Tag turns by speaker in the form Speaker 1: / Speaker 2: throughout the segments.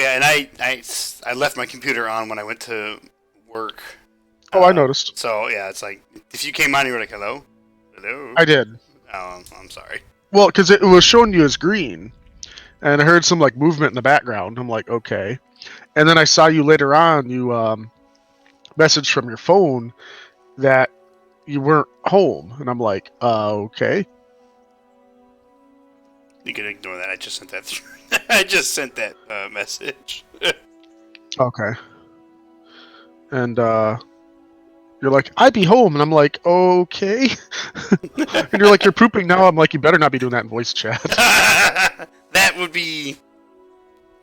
Speaker 1: yeah, and I left my computer on when I went to work.
Speaker 2: Oh, I noticed.
Speaker 1: So yeah, it's like if you came on, you were like, "Hello, hello."
Speaker 2: I did.
Speaker 1: Oh, I'm sorry.
Speaker 2: Well, because it was showing you as green, and I heard some like movement in the background. I'm like, okay. And then I saw you later on. You messaged from your phone that you weren't home, and I'm like, okay.
Speaker 1: You can ignore that. I just sent that. I just sent that message.
Speaker 2: Okay. And you're like, I'd be home, and I'm like, okay. And you're like, you're pooping now. I'm like, you better not be doing that in voice chat.
Speaker 1: That would be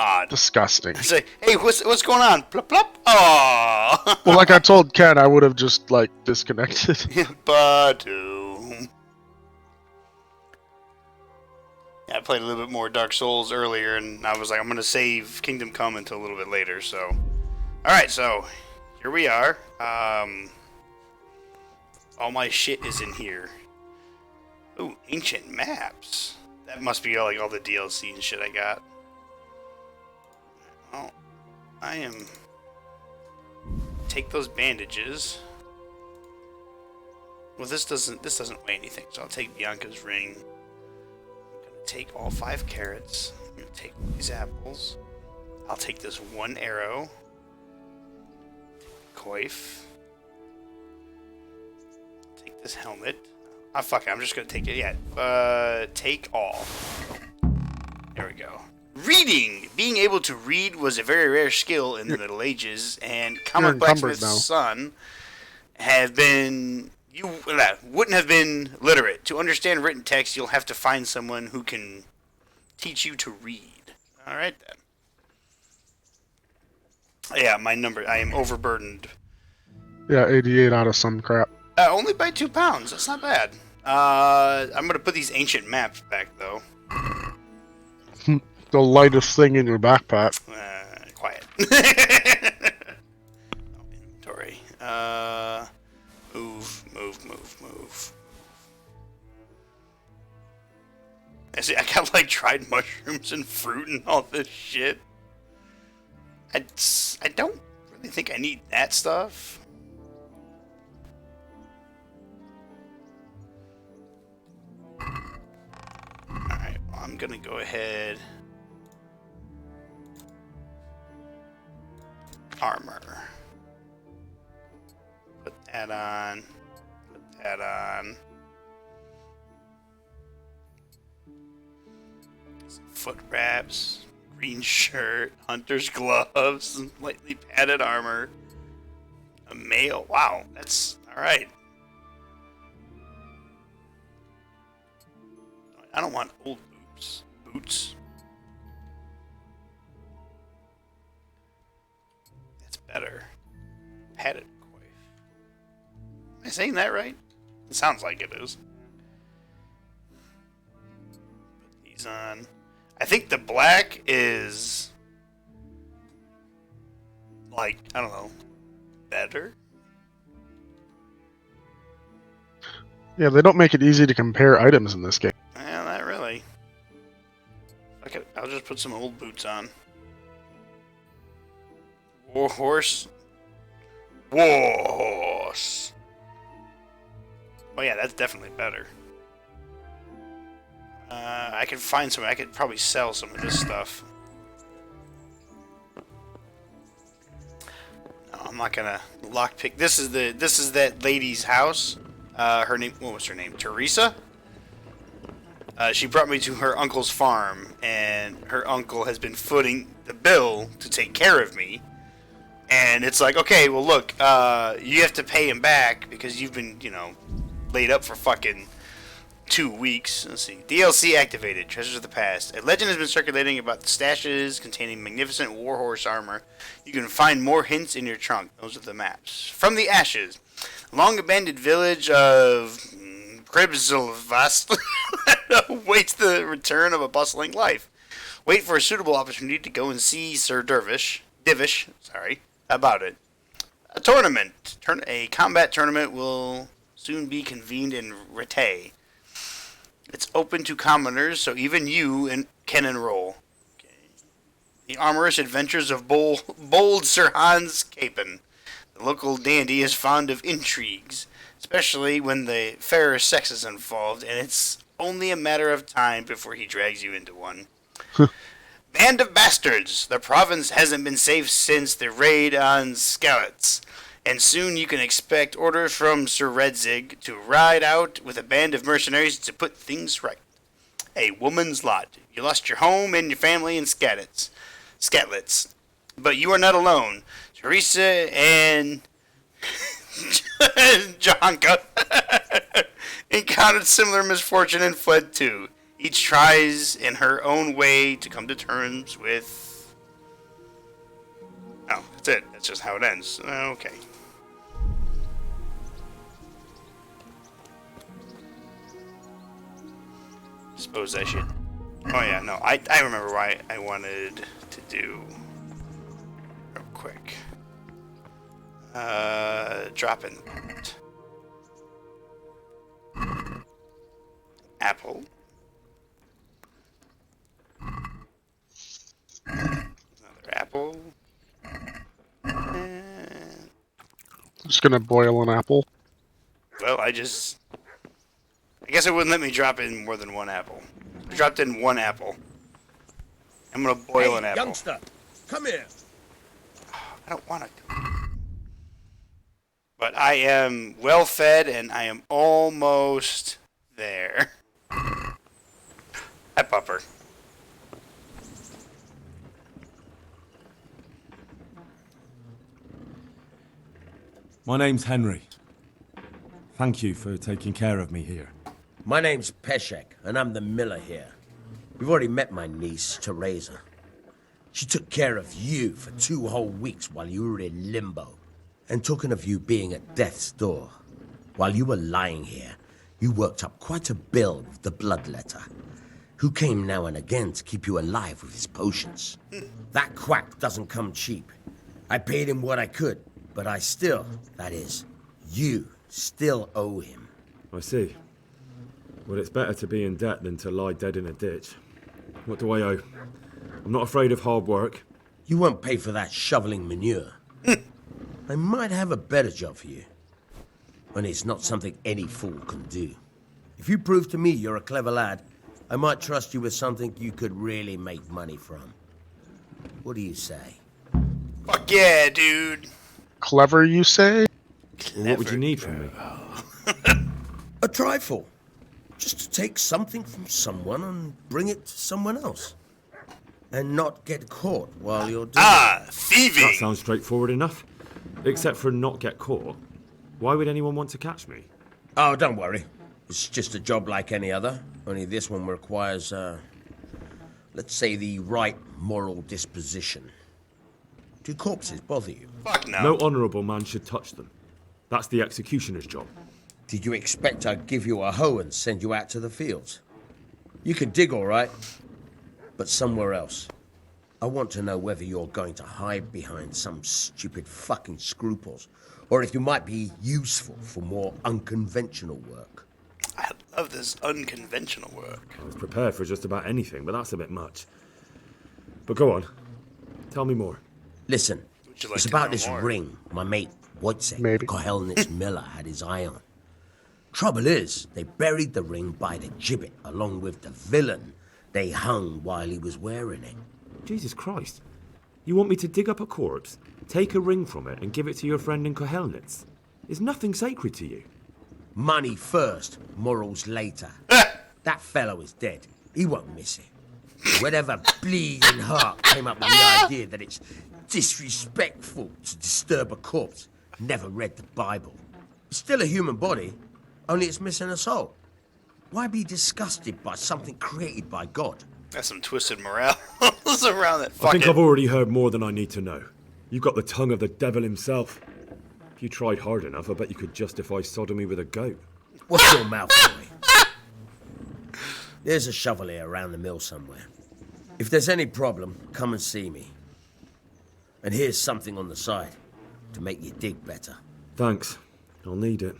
Speaker 1: odd.
Speaker 2: Disgusting.
Speaker 1: Say, hey, what's going on? Plop plop. Oh.
Speaker 2: Well, like I told Ken, I would have just like disconnected.
Speaker 1: Badoom. Yeah, I played a little bit more Dark Souls earlier, and I was like, I'm gonna save Kingdom Come until a little bit later. So, all right, so here we are. All my shit is in here. Ooh, ancient maps. That must be like all the DLC and shit I got. Oh, I am. Take those bandages. Well, this doesn't weigh anything, so I'll take Bianca's ring. I'm gonna take all 5 carrots. I'm gonna take these apples. I'll take this 1 arrow. Coif. Take this helmet. Ah, fuck it, I'm just gonna take it. Yeah. Take all. There we go. Reading! Being able to read was a very rare skill in the Middle Ages, and Comic Blacksmith's son have been... You wouldn't have been literate. To understand written text, you'll have to find someone who can teach you to read. Alright then. Yeah, my number... I am overburdened.
Speaker 2: Yeah, 88 out of some crap.
Speaker 1: Only by 2 pounds. That's not bad. I'm gonna put these ancient maps back, though.
Speaker 2: The lightest thing in your backpack.
Speaker 1: Quiet. Inventory. Move. I see. I got like dried mushrooms and fruit and all this shit. I don't really think I need that stuff. Alright, well, I'm gonna go ahead. Armor. Put that on. Put that on. Some foot wraps. Green shirt. Hunter's gloves. Lightly padded armor. A mail. Wow, that's alright. I don't want old boots. That's better. Padded coif. Am I saying that right? It sounds like it is. Put these on. I think the black is like, I don't know, better?
Speaker 2: Yeah, they don't make it easy to compare items in this game.
Speaker 1: Yeah, not really. Okay, I'll just put some old boots on. Warhorse. Oh yeah, that's definitely better. I could find some. I could probably sell some of this stuff. No, I'm not gonna lockpick. This is that lady's house. Her name. What was her name? Teresa. She brought me to her uncle's farm, and her uncle has been footing the bill to take care of me. And it's like, okay, well, look, you have to pay him back because you've been, laid up for fucking 2 weeks. Let's see. DLC activated. Treasures of the Past. A legend has been circulating about the stashes containing magnificent warhorse armor. You can find more hints in your trunk. Those are the maps. From the Ashes. Long abandoned village of Kribzelvast awaits the return of a bustling life. Wait for a suitable opportunity to go and see Sir Divish, about it. A tournament. A combat tournament will soon be convened in Rete. It's open to commoners, so even you can enroll. Okay. The amorous adventures of bold Sir Hans Capon. The local dandy is fond of intrigues, especially when the fairer sex is involved, and it's only a matter of time before he drags you into one. Band of Bastards. The province hasn't been safe since the raid on Skalitz, and soon you can expect orders from Sir Redzig to ride out with a band of mercenaries to put things right. A woman's lot. You lost your home and your family in Skatlitz, but you are not alone. Teresa and Johanka encountered similar misfortune and fled too. Each tries in her own way to come to terms with... Oh, that's it. That's just how it ends. Okay. Suppose I should... Oh yeah, no. I remember why I wanted to do... Real quick. Drop in. Apple. Another apple. And...
Speaker 2: Just gonna boil an apple.
Speaker 1: Well, I guess it wouldn't let me drop in more than one apple. I dropped in one apple. I'm gonna boil an apple.
Speaker 3: Youngster, come here.
Speaker 1: I don't want to. But I am well fed and I am almost there. Hi, Pupper.
Speaker 4: My name's Henry. Thank you for taking care of me here.
Speaker 3: My name's Peshek, and I'm the miller here. You've already met my niece, Teresa. She took care of you for 2 whole weeks while you were in limbo. And talking of you being at death's door, while you were lying here, you worked up quite a bill with the bloodletter, who came now and again to keep you alive with his potions. That quack doesn't come cheap. I paid him what I could, but I still, that is, you still owe him.
Speaker 4: I see. Well, it's better to be in debt than to lie dead in a ditch. What do I owe? I'm not afraid of hard work.
Speaker 3: You won't pay for that shoveling manure. I might have a better job for you. And it's not something any fool can do. If you prove to me you're a clever lad, I might trust you with something you could really make money from. What do you say?
Speaker 1: Fuck yeah, dude.
Speaker 2: Clever, you say?
Speaker 4: Well, what would you need from me?
Speaker 3: A trifle. Just to take something from someone and bring it to someone else. And not get caught while you're doing it.
Speaker 1: Thieving!
Speaker 4: That sounds straightforward enough. Except for not get caught. Why would anyone want to catch me?
Speaker 3: Oh, don't worry. It's just a job like any other. Only this one requires, let's say, the right moral disposition. Do corpses bother you?
Speaker 1: Fuck no.
Speaker 4: No honourable man should touch them. That's the executioner's job.
Speaker 3: Did you expect I'd give you a hoe and send you out to the fields? You can dig all right, but somewhere else. I want to know whether you're going to hide behind some stupid fucking scruples, or if you might be useful for more unconventional work.
Speaker 1: I love this unconventional work.
Speaker 4: I was prepared for just about anything, but that's a bit much. But go on. Tell me more.
Speaker 3: Listen,
Speaker 1: Would you like
Speaker 3: it's
Speaker 1: to
Speaker 3: about
Speaker 1: know
Speaker 3: this
Speaker 1: more?
Speaker 3: ring my mate Wojciech,
Speaker 2: Maybe.
Speaker 3: Kohelnitz Miller, had his eye on. Trouble is, they buried the ring by the gibbet along with the villain they hung while he was wearing it.
Speaker 4: Jesus Christ. You want me to dig up a corpse, take a ring from it, and give it to your friend in Kohelnitz? Is nothing sacred to you?
Speaker 3: Money first, morals later. That fellow is dead. He won't miss it. Whatever bleeding heart came up with the idea that it's disrespectful to disturb a corpse never read the Bible. It's still a human body, only it's missing a soul. Why be disgusted by something created by God?
Speaker 1: That's some twisted morale around that.
Speaker 4: I think I've already heard more than I need to know. You've got the tongue of the devil himself. If you tried hard enough, I bet you could justify sodomy with a goat.
Speaker 3: What's your mouth, boy? There's a shovel here around the mill somewhere. If there's any problem, come and see me. And here's something on the side to make you dig better.
Speaker 4: Thanks. I'll need it.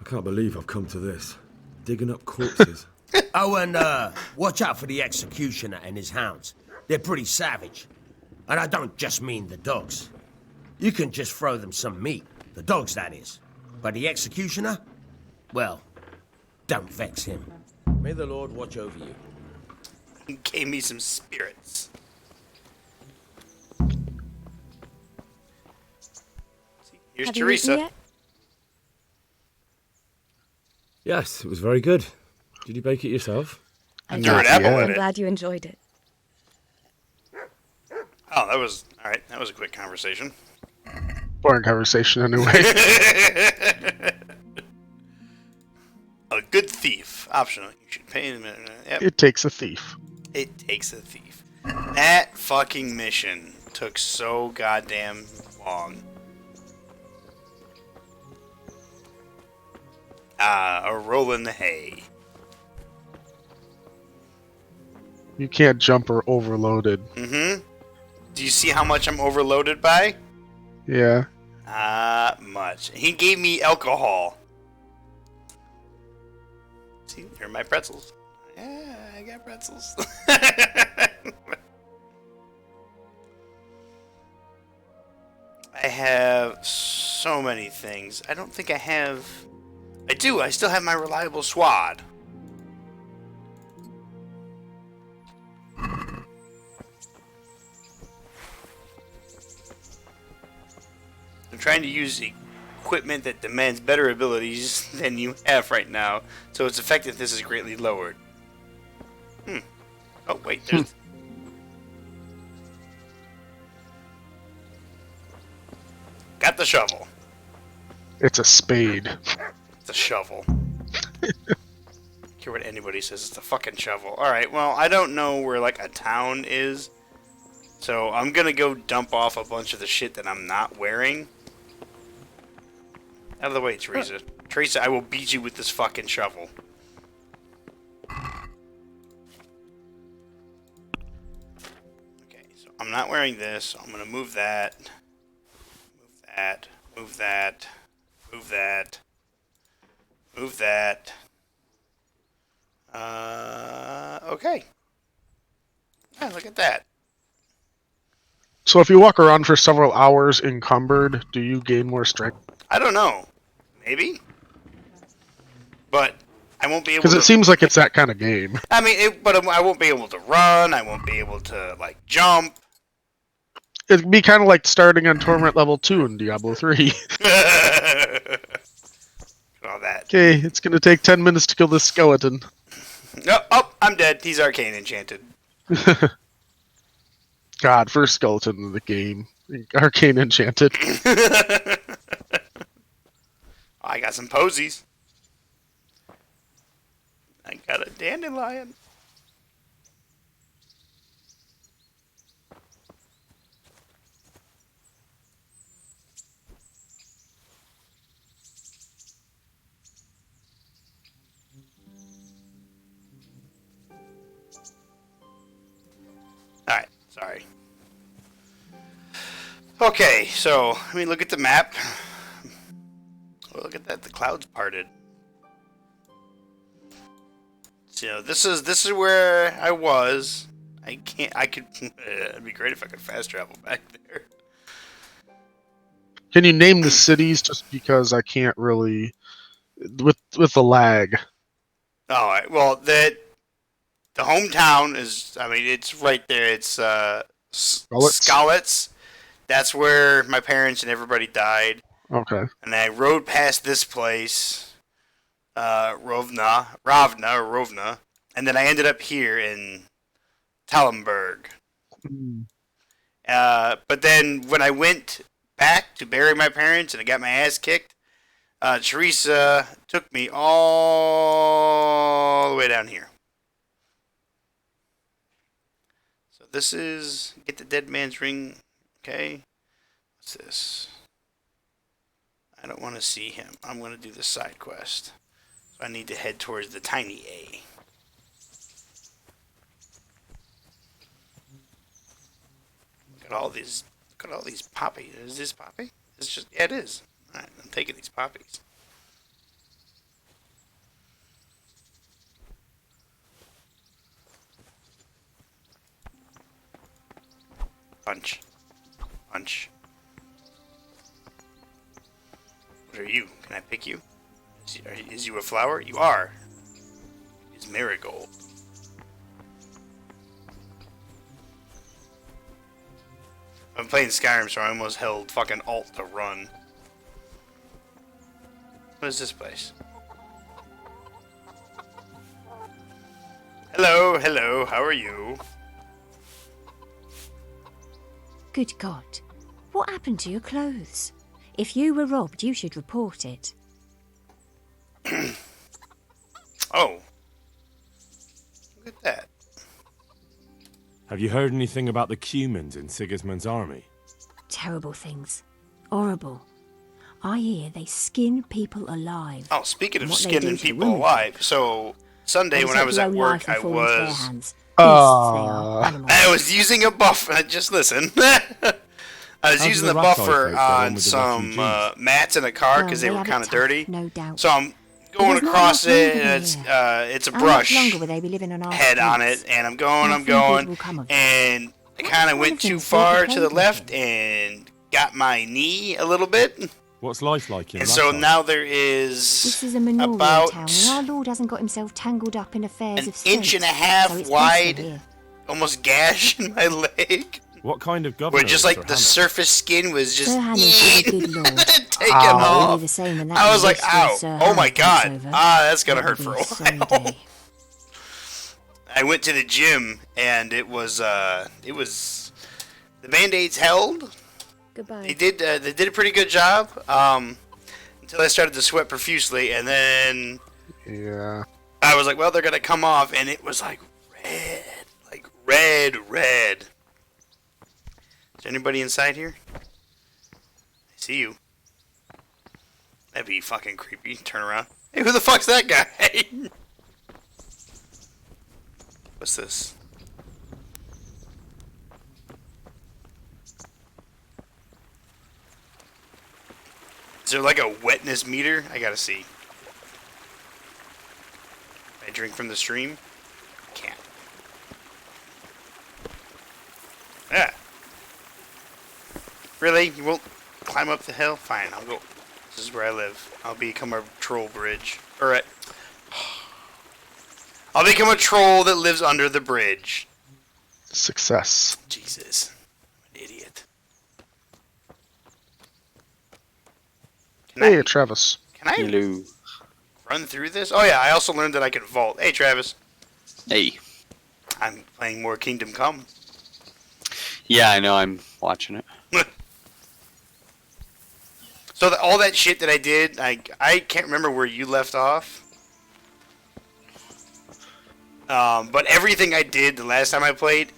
Speaker 4: I can't believe I've come to this. Digging up corpses.
Speaker 3: Oh, and watch out for the executioner and his hounds. They're pretty savage. And I don't just mean the dogs. You can just throw them some meat. The dogs, that is. But the executioner? Well, don't vex him. May the Lord watch over you.
Speaker 1: He gave me some spirits. Here's
Speaker 5: Have you eaten
Speaker 1: Teresa.
Speaker 5: yet?
Speaker 4: Yes, it was very good. Did you bake it yourself?
Speaker 5: I
Speaker 1: threw an
Speaker 5: did.
Speaker 1: apple in
Speaker 5: I'm
Speaker 1: it.
Speaker 5: glad you enjoyed it.
Speaker 1: Oh, that was all right. That was a quick conversation.
Speaker 2: Boring conversation anyway.
Speaker 1: A good thief. Optional. You should pay him. Yep.
Speaker 2: It takes a thief.
Speaker 1: It takes a thief. That fucking mission took so goddamn long. A roll in the hay.
Speaker 2: You can't jump or overloaded.
Speaker 1: Mm-hmm. Do you see how much I'm overloaded by?
Speaker 2: Yeah.
Speaker 1: Much. He gave me alcohol. See, here are my pretzels. Yeah, I got pretzels. I have so many things. I don't think I have... I do. I still have my reliable swad. I'm trying to use equipment that demands better abilities than you have right now, so its effectiveness is greatly lowered. Oh, wait, there's... Got the shovel.
Speaker 2: It's a spade.
Speaker 1: It's a shovel. Care what anybody says, it's a fucking shovel. Alright, well, I don't know where, like, a town is, so I'm gonna go dump off a bunch of the shit that I'm not wearing. Out of the way, Teresa. Teresa, I will beat you with this fucking shovel. Okay, so I'm not wearing this, so I'm gonna move that. Move that. Move that. Move that. Move that. Okay. Yeah, look at that.
Speaker 2: So if you walk around for several hours encumbered, do you gain more strength?
Speaker 1: I don't know. Maybe? But I won't be able to...
Speaker 2: Because it seems like it's that kind of game.
Speaker 1: I mean, but I won't be able to run. I won't be able to, like, jump.
Speaker 2: It'd be kind of like starting on Torment level 2 in Diablo 3.
Speaker 1: All that.
Speaker 2: Okay, it's going to take 10 minutes to kill this skeleton.
Speaker 1: Oh, I'm dead. He's arcane enchanted.
Speaker 2: God, first skeleton in the game. Arcane enchanted.
Speaker 1: I got some posies. I got a dandelion. Alright, sorry. Okay, so, I mean, look at the map. Oh, look at that, the clouds parted. So, this is where I was. I could, it'd be great if I could fast travel back there.
Speaker 2: Can you name the cities just because I can't really... With the lag.
Speaker 1: Alright, well, the hometown is, I mean, it's right there. It's, Skalitz. That's where my parents and everybody died.
Speaker 2: Okay.
Speaker 1: And I rode past this place, Rovna, and then I ended up here in Tallenberg. But then when I went back to bury my parents and I got my ass kicked, Teresa took me all the way down here. So this is get the dead man's ring. Okay. What's this? I don't want to see him. I'm going to do the side quest. So I need to head towards the tiny A. Look at all these poppies. Is this poppy? It's just, yeah, it is. Alright, I'm taking these poppies. Punch. Punch. What are you? Can I pick you? Is you a flower? You are. It's marigold. I'm playing Skyrim, so I almost held fucking Alt to run. What is this place? Hello, hello, how are you?
Speaker 5: Good God. What happened to your clothes? If you were robbed, you should report it.
Speaker 1: Oh. Look at that.
Speaker 4: Have you heard anything about the Cumans in Sigismund's army?
Speaker 5: Terrible things. Horrible. I hear they skin people alive.
Speaker 1: Oh, speaking of
Speaker 5: What they do
Speaker 1: skinning
Speaker 5: to the
Speaker 1: people
Speaker 5: women.
Speaker 1: alive, so Sunday
Speaker 5: They
Speaker 1: when I
Speaker 5: take
Speaker 1: was
Speaker 5: your
Speaker 1: at
Speaker 5: own
Speaker 1: work,
Speaker 5: life and
Speaker 1: I
Speaker 5: fall into their
Speaker 1: was...
Speaker 5: hands. Beasts they are, animals.
Speaker 1: I was using a buffer. Just listen. I was
Speaker 4: How do
Speaker 1: using
Speaker 4: the
Speaker 1: the
Speaker 4: Rakai
Speaker 1: buffer
Speaker 4: folk get on
Speaker 1: on
Speaker 4: with the
Speaker 1: some
Speaker 4: refugees?
Speaker 1: mats in a car
Speaker 5: Well,
Speaker 1: because they were
Speaker 5: have it
Speaker 1: kind of
Speaker 5: tough,
Speaker 1: dirty.
Speaker 5: No doubt.
Speaker 1: So I'm going
Speaker 5: There's not
Speaker 1: across
Speaker 5: enough
Speaker 1: it,
Speaker 5: room
Speaker 1: and
Speaker 5: here.
Speaker 1: it's a
Speaker 5: How
Speaker 1: brush
Speaker 5: much longer will they be living on our
Speaker 1: head on
Speaker 5: streets?
Speaker 1: it, and I'm going,
Speaker 5: Nothing good will come of it.
Speaker 1: and I
Speaker 5: What
Speaker 1: kind
Speaker 5: if
Speaker 1: of
Speaker 5: one
Speaker 1: went
Speaker 5: of
Speaker 1: too
Speaker 5: them thought
Speaker 1: far
Speaker 5: the
Speaker 1: to the
Speaker 5: code
Speaker 1: left
Speaker 5: with
Speaker 1: and got my knee a little bit,
Speaker 4: What's life like in
Speaker 1: and so
Speaker 4: Rakai?
Speaker 1: now there is
Speaker 5: This is a manorial
Speaker 1: about
Speaker 5: town, and our lord hasn't got himself tangled up in affairs
Speaker 1: an
Speaker 5: of state.
Speaker 1: inch and a half
Speaker 5: so it's
Speaker 1: wide,
Speaker 5: peaceful here.
Speaker 1: almost gash in my leg.
Speaker 4: What kind of governor
Speaker 1: Where just
Speaker 4: is
Speaker 1: like
Speaker 4: Sir
Speaker 1: the
Speaker 4: Hannah?
Speaker 1: surface skin was just
Speaker 5: Sir Hannah's a good lord.
Speaker 1: taken
Speaker 2: Ow.
Speaker 1: off.
Speaker 5: Really the same when that
Speaker 1: I was like,
Speaker 5: beast
Speaker 1: ow,
Speaker 5: Sir
Speaker 1: oh my
Speaker 5: Hannah takes
Speaker 1: god.
Speaker 5: over.
Speaker 1: That's gonna
Speaker 5: That'll
Speaker 1: hurt for
Speaker 5: be
Speaker 1: a while.
Speaker 5: someday.
Speaker 1: I went to the gym and it was the Band-Aids held.
Speaker 5: Goodbye.
Speaker 1: They did a pretty good job. Until I started to sweat profusely, and then
Speaker 2: Yeah.
Speaker 1: I was like, well, they're gonna come off, and it was like red. Is there anybody inside here? I see you. That'd be fucking creepy. Turn around. Hey, who the fuck's that guy? What's this? Is there like a wetness meter? I gotta see. Can I drink from the stream? Can't. Yeah. Really? You won't climb up the hill? Fine, I'll go. This is where I live. I'll become a troll bridge. Alright. I'll become a troll that lives under the bridge.
Speaker 2: Success.
Speaker 1: Jesus. I'm an idiot. Can
Speaker 2: Hey,
Speaker 1: I,
Speaker 2: Travis.
Speaker 1: can I
Speaker 6: Hello.
Speaker 1: run through this? Oh yeah, I also learned that I can vault. Hey Travis.
Speaker 6: Hey.
Speaker 1: I'm playing more Kingdom Come.
Speaker 6: Yeah, I know. I'm watching it.
Speaker 1: So all that shit that I did, I can't remember where you left off. But everything I did the last time I played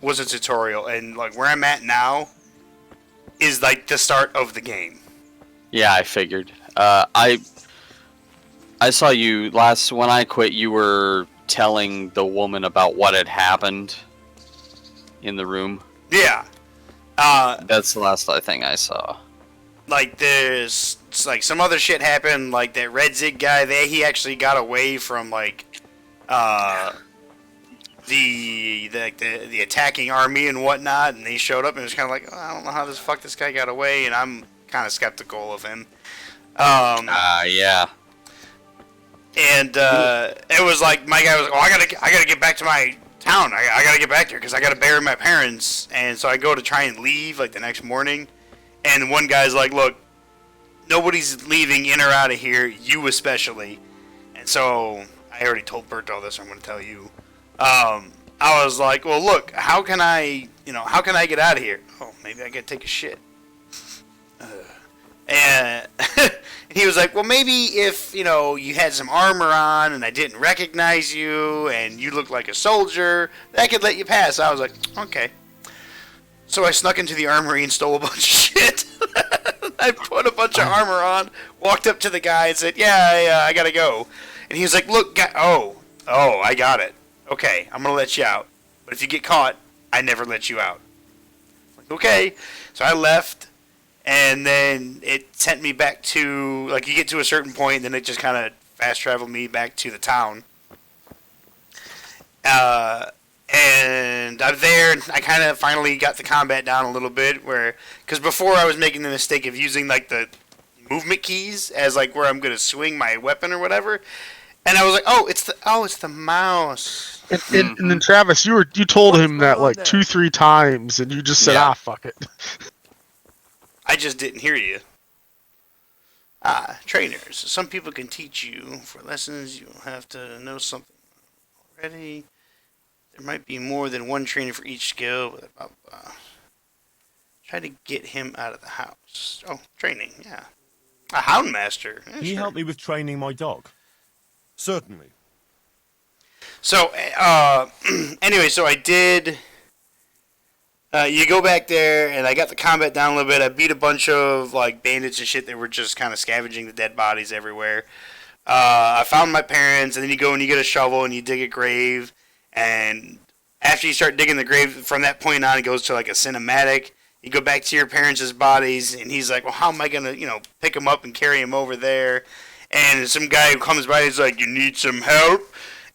Speaker 1: was a tutorial, and like where I'm at now is like the start of the game.
Speaker 6: Yeah, I figured. I saw you last when I quit. You were telling the woman about what had happened in the room.
Speaker 1: Yeah.
Speaker 6: That's the last thing I saw.
Speaker 1: Like there's like some other shit happened. Like that Red Zig guy, he actually got away from like the attacking army and whatnot, and they showed up and it was kind of like, oh, I don't know how this guy got away, and I'm kind of skeptical of him.
Speaker 6: Yeah.
Speaker 1: And it was like my guy was like, oh, I gotta get back to my town. I gotta get back there because I gotta bury my parents. And so I go to try and leave like the next morning, and one guy's like, look, nobody's leaving in or out of here, you especially. And so I already told Bert all this, so I'm gonna tell you. I was like, well, look, how can I get out of here? Oh, maybe I gotta take a shit. And he was like, well, maybe if, you had some armor on and I didn't recognize you and you looked like a soldier, that could let you pass. I was like, okay. So I snuck into the armory and stole a bunch of shit. I put a bunch of armor on, walked up to the guy and said, yeah, I gotta go. And he was like, look, guy, oh, I got it. Okay, I'm gonna let you out. But if you get caught, I never let you out. Like, okay. So I left. And then it sent me back to, like, you get to a certain point, and then it just kind of fast traveled me back to the town. And And I'm there, and I kind of finally got the combat down a little bit, because before I was making the mistake of using like the movement keys as like where I'm gonna swing my weapon or whatever, and I was like, it's the mouse.
Speaker 2: And then Travis, you told him that like 2-3 times, and you just said,
Speaker 6: Yeah.
Speaker 2: fuck it.
Speaker 1: I just didn't hear you. Trainers. Some people can teach you. For lessons, you'll have to know something already. There might be more than one trainer for each skill. Blah, blah, blah. Try to get him out of the house. Oh, training, yeah. A hound master. Yeah,
Speaker 7: Can you
Speaker 1: sure.
Speaker 7: help me with training my dog?
Speaker 8: Certainly.
Speaker 1: So, anyway, so I did. You go back there, and I got the combat down a little bit. I beat a bunch of like bandits and shit that were just kind of scavenging the dead bodies everywhere. I found my parents, and then you go and you get a shovel and you dig a grave. And after you start digging the grave, from that point on, it goes to like a cinematic. You go back to your parents' bodies, and he's like, "Well, how am I gonna, pick him up and carry him over there?" And some guy who comes by, he's like, "You need some help?"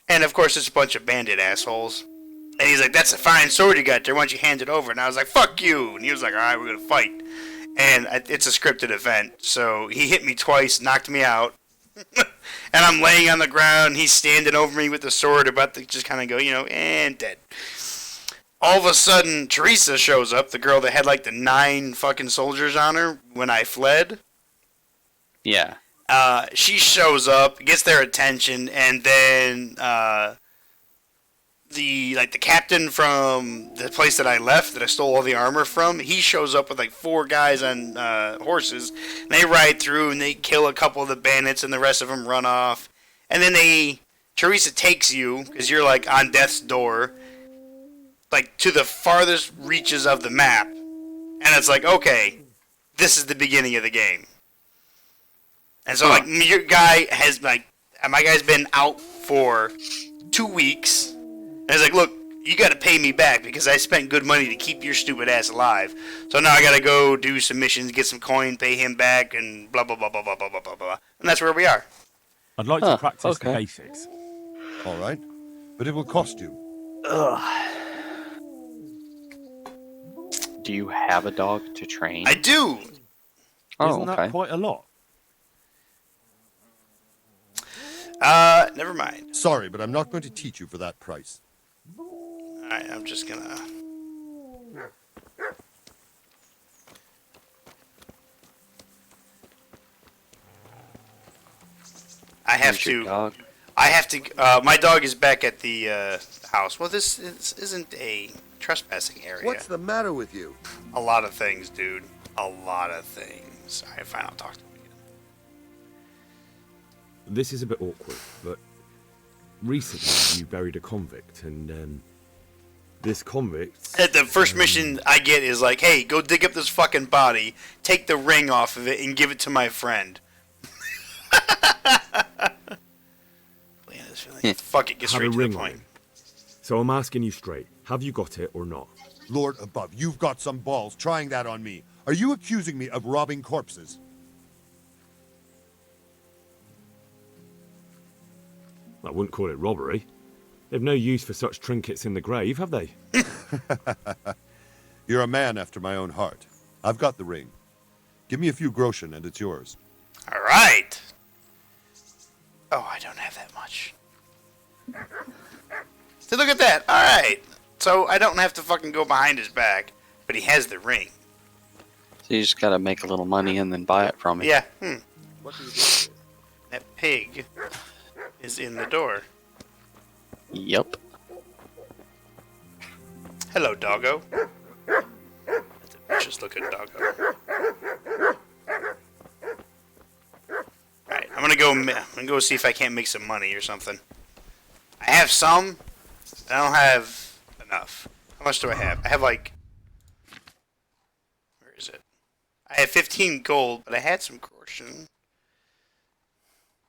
Speaker 1: And of course, it's a bunch of bandit assholes. And he's like, "That's a fine sword you got there. Why don't you hand it over?" And I was like, "Fuck you!" And he was like, "All right, we're gonna fight." And it's a scripted event, so he hit me twice, knocked me out. And I'm laying on the ground, he's standing over me with the sword, about to just kind of go, and dead. All of a sudden, Teresa shows up, the girl that had like the 9 fucking soldiers on her when I fled.
Speaker 6: Yeah.
Speaker 1: She shows up, gets their attention, and then the captain from the place that I left, that I stole all the armor from, he shows up with like 4 guys on horses, and they ride through and they kill a couple of the bandits, and the rest of them run off. And then Teresa takes you, because you're like on death's door, like to the farthest reaches of the map, and it's like, okay, this is the beginning of the game. And so like my guy's been out for 2 weeks. And he's like, "Look, you got to pay me back because I spent good money to keep your stupid ass alive. So now I got to go do some missions, get some coin, pay him back, and blah, blah, blah, blah, blah, blah, blah, blah, blah." And that's where we are.
Speaker 7: I'd like to practice the basics.
Speaker 8: All right. But it will cost you.
Speaker 6: Do you have a dog to train?
Speaker 1: I do.
Speaker 7: Isn't that quite a lot?
Speaker 1: Never mind.
Speaker 8: Sorry, but I'm not going to teach you for that price.
Speaker 1: Alright, I'm just gonna... I have to... my dog is back at the house. Well, this isn't a trespassing area.
Speaker 8: What's the matter with you?
Speaker 1: A lot of things, dude. A lot of things. Alright, fine, I'll talk to him again.
Speaker 4: This is a bit awkward, but recently you buried a convict, and this convict...
Speaker 1: The first mission I get is like, "Hey, go dig up this fucking body, take the ring off of it, and give it to my friend." Fuck it, get straight to the point.
Speaker 4: So I'm asking you straight, have you got it or not?
Speaker 8: Lord above, you've got some balls trying that on me. Are you accusing me of robbing corpses?
Speaker 4: I wouldn't call it robbery. They've no use for such trinkets in the grave, have they?
Speaker 8: You're a man after my own heart. I've got the ring. Give me a few groschen and it's yours.
Speaker 1: All right. Oh, I don't have that much. So look at that. All right. So I don't have to fucking go behind his back, but he has the ring.
Speaker 6: So you just gotta make a little money and then buy it from him.
Speaker 1: Yeah. What do you do? That pig is in the door.
Speaker 6: Yep.
Speaker 1: Hello, doggo. That's a vicious looking doggo. Alright, I'm gonna go see if I can't make some money or something. I have some. I don't have enough. How much do I have? I have like... Where is it? I have 15 gold, but I had some groschen.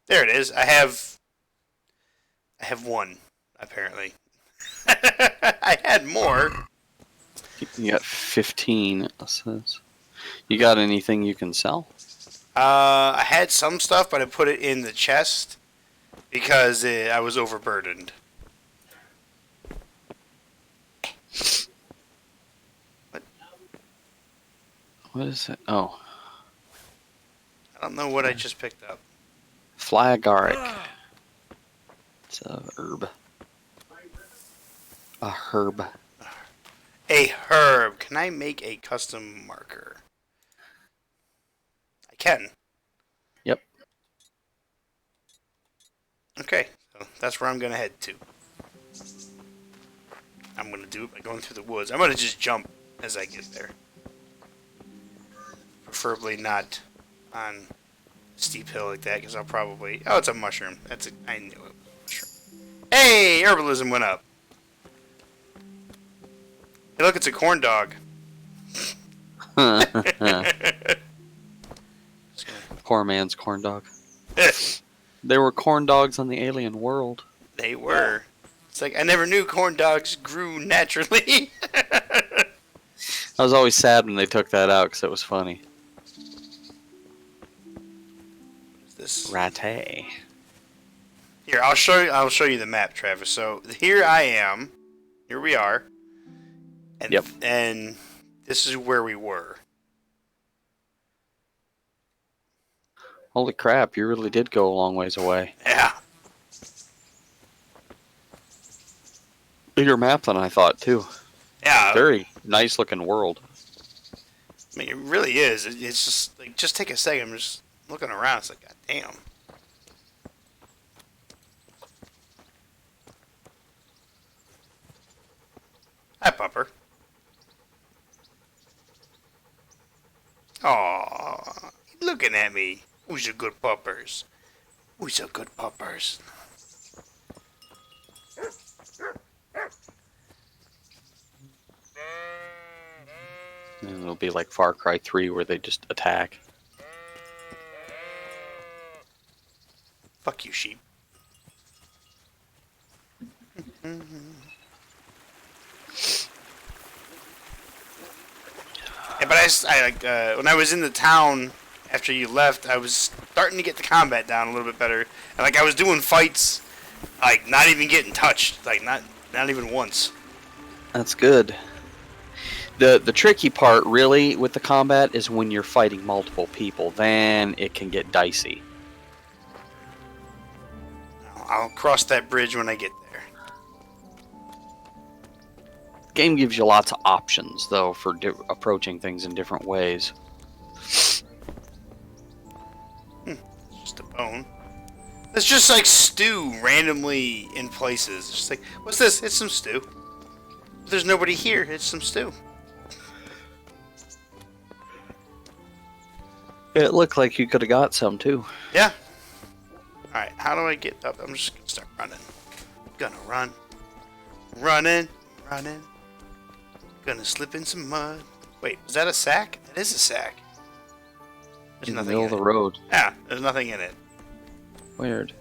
Speaker 1: There it is. I have 1, apparently. I had more.
Speaker 6: You got 15, it says. You got anything you can sell?
Speaker 1: I had some stuff, but I put it in the chest because I was overburdened.
Speaker 6: What is it? Oh.
Speaker 1: I don't know what I just picked up.
Speaker 6: Flagaric. It's a herb. A herb.
Speaker 1: A herb. Can I make a custom marker? I can.
Speaker 6: Yep.
Speaker 1: Okay, so that's where I'm gonna head to. I'm gonna do it by going through the woods. I'm gonna just jump as I get there. Preferably not on a steep hill like that, because I'll probably... Oh, it's a mushroom. I knew it was a mushroom. Hey, herbalism went up. Hey, look, it's a corn dog.
Speaker 6: Poor man's corn dog. There were corn dogs on the alien world.
Speaker 1: They were. It's like, I never knew corn dogs grew naturally.
Speaker 6: I was always sad when they took that out because it was funny.
Speaker 1: What is this?
Speaker 6: Rattay.
Speaker 1: Here, I'll show you the map, Travis. So here I am. Here we are. And,
Speaker 6: yep.
Speaker 1: And this is where we were.
Speaker 6: Holy crap, you really did go a long ways away.
Speaker 1: Yeah.
Speaker 6: Bigger map than I thought, too.
Speaker 1: Yeah.
Speaker 6: Very nice looking world.
Speaker 1: I mean, it really is. It's just, like, just take a second. I'm just looking around. It's like, God damn. Hi, Pupper. Aww. Looking at me. Who's your good puppers? Who's your good puppers?
Speaker 6: And it'll be like Far Cry 3 where they just attack.
Speaker 1: Fuck you, sheep. Yeah, but when I was in the town after you left, I was starting to get the combat down a little bit better, and like I was doing fights, like not even getting touched, like not even once.
Speaker 6: That's good. The tricky part really with the combat is when you're fighting multiple people, then it can get dicey.
Speaker 1: I'll cross that bridge when I get there.
Speaker 6: The game gives you lots of options though for approaching things in different ways.
Speaker 1: Just a bone. It's just like stew randomly in places. It's just like, what's this? It's some stew. There's nobody here. It's some stew.
Speaker 6: It looked like you could have got some too.
Speaker 1: Yeah. Alright, how do I get up? I'm just gonna start running. Gonna run. Running. Gonna slip in some mud. Wait, is that a sack? That is a sack. There's
Speaker 6: In the
Speaker 1: nothing
Speaker 6: middle
Speaker 1: in
Speaker 6: of the
Speaker 1: it.
Speaker 6: road.
Speaker 1: Yeah, there's nothing in it.
Speaker 6: Weird.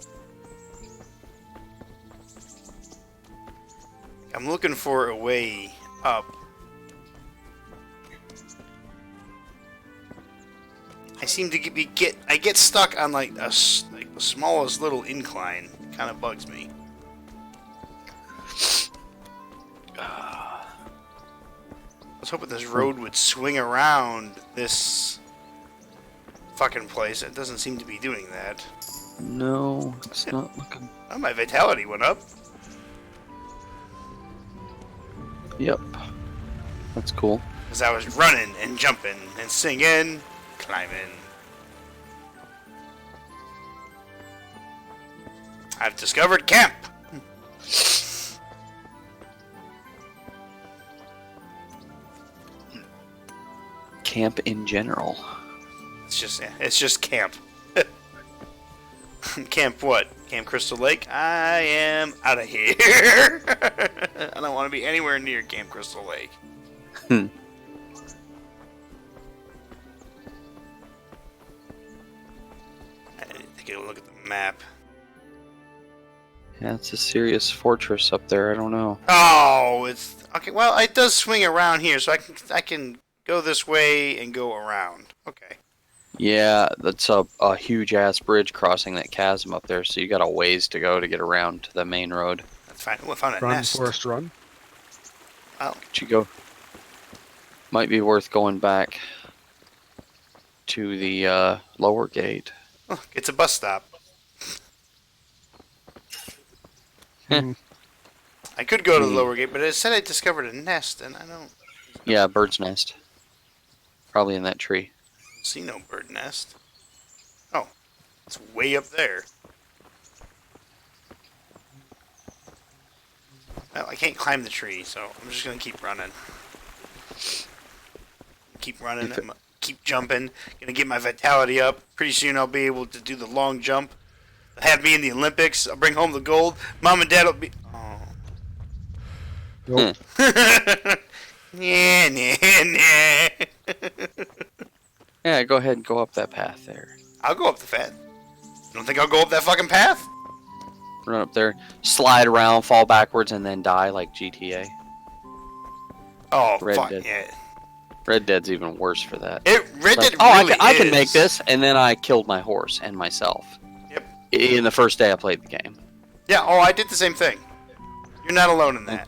Speaker 1: I'm looking for a way up. I seem to get stuck on like the smallest little incline. It kind of bugs me. I was hoping this road would swing around this fucking place. It doesn't seem to be doing that.
Speaker 6: No, it's not looking.
Speaker 1: Oh, my vitality went up.
Speaker 6: Yep. That's cool.
Speaker 1: Because I was running and jumping and singing, climbing. I've discovered camp.
Speaker 6: Camp in general.
Speaker 1: It's just camp. Camp what? Camp Crystal Lake? I am out of here. I don't want to be anywhere near Camp Crystal Lake. I need to take a look at the map.
Speaker 6: Yeah, it's a serious fortress up there. I don't know.
Speaker 1: Oh, it's okay. Well, it does swing around here, so I can go this way and go around. Okay.
Speaker 6: Yeah, that's a huge ass bridge crossing that chasm up there, so you got a ways to go to get around to the main road.
Speaker 1: That's fine. We found a
Speaker 2: Run,
Speaker 1: nest.
Speaker 2: Forest, run.
Speaker 1: Oh.
Speaker 6: Could you go? Might be worth going back. to the lower gate.
Speaker 1: Oh, it's a bus stop. I could go to the lower gate, but it said I discovered a nest, and I don't
Speaker 6: Yeah, bird's nest. Probably in that tree.
Speaker 1: see no bird nest. Oh, it's way up there. Well, I can't climb the tree, so I'm just gonna keep running. Keep running, keep jumping. Gonna get my vitality up. Pretty soon I'll be able to do the long jump. Have me in the Olympics. I'll bring home the gold. Mom and Dad will be. Oh.
Speaker 2: Nope.
Speaker 1: Nah, nah, nah.
Speaker 6: Yeah, go ahead and go up that path there.
Speaker 1: I'll go up the path. You don't think I'll go up that fucking path?
Speaker 6: Run up there, slide around, fall backwards, and then die like GTA.
Speaker 1: Oh,
Speaker 6: Red
Speaker 1: fuck
Speaker 6: Dead.
Speaker 1: yeah.
Speaker 6: Red Dead's even worse for that.
Speaker 1: Red Dead
Speaker 6: oh,
Speaker 1: really
Speaker 6: I can
Speaker 1: is.
Speaker 6: make this, and then I killed my horse and myself.
Speaker 1: Yep.
Speaker 6: In the first day I played the game.
Speaker 1: Yeah, oh, I did the same thing. You're not alone in that.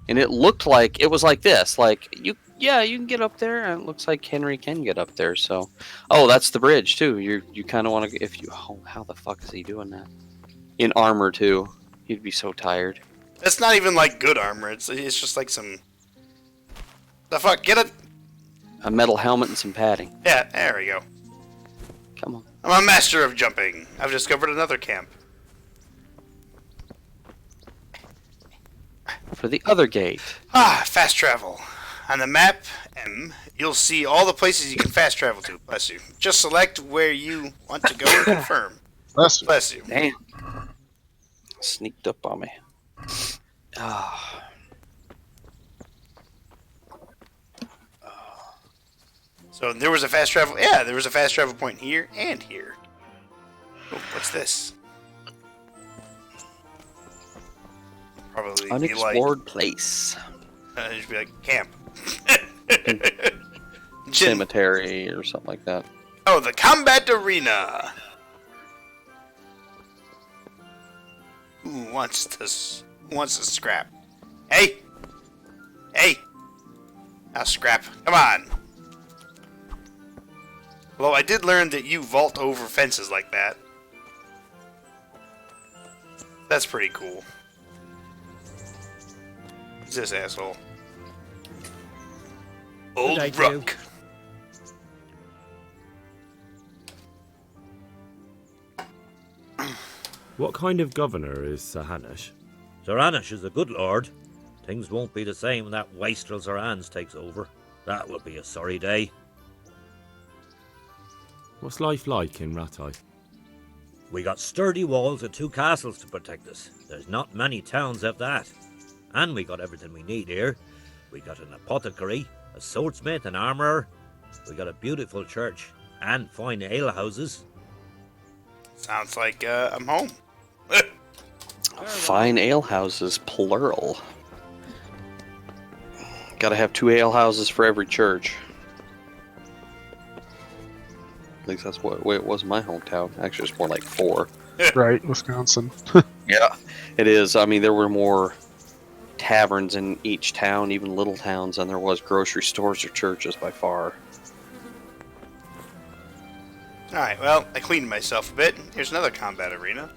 Speaker 6: And it looked like, it was like this, like, you can get up there, and it looks like Henry can get up there, so. Oh, that's the bridge, too. You kind of want to, how the fuck is he doing that? In armor, too. He'd be so tired.
Speaker 1: It's not even like good armor. It's just like some. The fuck? Get it?
Speaker 6: A metal helmet and some padding.
Speaker 1: Yeah, there we go.
Speaker 6: Come on.
Speaker 1: I'm a master of jumping. I've discovered another camp.
Speaker 6: For the other gate.
Speaker 1: Ah, fast travel. On the map, you'll see all the places you can fast travel to. Bless you. Just select where you want to go and confirm.
Speaker 2: Bless you.
Speaker 1: Bless you.
Speaker 6: Damn. Sneaked up on me. Ah.
Speaker 1: So there was a fast travel. Yeah, there was a fast travel point here and here. What's this? Probably be like
Speaker 6: Unexplored place.
Speaker 1: just be like camp.
Speaker 6: Cemetery or something like that.
Speaker 1: Oh, the combat arena. Who wants to scrap? Hey, now scrap. Come on. Although I did learn that you vault over fences like that. That's pretty cool. Who's this asshole? Old Rook.
Speaker 4: What kind of governor is Sir Hanush?
Speaker 9: Sir Hanush is a good lord. Things won't be the same when that wastrel Sir Hans takes over. That will be a sorry day.
Speaker 4: What's life like in Rattay?
Speaker 9: We got sturdy walls and 2 castles to protect us. There's not many towns have that. And we got everything we need here. We got an apothecary, a swordsmith, an armourer. We got a beautiful church and fine alehouses.
Speaker 1: Sounds like I'm home.
Speaker 6: Fine alehouses, plural. Gotta have 2 alehouses for every church. At least that's what it was in my hometown. Actually, it's more like 4.
Speaker 2: Right, Wisconsin.
Speaker 6: Yeah, it is. I mean, there were more taverns in each town, even little towns, than there was grocery stores or churches by far.
Speaker 1: Alright, well, I cleaned myself a bit. Here's another combat arena.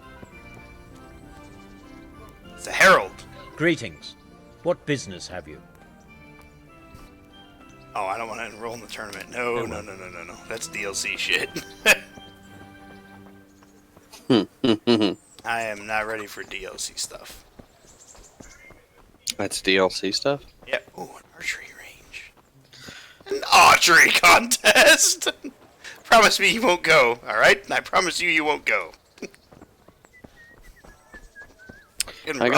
Speaker 1: It's a herald.
Speaker 9: Greetings. What business have you?
Speaker 1: Oh, I don't want to enroll in the tournament. No. That's DLC shit. I am not ready for DLC stuff.
Speaker 6: That's DLC stuff?
Speaker 1: Yeah. Ooh, an archery range. An archery contest! Promise me you won't go, alright? I promise you won't go.
Speaker 6: I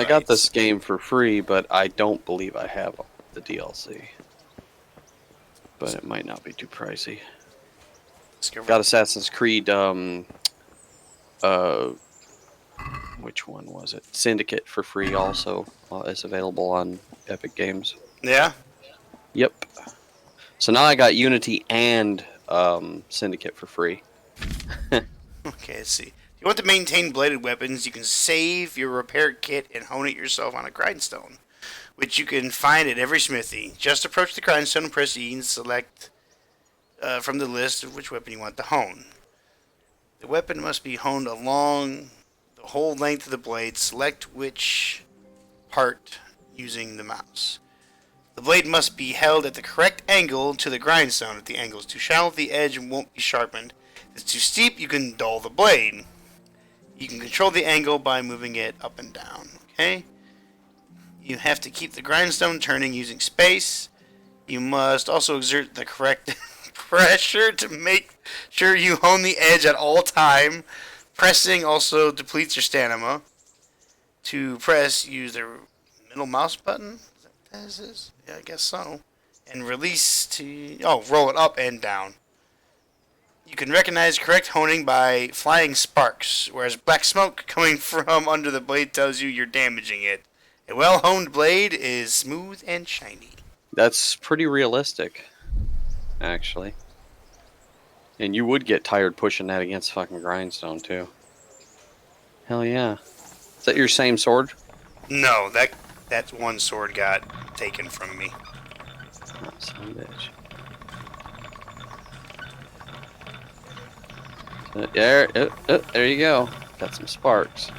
Speaker 6: got this game for free, but I don't believe I have the DLC. But it might not be too pricey. Got Assassin's Creed, which one was it? Syndicate for free also. It's available on Epic Games.
Speaker 1: Yeah?
Speaker 6: Yep. So now I got Unity and Syndicate for free.
Speaker 1: Okay, let's see. If you want to maintain bladed weapons, you can save your repair kit and hone it yourself on a grindstone, which you can find at every smithy. Just approach the grindstone and press E and select from the list of which weapon you want to hone. The weapon must be honed along the whole length of the blade. Select which part using the mouse. The blade must be held at the correct angle to the grindstone. If the angle is too shallow, the edge won't be sharpened. If it's too steep, you can dull the blade. You can control the angle by moving it up and down. Okay? You have to keep the grindstone turning using space. You must also exert the correct pressure to make sure you hone the edge at all time. Pressing also depletes your stamina. To press, use the middle mouse button. Is that what this is? Yeah, I guess so. And release to... Oh, roll it up and down. You can recognize correct honing by flying sparks, whereas black smoke coming from under the blade tells you you're damaging it. A well-honed blade is smooth and shiny.
Speaker 6: That's pretty realistic, actually. And you would get tired pushing that against fucking grindstone, too. Hell yeah. Is that your same sword?
Speaker 1: No, that one sword got taken from me.
Speaker 6: Oh, son of a bitch. There you go. Got some sparks.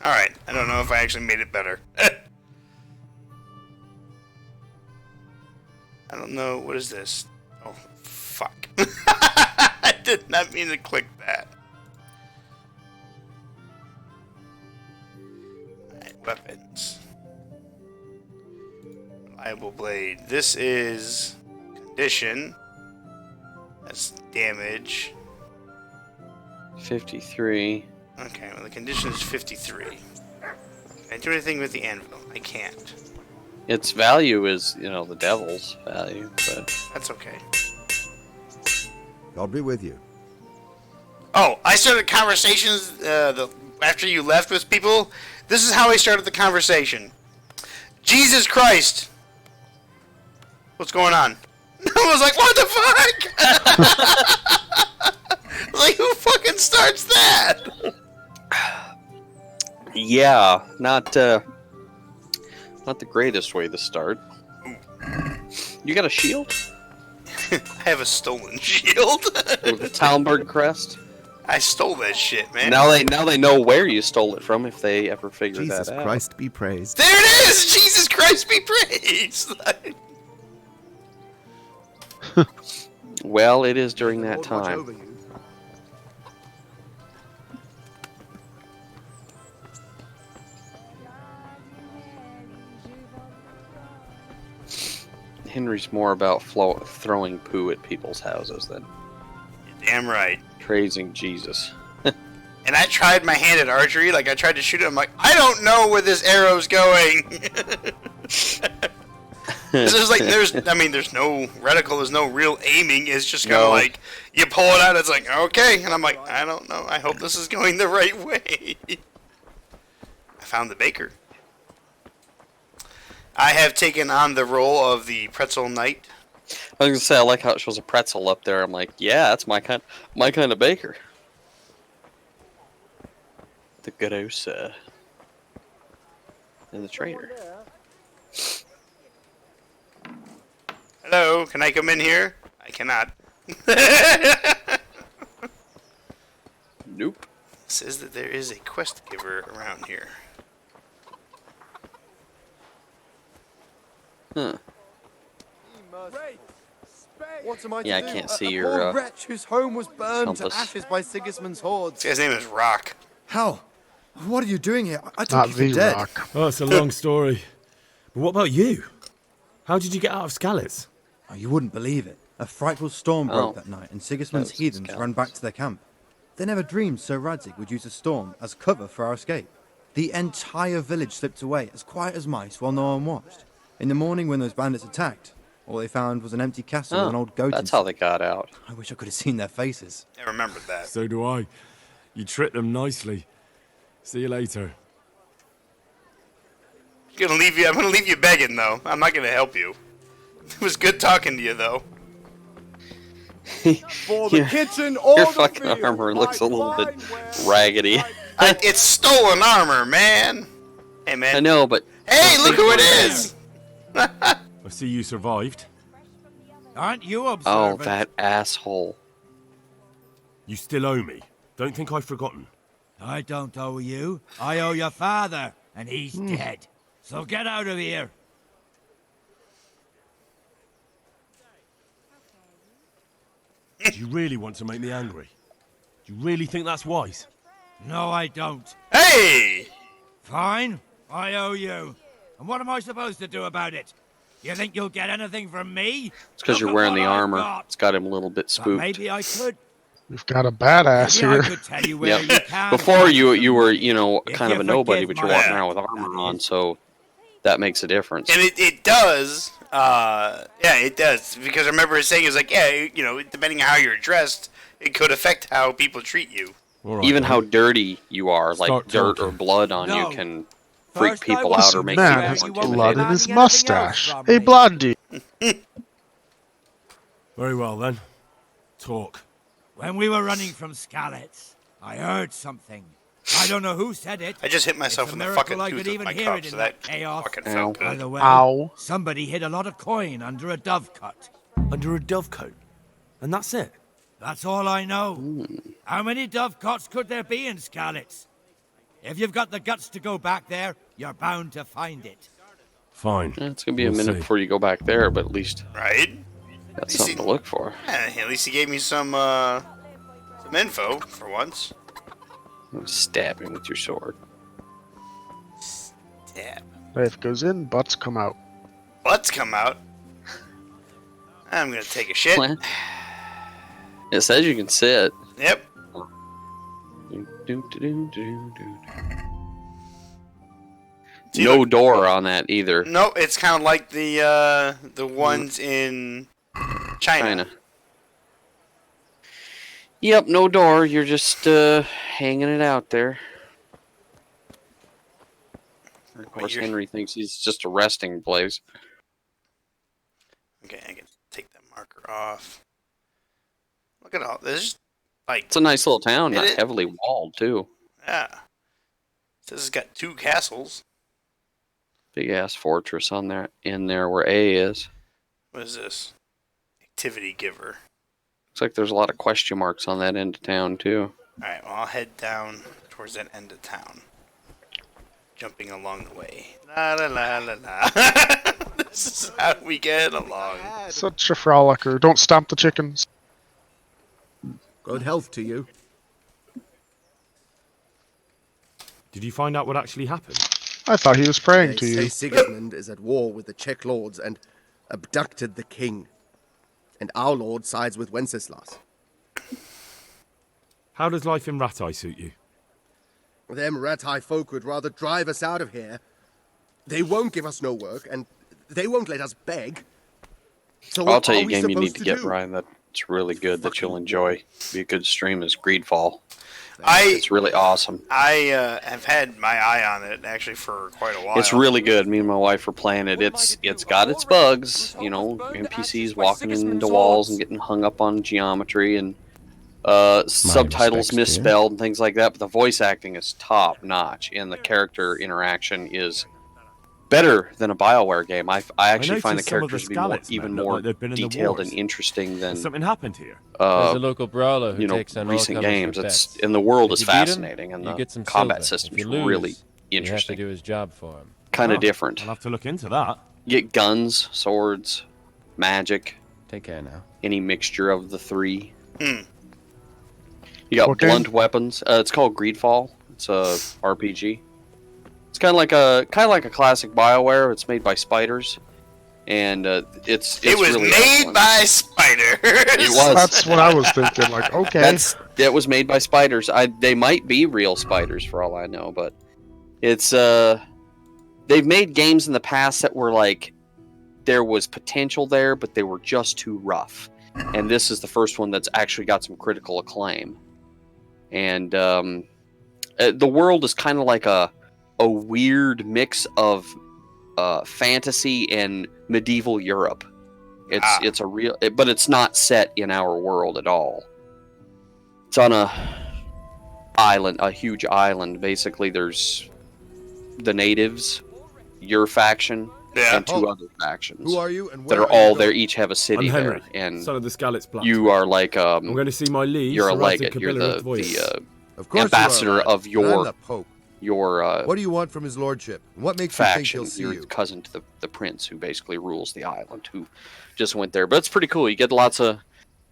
Speaker 1: Alright, I don't know if I actually made it better. I don't know, what is this? Oh, fuck. I did not mean to click that. Alright, weapons. Reliable blade. This is condition. That's damage.
Speaker 6: 53.
Speaker 1: Okay, well the condition is 53. Can I do anything with the anvil? I can't.
Speaker 6: Its value is, the devil's value, but...
Speaker 1: That's okay.
Speaker 8: God be with you.
Speaker 1: Oh, I started conversations after you left with people. This is how I started the conversation. Jesus Christ! What's going on? I was like, what the fuck? Like, who fucking starts that?
Speaker 6: Yeah, not the greatest way to start. You got a shield?
Speaker 1: I have a stolen shield.
Speaker 6: With the Talmberg crest?
Speaker 1: I stole that shit, man.
Speaker 6: Now they know where you stole it from if they ever figure that out.
Speaker 10: Jesus Christ be praised.
Speaker 1: There it is! Jesus Christ be praised!
Speaker 6: Well, it is during that time. Henry's more about throwing poo at people's houses than
Speaker 1: Damn right.
Speaker 6: praising Jesus.
Speaker 1: And I tried my hand at archery, like I tried to shoot it, I'm like, I don't know where this arrow's going. There's no reticle, there's no real aiming, it's just kind of like, you pull it out, it's like, okay, and I'm like, I don't know, I hope this is going the right way. I found the baker. I have taken on the role of the pretzel knight.
Speaker 6: I was gonna say I like how it shows a pretzel up there. I'm like, yeah, that's my kind of baker. The gross and the trader.
Speaker 1: Hello, can I come in here? I cannot.
Speaker 6: Nope.
Speaker 1: It says that there is a quest giver around here.
Speaker 6: Huh.
Speaker 11: What am I
Speaker 6: Yeah,
Speaker 11: to
Speaker 6: I
Speaker 11: do?
Speaker 6: can't see
Speaker 11: a
Speaker 6: your
Speaker 11: poor wretch whose home was burned to
Speaker 6: compass.
Speaker 11: ashes by Sigismund's hordes.
Speaker 1: His name is Rock.
Speaker 11: How? What are you doing here? I took
Speaker 2: Not
Speaker 11: you for
Speaker 2: the
Speaker 11: dead.
Speaker 2: Rock.
Speaker 4: Oh, it's a long story. But what about you? How did you get out of Skalitz?
Speaker 11: Oh, you wouldn't believe it. A frightful storm broke that night, and Sigismund's
Speaker 6: That was
Speaker 11: heathens
Speaker 6: Skalitz.
Speaker 11: ran back to their camp. They never dreamed Sir Radzig would use a storm as cover for our escape. The entire village slipped away as quiet as mice while no one watched. In the morning when those bandits attacked, all they found was an empty castle with an old goat
Speaker 6: That's
Speaker 11: inside.
Speaker 6: how they got out.
Speaker 11: I wish I could have seen their faces.
Speaker 1: I remembered that.
Speaker 7: So do I. You tricked them nicely. See you later.
Speaker 1: I'm gonna leave you begging though. I'm not gonna help you. It was good talking to you though.
Speaker 10: For the
Speaker 6: Your-
Speaker 10: kitchen or
Speaker 6: Your
Speaker 10: the
Speaker 6: fucking
Speaker 10: field,
Speaker 6: armor looks a little bit
Speaker 10: fine wear,
Speaker 6: raggedy.
Speaker 1: It's stolen armor, man. Hey, man.
Speaker 6: I know, but
Speaker 1: Hey, look who it is!
Speaker 7: I see you survived.
Speaker 3: Aren't you
Speaker 6: oh,
Speaker 3: observant?
Speaker 6: that asshole.
Speaker 7: You still owe me. Don't think I've forgotten.
Speaker 3: I don't owe you. I owe your father, and he's dead. So get out of here.
Speaker 7: Do you really want to make me angry? Do you really think that's wise?
Speaker 3: No, I don't.
Speaker 1: Hey!
Speaker 3: Fine. I owe you. And what am I supposed to do about it? You think you'll get anything from me?
Speaker 6: It's because
Speaker 3: Look
Speaker 6: you're
Speaker 3: at
Speaker 6: wearing
Speaker 3: what
Speaker 6: the
Speaker 3: I've
Speaker 6: armor.
Speaker 3: got.
Speaker 6: It's got him a little bit
Speaker 3: But
Speaker 6: spooked.
Speaker 3: maybe I could.
Speaker 2: We've got a badass
Speaker 3: Maybe I
Speaker 2: here.
Speaker 3: could tell you where
Speaker 6: Yep.
Speaker 3: you can.
Speaker 6: Before
Speaker 3: find
Speaker 6: you were,
Speaker 3: some- If
Speaker 6: kind of
Speaker 3: you
Speaker 6: a nobody,
Speaker 3: forgive
Speaker 6: but you're
Speaker 3: my
Speaker 6: walking
Speaker 3: act,
Speaker 6: around with armor
Speaker 3: that
Speaker 6: on,
Speaker 3: is.
Speaker 6: so that makes a difference.
Speaker 1: And it does. Yeah, it does. Because I remember it saying, it was like, yeah, depending on how you're dressed, it could affect how people treat you.
Speaker 7: All right,
Speaker 6: Even
Speaker 7: then.
Speaker 6: how dirty you are, like
Speaker 7: Start
Speaker 6: dirt or
Speaker 7: talking.
Speaker 6: blood on
Speaker 3: No.
Speaker 6: you, can freak
Speaker 3: First, I
Speaker 6: people
Speaker 3: want
Speaker 6: out
Speaker 2: This
Speaker 6: or make
Speaker 2: man
Speaker 3: where
Speaker 2: has
Speaker 3: you
Speaker 6: people
Speaker 3: won't
Speaker 2: blood in
Speaker 6: intimidated.
Speaker 2: his
Speaker 3: demanding anything else
Speaker 2: mustache.
Speaker 3: from
Speaker 2: Hey,
Speaker 3: me.
Speaker 2: Blondie.
Speaker 7: Very well, then. Talk.
Speaker 3: When we were running from Skalitz, I heard something. I don't know who said it.
Speaker 1: I just hit myself
Speaker 3: It's a
Speaker 1: in the
Speaker 3: miracle
Speaker 1: fucking
Speaker 3: I
Speaker 1: tooth
Speaker 3: could
Speaker 1: with
Speaker 3: even
Speaker 1: my
Speaker 3: hear
Speaker 1: cup,
Speaker 3: it in
Speaker 1: so
Speaker 3: that
Speaker 1: that
Speaker 3: chaos.
Speaker 1: fucking
Speaker 6: Ow.
Speaker 1: felt
Speaker 3: By
Speaker 1: good.
Speaker 3: the way,
Speaker 2: Ow.
Speaker 3: somebody hid a lot of coin under a dovecote.
Speaker 4: Under a dovecote. And that's it.
Speaker 3: That's all I know. How many dovecotes could there be in Skalitz? If you've got the guts to go back there, you're bound to find it.
Speaker 7: Fine.
Speaker 6: Yeah, it's gonna be a
Speaker 7: We'll
Speaker 6: minute
Speaker 7: see.
Speaker 6: before you go back there, but at least
Speaker 1: Right?
Speaker 6: that's
Speaker 1: You
Speaker 6: something
Speaker 1: see-
Speaker 6: to look for.
Speaker 1: Yeah, at least he gave me some info for once.
Speaker 6: Stab him with your sword.
Speaker 1: Yeah.
Speaker 2: Knife goes in, butts come out.
Speaker 1: Butts come out. I'm gonna take a shit.
Speaker 6: What? It says you can sit.
Speaker 1: Yep. See,
Speaker 6: No
Speaker 1: look.
Speaker 6: door on that either.
Speaker 1: No, it's kind of like the ones in China.
Speaker 6: Yep, no door. You're just hanging it out there. Of course,
Speaker 1: you're-
Speaker 6: Henry thinks he's just a resting place.
Speaker 1: Okay, I can take that marker off. Look at all this. Like,
Speaker 6: It's a nice little town,
Speaker 1: It
Speaker 6: not
Speaker 1: is.
Speaker 6: heavily walled too.
Speaker 1: yeah. Says it's got 2 castles.
Speaker 6: Big ass fortress on there, in there where A is.
Speaker 1: What is this? Activity giver.
Speaker 6: Looks like there's a lot of question marks on that end of town too.
Speaker 1: Alright, well, I'll head down towards that end of town. Jumping along the way. La la la la la. This is how we get along.
Speaker 2: Such a frolicker. Don't stomp the chickens.
Speaker 10: Good health to you.
Speaker 4: Did you find out what actually happened?
Speaker 2: I thought he was praying
Speaker 10: They
Speaker 2: to
Speaker 10: say
Speaker 2: you.
Speaker 10: Sigismund is at war with the Czech lords and abducted the king. And our lord sides with Wenceslas.
Speaker 4: How does life in Ratai suit you?
Speaker 10: Them Ratai folk would rather drive us out of here. They won't give us no work, and they won't let us beg. So
Speaker 6: I'll
Speaker 10: what
Speaker 6: tell
Speaker 10: are
Speaker 6: you a
Speaker 10: we
Speaker 6: game you need
Speaker 10: supposed
Speaker 6: to get,
Speaker 10: do?
Speaker 6: Brian, that's really good, that you'll enjoy. Be a good stream is Greedfall.
Speaker 1: I
Speaker 6: It's really awesome.
Speaker 1: have had my eye on it actually for quite a while.
Speaker 6: It's really good. Me and my wife were playing it. It's got its bugs, you know, NPCs walking into walls and getting hung up on geometry and subtitles
Speaker 12: respects, dear.
Speaker 6: misspelled and things like that. But the voice acting is top notch, and the character interaction is better than a BioWare game. I actually find the
Speaker 4: noticed some of the
Speaker 6: characters to be more,
Speaker 4: Skalitz
Speaker 6: even
Speaker 4: men look
Speaker 6: more
Speaker 4: like they've been in the
Speaker 6: detailed and
Speaker 4: wars.
Speaker 6: interesting than
Speaker 4: Has something happened here?
Speaker 12: There's a local brawler who
Speaker 6: you know
Speaker 12: takes on all
Speaker 6: recent
Speaker 12: comers for
Speaker 6: games. It's
Speaker 12: bets.
Speaker 6: and the world
Speaker 12: If
Speaker 6: is
Speaker 12: you beat him,
Speaker 6: fascinating, and
Speaker 12: you
Speaker 6: the
Speaker 12: get some
Speaker 6: combat
Speaker 12: silver. If
Speaker 6: system's
Speaker 12: you lose,
Speaker 6: really
Speaker 12: You have
Speaker 6: interesting.
Speaker 12: to do his job for him.
Speaker 6: Kind
Speaker 4: Oh,
Speaker 6: of different.
Speaker 4: I'll have to look into that.
Speaker 6: Get guns, swords, magic,
Speaker 12: Take care now.
Speaker 6: any mixture of the 3.
Speaker 1: Hmm.
Speaker 6: You got
Speaker 2: What game?
Speaker 6: blunt weapons. It's called Greedfall. It's a RPG. It's kind of like a classic BioWare. It's made by Spiders, and it's
Speaker 1: It was
Speaker 6: really
Speaker 1: made
Speaker 6: excellent.
Speaker 1: by spiders.
Speaker 6: It was.
Speaker 2: That's what I was thinking. Like, okay.
Speaker 6: It was made by Spiders. They might be real spiders for all I know, but it's they've made games in the past that were like there was potential there, but they were just too rough. And this is the first one that's actually got some critical acclaim. And the world is kind of like a weird mix of fantasy and medieval Europe. It's a real, but it's not set in our world at all. It's on a island, a huge island. Basically, there's the natives, your faction, and two other factions.
Speaker 8: Who are you and
Speaker 6: that
Speaker 8: where
Speaker 6: are
Speaker 8: are you
Speaker 6: all there?
Speaker 8: going?
Speaker 6: Each have a city
Speaker 4: I'm Henry,
Speaker 6: there, and
Speaker 4: son of the Scallops Blacksmith.
Speaker 6: you are like
Speaker 4: I'm going to see my liege.
Speaker 6: you're a
Speaker 4: Sir
Speaker 6: legate.
Speaker 4: Radzig
Speaker 6: You're
Speaker 4: Kabila
Speaker 6: the
Speaker 4: Voice.
Speaker 8: Of course
Speaker 6: ambassador
Speaker 8: you are,
Speaker 6: of
Speaker 8: I'm
Speaker 6: your
Speaker 8: the Pope.
Speaker 6: your
Speaker 8: What do you want from his lordship? And what makes you think
Speaker 6: faction.
Speaker 8: he'll see
Speaker 6: You're
Speaker 8: you?
Speaker 6: cousin to the prince who basically rules the island, who just went there. But it's pretty cool. You get lots of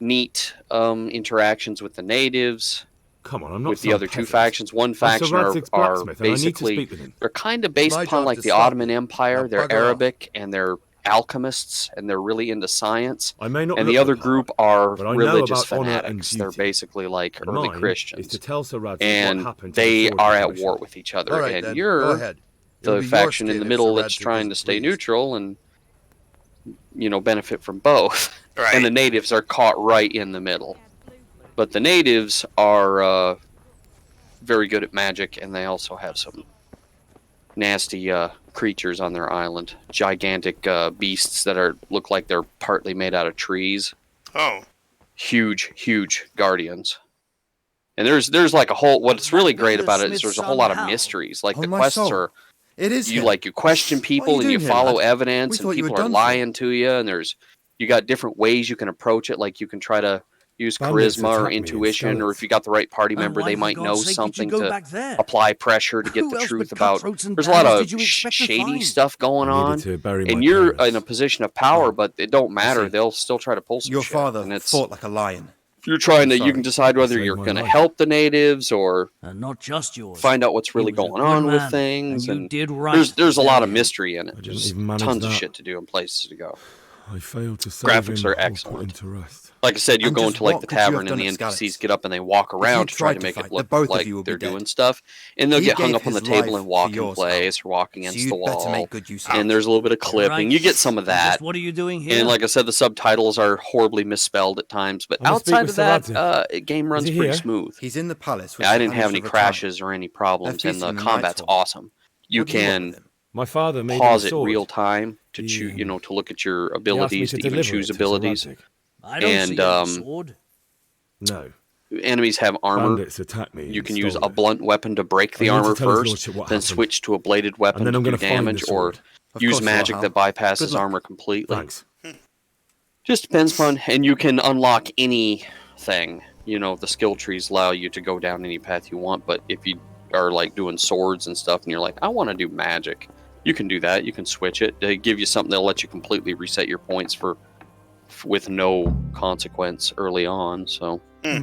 Speaker 6: neat interactions with the natives.
Speaker 4: Come on, I'm not
Speaker 6: with the
Speaker 4: some
Speaker 6: other two
Speaker 4: peasant.
Speaker 6: factions. One
Speaker 4: I'm Sir
Speaker 6: faction
Speaker 4: Radzig's
Speaker 6: are
Speaker 4: blacksmith, and I need to
Speaker 6: basically
Speaker 4: speak with him.
Speaker 6: they're kind of based
Speaker 8: My
Speaker 6: upon
Speaker 8: job
Speaker 6: like
Speaker 8: to
Speaker 6: the
Speaker 8: stop
Speaker 6: Ottoman
Speaker 8: you.
Speaker 6: Empire.
Speaker 8: Now
Speaker 6: They're
Speaker 8: bugger
Speaker 6: Arabic and they're alchemists and they're really into science.
Speaker 4: I may not
Speaker 6: and the
Speaker 4: look
Speaker 6: other
Speaker 4: the
Speaker 6: group
Speaker 4: part,
Speaker 6: are
Speaker 4: but I know
Speaker 6: religious
Speaker 4: about honor and
Speaker 6: fanatics. They're
Speaker 4: duty.
Speaker 6: basically like
Speaker 4: And
Speaker 6: early
Speaker 4: mine
Speaker 6: Christians.
Speaker 4: is to tell Sir Radzig
Speaker 6: and
Speaker 4: what happened to the
Speaker 6: they
Speaker 4: Sword
Speaker 6: are at
Speaker 4: Commission.
Speaker 6: war with each other.
Speaker 8: All right,
Speaker 6: and
Speaker 8: then.
Speaker 6: you're
Speaker 8: Go ahead. It'll
Speaker 6: the
Speaker 8: be your
Speaker 6: faction in
Speaker 8: skin
Speaker 6: the
Speaker 8: if
Speaker 6: middle
Speaker 8: Sir
Speaker 6: that's
Speaker 8: Radzig
Speaker 6: trying to
Speaker 8: isn't
Speaker 6: stay
Speaker 8: pleased.
Speaker 6: neutral and benefit from both.
Speaker 1: Right.
Speaker 6: And the natives are caught right in the middle. But the natives are very good at magic, and they also have some nasty creatures on their island. Gigantic beasts that look like they're partly made out of trees.
Speaker 1: Oh.
Speaker 6: Huge guardians. And there's like a whole. What's really great about it is there's a whole lot of mysteries. Like
Speaker 11: On
Speaker 6: the
Speaker 11: my
Speaker 6: quests
Speaker 11: soul.
Speaker 6: are.
Speaker 11: It is
Speaker 6: You
Speaker 11: him.
Speaker 6: like you question people and
Speaker 11: doing
Speaker 6: you
Speaker 11: here,
Speaker 6: follow
Speaker 11: lad?
Speaker 6: evidence
Speaker 11: We
Speaker 6: and
Speaker 11: thought you
Speaker 6: people
Speaker 11: were
Speaker 6: are
Speaker 11: done
Speaker 6: lying to you and you got different ways you can approach it. Like you can try to use
Speaker 4: Bandits
Speaker 6: charisma or
Speaker 4: attack me in
Speaker 6: intuition, or
Speaker 4: Skeleton.
Speaker 6: if you got the right party
Speaker 9: And
Speaker 6: member,
Speaker 9: why
Speaker 6: they
Speaker 9: for
Speaker 6: might
Speaker 9: God's
Speaker 6: know
Speaker 9: sake did you
Speaker 6: something
Speaker 9: go
Speaker 6: to
Speaker 9: back there?
Speaker 6: apply pressure to get
Speaker 9: Who
Speaker 6: the
Speaker 9: else
Speaker 6: truth
Speaker 9: but
Speaker 6: about.
Speaker 9: cutthroats and
Speaker 6: There's a lot
Speaker 9: bandits
Speaker 6: of
Speaker 9: did you expect to
Speaker 6: shady
Speaker 9: find?
Speaker 6: stuff going
Speaker 4: I
Speaker 6: on,
Speaker 4: needed to bury my
Speaker 6: and you're
Speaker 4: parents.
Speaker 6: in a position of power, but it don't matter.
Speaker 11: see.
Speaker 6: They'll still try to pull some
Speaker 11: Your
Speaker 6: shit.
Speaker 11: father
Speaker 6: And it's,
Speaker 11: fought like a lion.
Speaker 6: if you're trying to, you
Speaker 11: sorry.
Speaker 6: can decide whether
Speaker 4: saved
Speaker 6: you're
Speaker 4: my
Speaker 6: going to
Speaker 4: life.
Speaker 6: help the natives or
Speaker 9: And not just yours.
Speaker 6: find out what's
Speaker 9: He
Speaker 6: really
Speaker 9: was a
Speaker 6: going
Speaker 9: good
Speaker 6: on with
Speaker 9: man,
Speaker 6: things.
Speaker 9: and you did right
Speaker 6: there's
Speaker 9: to
Speaker 6: a lot
Speaker 9: bury
Speaker 6: of
Speaker 9: him.
Speaker 6: mystery in it.
Speaker 4: didn't
Speaker 6: There's
Speaker 4: even manage
Speaker 6: tons of
Speaker 4: that.
Speaker 6: shit to do and places to go.
Speaker 4: I failed to save
Speaker 6: Graphics
Speaker 4: him
Speaker 6: are
Speaker 4: or
Speaker 6: excellent.
Speaker 4: put into rest.
Speaker 6: Like I said, you'll
Speaker 11: And
Speaker 6: go
Speaker 11: just
Speaker 6: into like
Speaker 11: what
Speaker 6: the
Speaker 11: could you have
Speaker 6: tavern and
Speaker 11: done
Speaker 6: the
Speaker 11: at
Speaker 6: NPCs
Speaker 11: Scallops?
Speaker 6: get up and they walk around to try
Speaker 11: tried
Speaker 6: to
Speaker 11: to
Speaker 6: make
Speaker 11: fight,
Speaker 6: it
Speaker 11: the
Speaker 6: look
Speaker 11: both of
Speaker 6: like
Speaker 11: you would be
Speaker 6: they're
Speaker 11: dead.
Speaker 6: doing stuff. And they'll
Speaker 11: He
Speaker 6: get hung
Speaker 11: gave
Speaker 6: up on the
Speaker 11: his
Speaker 6: table
Speaker 11: life
Speaker 6: and walk
Speaker 11: for
Speaker 6: in
Speaker 11: yours,
Speaker 6: place or walk
Speaker 11: So
Speaker 6: against
Speaker 11: you'd
Speaker 6: the
Speaker 11: better
Speaker 6: wall.
Speaker 11: make good use of
Speaker 6: And
Speaker 11: it.
Speaker 6: there's a little bit of clipping.
Speaker 9: Right.
Speaker 6: You get some of
Speaker 9: And
Speaker 6: that.
Speaker 9: just what are you doing here?
Speaker 6: And like I said, the subtitles are horribly misspelled at times. But
Speaker 4: I'm gonna speak
Speaker 6: outside
Speaker 4: with
Speaker 6: of
Speaker 4: Sir
Speaker 6: that,
Speaker 4: Radzig.
Speaker 6: game runs
Speaker 4: he
Speaker 6: pretty
Speaker 4: here?
Speaker 6: smooth.
Speaker 11: He's in the palace. With
Speaker 6: Yeah, I
Speaker 11: Sir
Speaker 6: didn't have
Speaker 11: Hamish
Speaker 6: any
Speaker 11: of Rattan.
Speaker 6: crashes or any problems,
Speaker 11: They're
Speaker 6: and the
Speaker 11: feasting in the
Speaker 6: combat's
Speaker 11: night hall.
Speaker 6: awesome. You
Speaker 11: What do want
Speaker 6: can
Speaker 11: with him?
Speaker 4: My father made
Speaker 6: pause
Speaker 4: him a
Speaker 6: it
Speaker 4: sword.
Speaker 6: real time to
Speaker 4: He,
Speaker 6: choose, to look at your
Speaker 4: He asked me
Speaker 6: abilities,
Speaker 4: to
Speaker 6: to even
Speaker 4: deliver
Speaker 6: choose
Speaker 4: it to Sir
Speaker 6: abilities.
Speaker 4: Radzig.
Speaker 9: I don't
Speaker 6: and,
Speaker 9: see any sword.
Speaker 4: No.
Speaker 6: Enemies have armor.
Speaker 4: Bandits attacked me.
Speaker 6: You
Speaker 4: and
Speaker 6: can use
Speaker 4: stole
Speaker 6: a
Speaker 4: it.
Speaker 6: blunt weapon to break the
Speaker 4: I need to
Speaker 6: armor
Speaker 4: tell his
Speaker 6: first,
Speaker 4: lordship what
Speaker 6: then
Speaker 4: happened.
Speaker 6: switch to a bladed weapon
Speaker 4: And then
Speaker 6: to
Speaker 4: I'm
Speaker 6: do
Speaker 4: going to find the
Speaker 6: damage, or
Speaker 4: sword.
Speaker 11: Of
Speaker 6: use
Speaker 11: course you are,
Speaker 6: magic
Speaker 11: Hal.
Speaker 6: that bypasses
Speaker 11: Good luck.
Speaker 6: armor completely.
Speaker 4: Thanks.
Speaker 6: Just depends upon, and you can unlock anything. The skill trees allow you to go down any path you want, but if you are like doing swords and stuff and you're like, I want to do magic, you can do that. You can switch it. They give you something that'll let you completely reset your points with no consequence early on, so
Speaker 1: All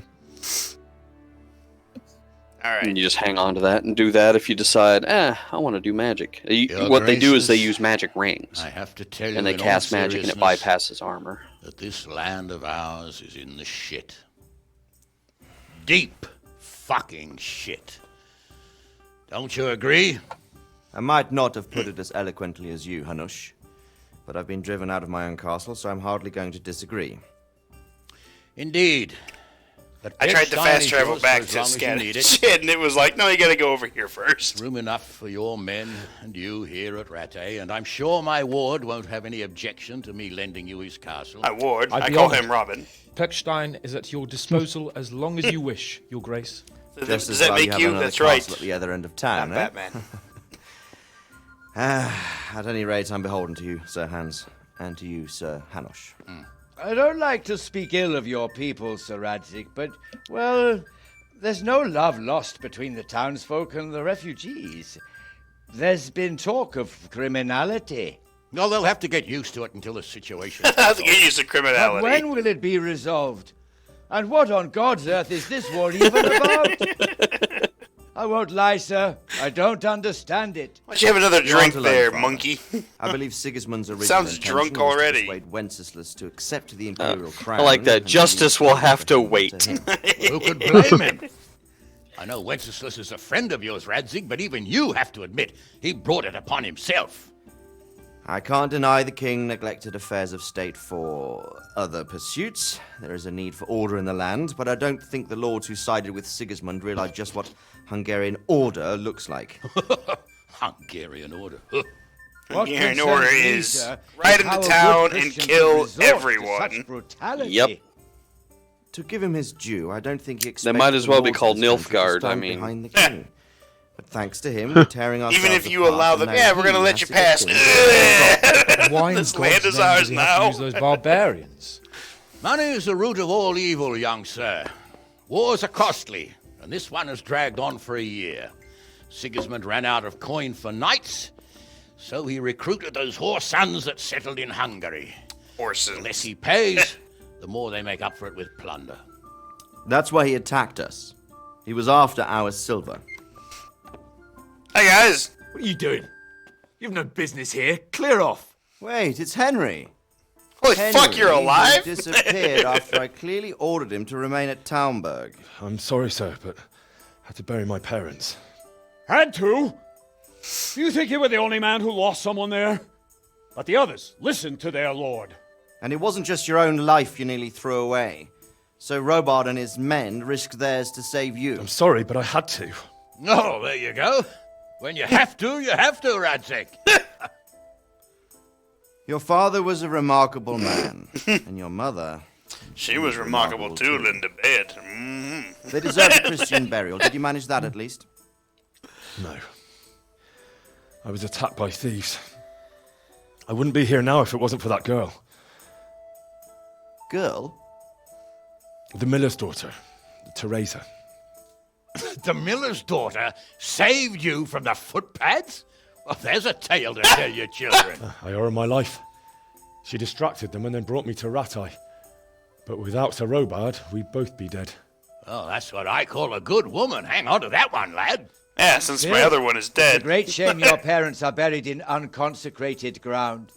Speaker 1: right.
Speaker 6: and you just hang on to that and do that if you decide, I want to do magic.
Speaker 13: Your
Speaker 6: What they do is they
Speaker 13: Graces,
Speaker 6: use magic rings,
Speaker 13: I have to tell you
Speaker 6: and they
Speaker 13: in all
Speaker 6: cast magic and it
Speaker 13: seriousness
Speaker 6: bypasses armor.
Speaker 13: that this land of ours is in the shit. Deep fucking shit. Don't you agree?
Speaker 14: I might not have put it as eloquently as you, Hanush, but I've been driven out of my own castle, so I'm hardly going to disagree.
Speaker 13: Indeed. But
Speaker 1: I tried to
Speaker 13: Pipstein
Speaker 1: fast
Speaker 13: is
Speaker 1: travel
Speaker 13: yours
Speaker 1: back
Speaker 13: for as
Speaker 1: to
Speaker 13: long as you need it.
Speaker 1: shit, and it was like, no, you gotta go over here first.
Speaker 13: Room enough for your men and you here at Rattay, and I'm sure my ward won't have any objection to me lending you his castle.
Speaker 1: My ward.
Speaker 15: I'd
Speaker 1: I
Speaker 15: be
Speaker 1: call
Speaker 15: honored.
Speaker 1: him Robin.
Speaker 15: Pechstein is at your disposal as long as you wish, Your Grace.
Speaker 1: Does
Speaker 14: Just
Speaker 1: that
Speaker 14: as well
Speaker 1: make
Speaker 14: have
Speaker 1: you?
Speaker 14: another
Speaker 1: That's
Speaker 14: castle
Speaker 1: right.
Speaker 14: at the other end of town,
Speaker 1: I'm
Speaker 14: eh?
Speaker 1: Batman.
Speaker 14: At any rate, I'm beholden to you, Sir Hans, and to you, Sir Hanush.
Speaker 16: I don't like to speak ill of your people, Sir Radzig, but, well, there's no love lost between the townsfolk and the refugees. There's been talk of criminality.
Speaker 13: No, they'll have to get used to it until the situation.
Speaker 1: I have to get used to
Speaker 16: But
Speaker 1: criminality.
Speaker 16: when will it be resolved? And what on God's earth is this war even about? I won't lie, sir. I don't understand it.
Speaker 1: Why don't you have another
Speaker 14: You're
Speaker 1: drink
Speaker 14: on to learn,
Speaker 1: there,
Speaker 14: Father.
Speaker 1: monkey?
Speaker 14: I believe Sigismund's original
Speaker 1: Sounds
Speaker 14: intention
Speaker 1: drunk
Speaker 14: was to
Speaker 1: already.
Speaker 14: persuade Wenceslas to accept the imperial crown.
Speaker 6: I like that.
Speaker 14: and
Speaker 6: Justice
Speaker 14: leave
Speaker 6: will have to
Speaker 14: everything
Speaker 6: wait.
Speaker 14: to him.
Speaker 13: Who could blame him? I know Wenceslas is a friend of yours, Radzig, but even you have to admit he brought it upon himself.
Speaker 14: I can't deny the king neglected affairs of state for other pursuits. There is a need for order in the land, but I don't think the lords who sided with Sigismund realized just what Hungarian order looks like.
Speaker 13: Hungarian order. Huh.
Speaker 16: What
Speaker 1: Yeah, I know
Speaker 16: concerns
Speaker 1: where
Speaker 16: me,
Speaker 1: it is.
Speaker 16: sir,
Speaker 1: Ride
Speaker 16: is how
Speaker 1: into
Speaker 16: a good
Speaker 1: town and
Speaker 16: Christian
Speaker 1: kill
Speaker 16: could resort to
Speaker 1: everyone.
Speaker 16: such brutality.
Speaker 6: Yep.
Speaker 14: To give him his due, I don't think he
Speaker 6: They
Speaker 14: expected
Speaker 6: might as
Speaker 14: the
Speaker 6: well be
Speaker 14: lords of
Speaker 6: called
Speaker 14: this country to
Speaker 6: Nilfgaard, I
Speaker 14: stand
Speaker 6: mean.
Speaker 14: behind the king. But thanks to him, we're tearing ourselves
Speaker 1: Even if you
Speaker 14: apart,
Speaker 1: allow
Speaker 14: and
Speaker 1: them,
Speaker 14: now
Speaker 1: yeah, we're gonna
Speaker 14: he
Speaker 1: let
Speaker 14: has
Speaker 1: you
Speaker 14: to get
Speaker 1: pass.
Speaker 14: things
Speaker 15: Why in
Speaker 1: This
Speaker 15: God's
Speaker 1: land is
Speaker 15: name
Speaker 1: ours
Speaker 15: does he have to
Speaker 1: now.
Speaker 15: use those barbarians?
Speaker 13: Money is the root of all evil, young sir. Wars are costly, and this one has dragged on for a year. Sigismund ran out of coin for knights, so he recruited those whore sons that settled in Hungary.
Speaker 1: Horses.
Speaker 13: The less he pays, the more they make up for it with plunder.
Speaker 14: That's why he attacked us. He was after our silver.
Speaker 1: Hey guys,
Speaker 17: What are you doing? You've no business here. Clear off.
Speaker 14: Wait, it's Henry.
Speaker 1: holy
Speaker 14: Henry,
Speaker 1: fuck, you're
Speaker 14: who
Speaker 1: alive?
Speaker 14: disappeared after I clearly ordered him to remain at Talmberg.
Speaker 7: I'm sorry, sir, but I had to bury my parents.
Speaker 17: Had to? You think you were the only man who lost someone there? But the others listened to their lord.
Speaker 14: And it wasn't just your own life you nearly threw away. So Robard and his men risked theirs to save you.
Speaker 7: I'm sorry, but I had to.
Speaker 13: Oh, there you go. When you have to, Radzig.
Speaker 14: Your father was a remarkable man, and your mother...
Speaker 1: She was remarkable too, Linda Bed.
Speaker 14: They deserved a Christian burial. Did you manage that at least?
Speaker 7: No. I was attacked by thieves. I wouldn't be here now if it wasn't for that girl.
Speaker 14: Girl?
Speaker 7: The miller's daughter, Teresa.
Speaker 13: The miller's daughter saved you from the footpads? Well, there's a tale to tell your children.
Speaker 7: I owe her my life. She distracted them and then brought me to Ratai. But without Sir Robard, we'd both be dead.
Speaker 13: Oh, that's what I call a good woman. Hang on to that one, lad.
Speaker 1: Yeah, since my other one is dead.
Speaker 16: It's a great shame your parents are buried in unconsecrated ground.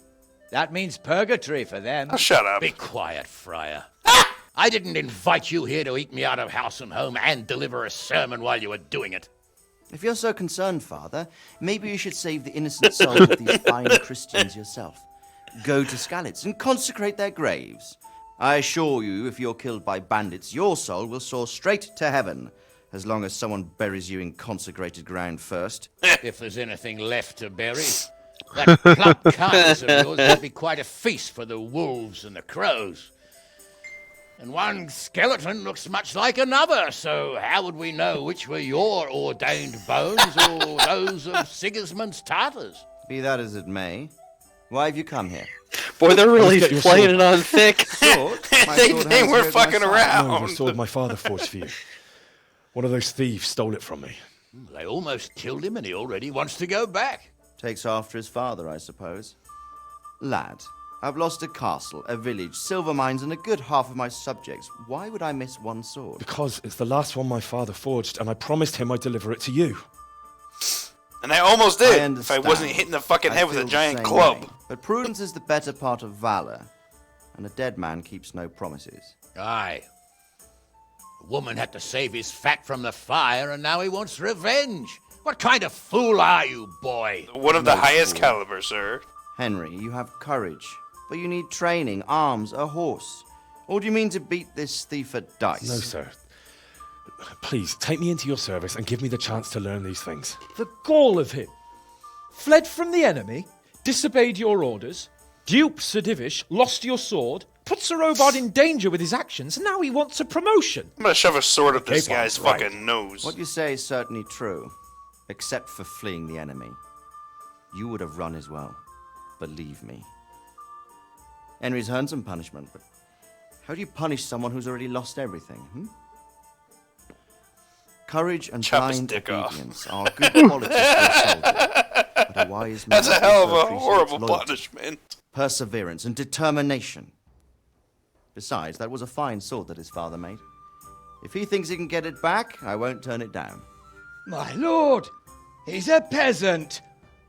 Speaker 16: That means purgatory for them.
Speaker 1: Oh, shut up.
Speaker 13: Be quiet, friar. I didn't invite you here to eat me out of house and home and deliver a sermon while you were doing it.
Speaker 14: If you're so concerned, Father, maybe you should save the innocent souls of these fine Christians yourself. Go to Skalitz and consecrate their graves. I assure you, if you're killed by bandits, your soul will soar straight to heaven, as long as someone buries you in consecrated ground first.
Speaker 13: If there's anything left to bury, that plump carcass of yours would be quite a feast for the wolves and the crows. And one skeleton looks much like another, so how would we know which were your ordained bones or those of Sigismund's Tartars?
Speaker 14: Be that as it may, why have you come here?
Speaker 6: Boy, they're really playing it on thick.
Speaker 14: Sword? My
Speaker 1: They
Speaker 14: sword
Speaker 1: think
Speaker 14: hangs
Speaker 1: we're
Speaker 14: here at my
Speaker 1: fucking
Speaker 14: side.
Speaker 1: around.
Speaker 7: No, the sword my father forged for you. One of those thieves stole it from me.
Speaker 13: They almost killed him and he already wants to go back.
Speaker 14: Takes after his father, I suppose. Lad, I've lost a castle, a village, silver mines, and a good half of my subjects. Why would I miss one sword?
Speaker 7: Because it's the last one my father forged, and I promised him I'd deliver it to you.
Speaker 1: And I almost did,
Speaker 14: I
Speaker 1: if I
Speaker 14: understand.
Speaker 1: wasn't hitting the fucking
Speaker 14: I
Speaker 1: head with a
Speaker 14: feel the
Speaker 1: giant
Speaker 14: same
Speaker 1: club.
Speaker 14: way. But prudence is the better part of valor, and a dead man keeps no promises.
Speaker 13: Aye. The woman had to save his fat from the fire, and now he wants revenge. What kind of fool are you, boy?
Speaker 1: One of the
Speaker 14: No
Speaker 1: highest
Speaker 14: fool.
Speaker 1: caliber, sir.
Speaker 14: Henry, you have courage, but you need training, arms, a horse. Or do you mean to beat this thief at dice?
Speaker 7: No, sir. Please, take me into your service and give me the chance to learn these things.
Speaker 15: The gall of him. Fled from the enemy, disobeyed your orders, duped Sir Divish, lost your sword, put Sir Robard in danger with his actions, and now he wants a promotion.
Speaker 1: I'm gonna shove a sword up this
Speaker 15: Capon,
Speaker 1: guy's
Speaker 15: right.
Speaker 1: fucking nose.
Speaker 14: What you say is certainly true, except for fleeing the enemy. You would have run as well, believe me. Henry's earned some punishment, but how do you punish someone who's already lost everything? Courage and
Speaker 1: Chop his
Speaker 14: blind
Speaker 1: dick off.
Speaker 14: obedience are good qualities for a soldier, but a wise man
Speaker 1: That's a hell of
Speaker 14: also
Speaker 1: a
Speaker 14: appreciates
Speaker 1: horrible
Speaker 14: loyalty,
Speaker 1: punishment.
Speaker 14: perseverance, and determination. Besides, that was a fine sword that his father made. If he thinks he can get it back, I won't turn it down.
Speaker 16: My lord, he's a peasant.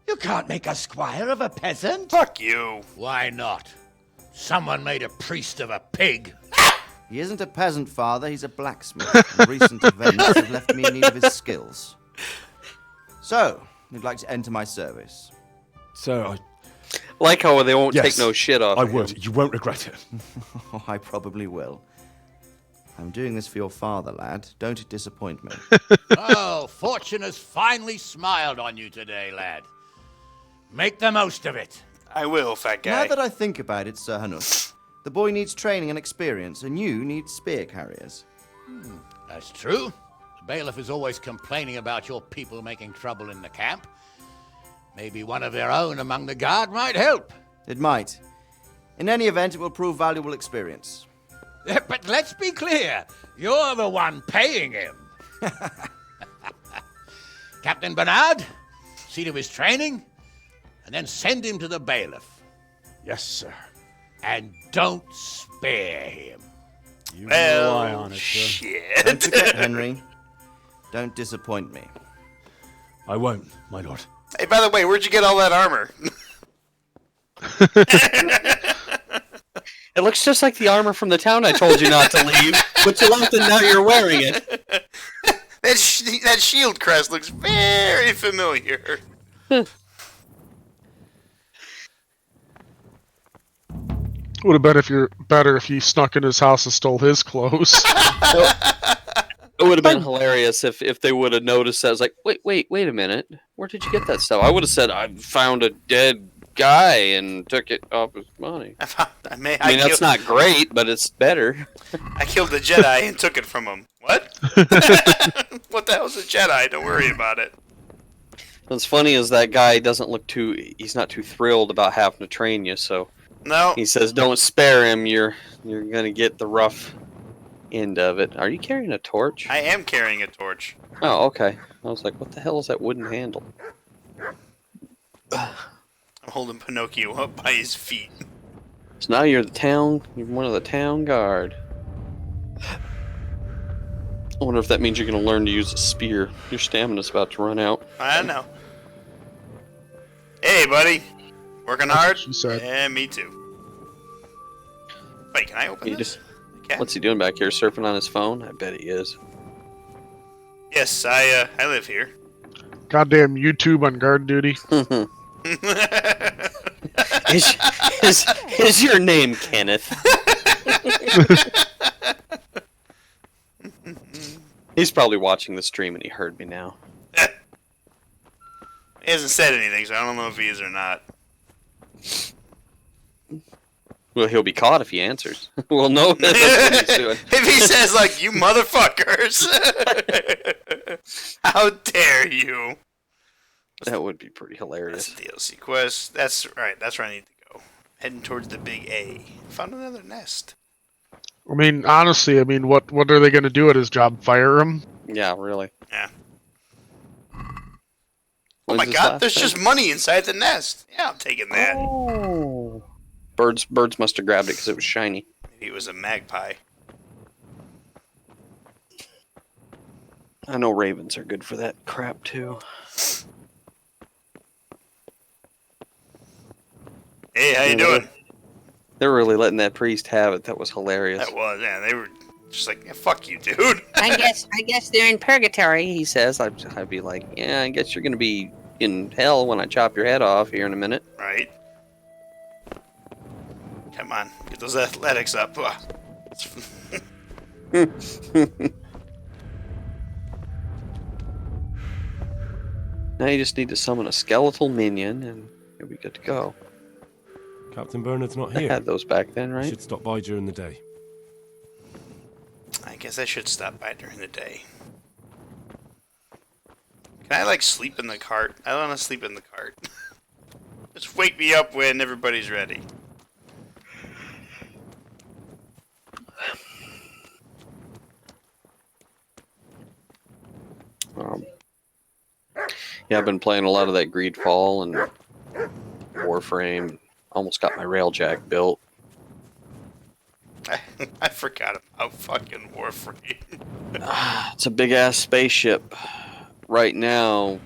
Speaker 16: You can't make a squire of a peasant.
Speaker 1: Fuck you.
Speaker 13: Why not? Someone made a priest of a pig.
Speaker 14: He isn't a peasant, father, he's a blacksmith. And recent events have left me in need of his skills. So, you'd like to enter my service?
Speaker 7: Sir, I
Speaker 6: Like how they won't
Speaker 7: Yes,
Speaker 6: take no shit off.
Speaker 7: I
Speaker 6: of him.
Speaker 7: would. You won't regret it.
Speaker 14: Oh, I probably will. I'm doing this for your father, lad. Don't disappoint me.
Speaker 13: Oh, fortune has finally smiled on you today, lad. Make the most of it.
Speaker 1: I will, fat guy.
Speaker 14: Now that I think about it, Sir Hanuk, the boy needs training and experience, and you need spear carriers.
Speaker 13: That's true. The bailiff is always complaining about your people making trouble in the camp. Maybe one of their own among the guard might help.
Speaker 14: It might. In any event, it will prove valuable experience.
Speaker 13: But let's be clear. You're the one paying him. Captain Bernard, see to his training, and then send him to the bailiff.
Speaker 17: Yes, sir.
Speaker 13: And don't spare him.
Speaker 17: You rely on it, sir.
Speaker 1: Shit.
Speaker 14: Don't forget, Henry. Don't disappoint me.
Speaker 7: I won't, my lord.
Speaker 1: Hey, by the way, where'd you get all that armor?
Speaker 6: It looks just like the armor from the town I told you not to leave, but you left and now you're wearing it.
Speaker 1: That shield crest looks very familiar.
Speaker 2: Would have been better if you snuck in his house and stole his clothes.
Speaker 6: It would have been hilarious if they would have noticed that. I was like, wait a minute. Where did you get that stuff? I would have said, I found a dead guy and took it off his money. I mean, that's not great, but it's better.
Speaker 1: I killed the Jedi and took it from him. What? What the hell's a Jedi? Don't worry about it.
Speaker 6: What's funny is that guy doesn't look he's not too thrilled about having to train you, so
Speaker 1: no.
Speaker 6: He says don't spare him, you're gonna get the rough end of it. Are you carrying a torch?
Speaker 1: I am carrying a torch.
Speaker 6: Oh, okay. I was like, what the hell is that wooden handle?
Speaker 1: I'm holding Pinocchio up by his feet.
Speaker 6: So now you're one of the town guard. I wonder if that means you're gonna learn to use a spear. Your stamina's about to run out.
Speaker 1: I don't know. Hey, buddy. Working hard?
Speaker 2: She said.
Speaker 1: Yeah, me too. Wait, can I open this?
Speaker 6: What's he doing back here? Surfing on his phone? I bet he is.
Speaker 1: Yes, I live here.
Speaker 2: Goddamn YouTube on guard duty.
Speaker 6: Is your name Kenneth? He's probably watching the stream and he heard me now.
Speaker 1: He hasn't said anything, so I don't know if he is or not.
Speaker 6: Well, he'll be caught if he answers. Well, no, that's what he's doing.
Speaker 1: If he says, like, you motherfuckers. How dare you?
Speaker 6: That would be pretty hilarious.
Speaker 1: That's a DLC quest. That's right. That's where I need to go. Heading towards the big A. Found another nest.
Speaker 2: I mean, honestly, what are they going to do at his job? Fire him?
Speaker 6: Yeah, really.
Speaker 1: Yeah.
Speaker 6: What
Speaker 1: Oh my
Speaker 6: is this
Speaker 1: god,
Speaker 6: last
Speaker 1: there's
Speaker 6: thing?
Speaker 1: just money inside the nest. Yeah, I'm taking that.
Speaker 6: Oh. Birds must have grabbed it because it was shiny.
Speaker 1: Maybe it was a magpie.
Speaker 6: I know ravens are good for that crap too.
Speaker 1: Hey, how you doing?
Speaker 6: They're really letting that priest have it. That was hilarious.
Speaker 1: That was, yeah, they were just like, yeah, fuck you, dude.
Speaker 6: I guess they're in purgatory, he says. I'd be like, yeah, I guess you're gonna be in hell when I chop your head off here in a minute.
Speaker 1: Right. Come on, get those athletics up.
Speaker 6: Now you just need to summon a skeletal minion, and you'll be good to go.
Speaker 7: Captain Bernard's not
Speaker 6: They
Speaker 7: here.
Speaker 6: had those back then, right?
Speaker 7: Should stop by during the day.
Speaker 1: I guess I should stop by during the day. Can I, like, sleep in the cart? I don't want to sleep in the cart. Just wake me up when everybody's ready.
Speaker 6: Yeah, I've been playing a lot of that Greedfall and Warframe. Almost got my Railjack built.
Speaker 1: I forgot about fucking Warframe.
Speaker 6: It's a big ass spaceship. Right now,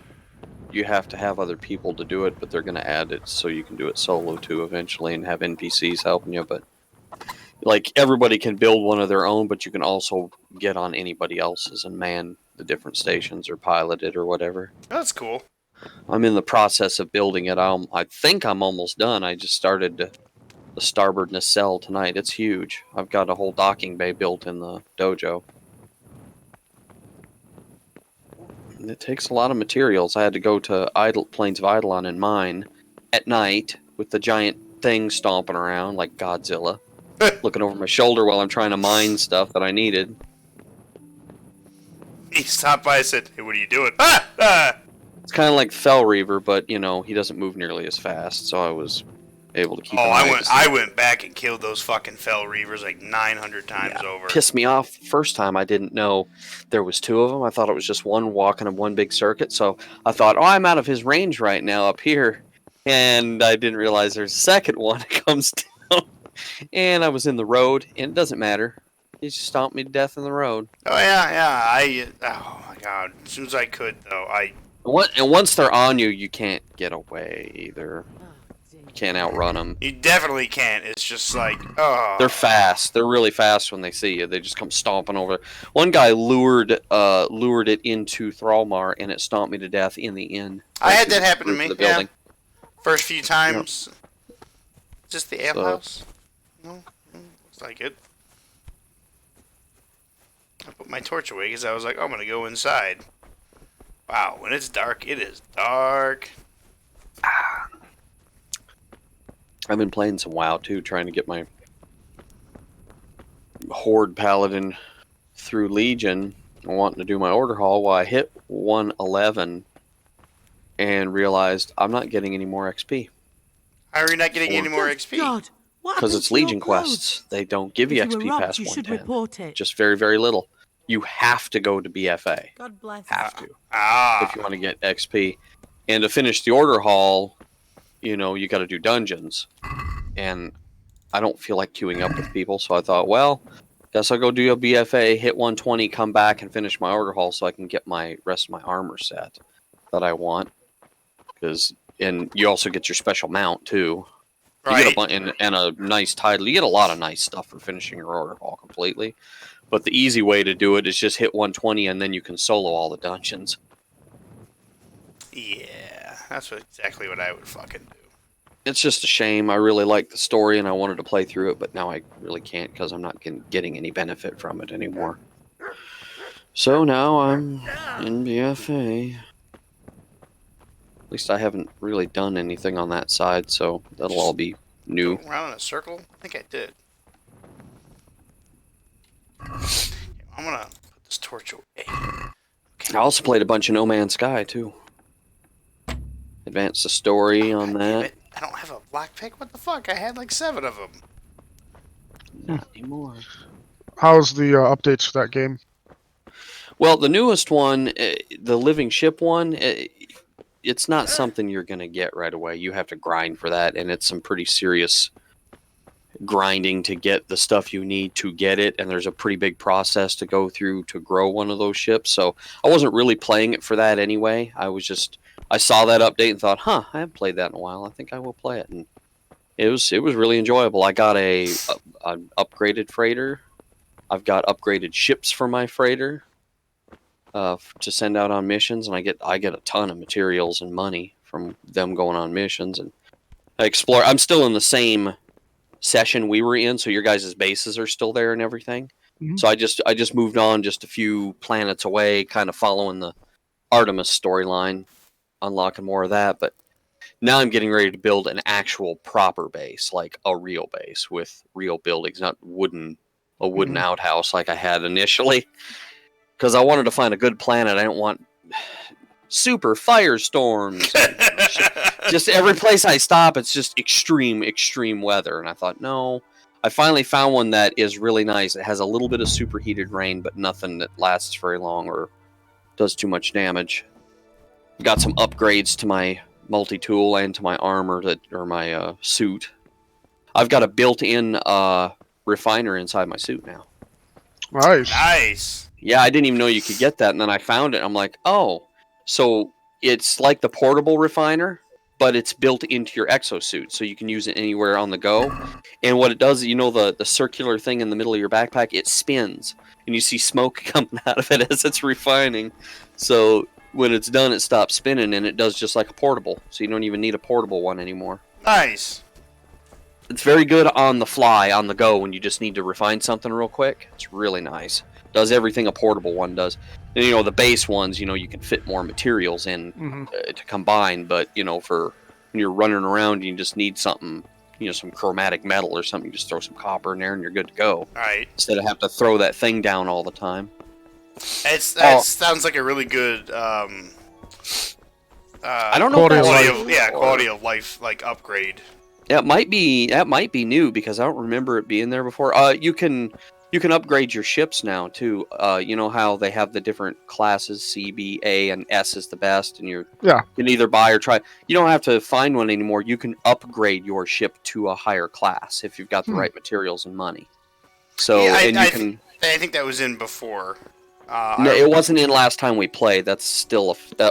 Speaker 6: you have to have other people to do it, but they're going to add it so you can do it solo too eventually and have NPCs helping you. But like everybody can build one of their own, but you can also get on anybody else's and man the different stations or pilot it or whatever.
Speaker 1: That's cool.
Speaker 6: I'm in the process of building it. I think I'm almost done. I just started the starboard nacelle tonight. It's huge. I've got a whole docking bay built in the dojo. And it takes a lot of materials. I had to go to Plains of Eidolon and mine at night with the giant thing stomping around like Godzilla, looking over my shoulder while I'm trying to mine stuff that I needed.
Speaker 1: He stopped by and said, "Hey, what are you doing?" Ah! Ah!
Speaker 6: It's kind of like Fell Reaver, but you know he doesn't move nearly as fast, so I was able to keep.
Speaker 1: Oh,
Speaker 6: an eye
Speaker 1: I went back and killed those fucking Fell Reavers like 900 times over.
Speaker 6: Pissed me off first time. I didn't know there was two of them. I thought it was just one walking in one big circuit. So I thought, oh, I'm out of his range right now up here, and I didn't realize there's a second one that comes down. And I was in the road, and it doesn't matter. He just stomped me to death in the road.
Speaker 1: Oh yeah. Oh my god. As soon as I could though,
Speaker 6: And once they're on you, you can't get away either. You can't outrun them.
Speaker 1: You definitely can't. It's just like, oh.
Speaker 6: They're fast. They're really fast when they see you. They just come stomping over. One guy lured it into Thrallmar, and it stomped me to death in the inn.
Speaker 1: I had that happen to me.
Speaker 6: The building.
Speaker 1: Yeah. First few times. Yep. Just the alehouse. No, looks like it. I put my torch away because I was like, oh, I'm gonna go inside. Wow, when it's dark, it is dark.
Speaker 6: I've been playing some WoW too, trying to get my Horde Paladin through Legion. I'm wanting to do my order haul. Well, I hit 111 and realized I'm not getting any more XP.
Speaker 1: How are you not getting any more XP?
Speaker 18: God, what
Speaker 6: because
Speaker 18: happened
Speaker 6: it's
Speaker 18: to your
Speaker 6: Legion
Speaker 18: clothes?
Speaker 6: quests. They don't give you
Speaker 18: If you were
Speaker 6: XP
Speaker 18: robbed,
Speaker 6: past
Speaker 18: you should
Speaker 6: 110.
Speaker 18: report it.
Speaker 6: Just very, very little. You have to go to BFA.
Speaker 18: God bless.
Speaker 6: Have to. If you want to get XP. And to finish the order haul, you know, you got to do dungeons. And I don't feel like queuing up with people, so I thought, well, guess I'll go do a BFA, hit 120, come back and finish my order haul so I can get my rest of my armor set that I want. And you also get your special mount too. You get a bunch and a nice title. You get a lot of nice stuff for finishing your order haul completely. But the easy way to do it is just hit 120 and then you can solo all the dungeons.
Speaker 1: Yeah, that's exactly what I would fucking do.
Speaker 6: It's just a shame. I really liked the story and I wanted to play through it, but now I really can't because I'm not getting any benefit from it anymore. So now I'm in BFA. At least I haven't really done anything on that side, so that'll all be new.
Speaker 1: Around in a circle? I think I did. I'm gonna put this torch away.
Speaker 6: I also played a bunch of No Man's Sky too. Advanced the story on that.
Speaker 1: I don't have a lockpick? What the fuck? I had like 7 of them.
Speaker 6: Not anymore.
Speaker 2: How's the updates for that game?
Speaker 6: Well, the newest one, the Living Ship one, it's not something you're going to get right away. You have to grind for that, and it's some pretty serious grinding to get the stuff you need to get it, and there's a pretty big process to go through to grow one of those ships. So I wasn't really playing it for that anyway. I saw that update and thought, I haven't played that in a while. I think I will play it, and it was really enjoyable. I got an upgraded freighter. I've got upgraded ships for my freighter to send out on missions, and I get a ton of materials and money from them going on missions. And I explore. I'm still in the same session we were in, so your guys' bases are still there and everything. Mm-hmm. So I just moved on just a few planets away, kind of following the Artemis storyline, unlocking more of that. But now I'm getting ready to build an actual proper base, like a real base with real buildings, not a wooden outhouse like I had initially. Because I wanted to find a good planet. I don't want super firestorms. Just every place I stop, it's just extreme weather. And I thought, no. I finally found one that is really nice. It has a little bit of superheated rain, but nothing that lasts very long or does too much damage. Got some upgrades to my multi-tool and to my armor or my suit. I've got a built-in refiner inside my suit now.
Speaker 1: Nice.
Speaker 6: Yeah, I didn't even know you could get that, and then I found it. I'm like, oh, so it's like the portable refiner, but it's built into your exosuit, so you can use it anywhere on the go. And what it does, the circular thing in the middle of your backpack, it spins, and you see smoke coming out of it as it's refining. So when it's done, it stops spinning, and it does just like a portable, so you don't even need a portable one anymore.
Speaker 1: Nice.
Speaker 6: It's very good on the fly, on the go, when you just need to refine something real quick. It's really nice. Does everything a portable one does. And, the base ones, you can fit more materials in to combine, but, for when you're running around and you just need something, some chromatic metal or something, you just throw some copper in there and you're good to go.
Speaker 1: All right.
Speaker 6: Instead of having to throw that thing down all the time.
Speaker 1: That sounds like a really good.
Speaker 6: I don't know.
Speaker 1: Quality of life like upgrade.
Speaker 6: Yeah, that might be new because I don't remember it being there before. You can upgrade your ships now too. You know how they have the different classes, C, B, A, and S is the best, and you can either buy or try. You don't have to find one anymore. You can upgrade your ship to a higher class if you've got the right materials and money. So
Speaker 1: I think that was in before.
Speaker 6: No, it wasn't in last time we played. That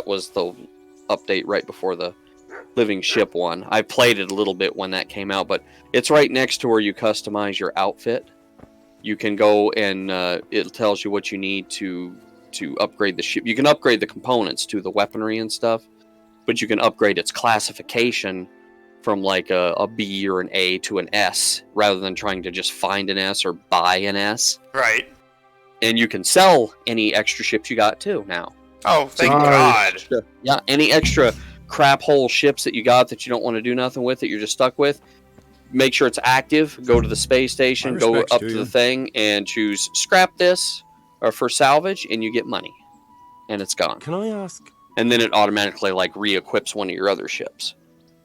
Speaker 6: was the update right before the living ship one. I played it a little bit when that came out, but it's right next to where you customize your outfit. You can go and it tells you what you need to upgrade the ship. You can upgrade the components to the weaponry and stuff, but you can upgrade its classification from like a B or an A to an S rather than trying to just find an S or buy an S.
Speaker 1: Right.
Speaker 6: And you can sell any extra ships you got too now.
Speaker 1: Oh, thank God.
Speaker 6: Yeah, any extra crap hole ships that you got that you don't want to do nothing with, that you're just stuck with, make sure it's active, go to the space station, go up to the thing and choose scrap this or for salvage, and you get money. And it's gone.
Speaker 18: Can I ask?
Speaker 6: And then it automatically like re-equips one of your other ships.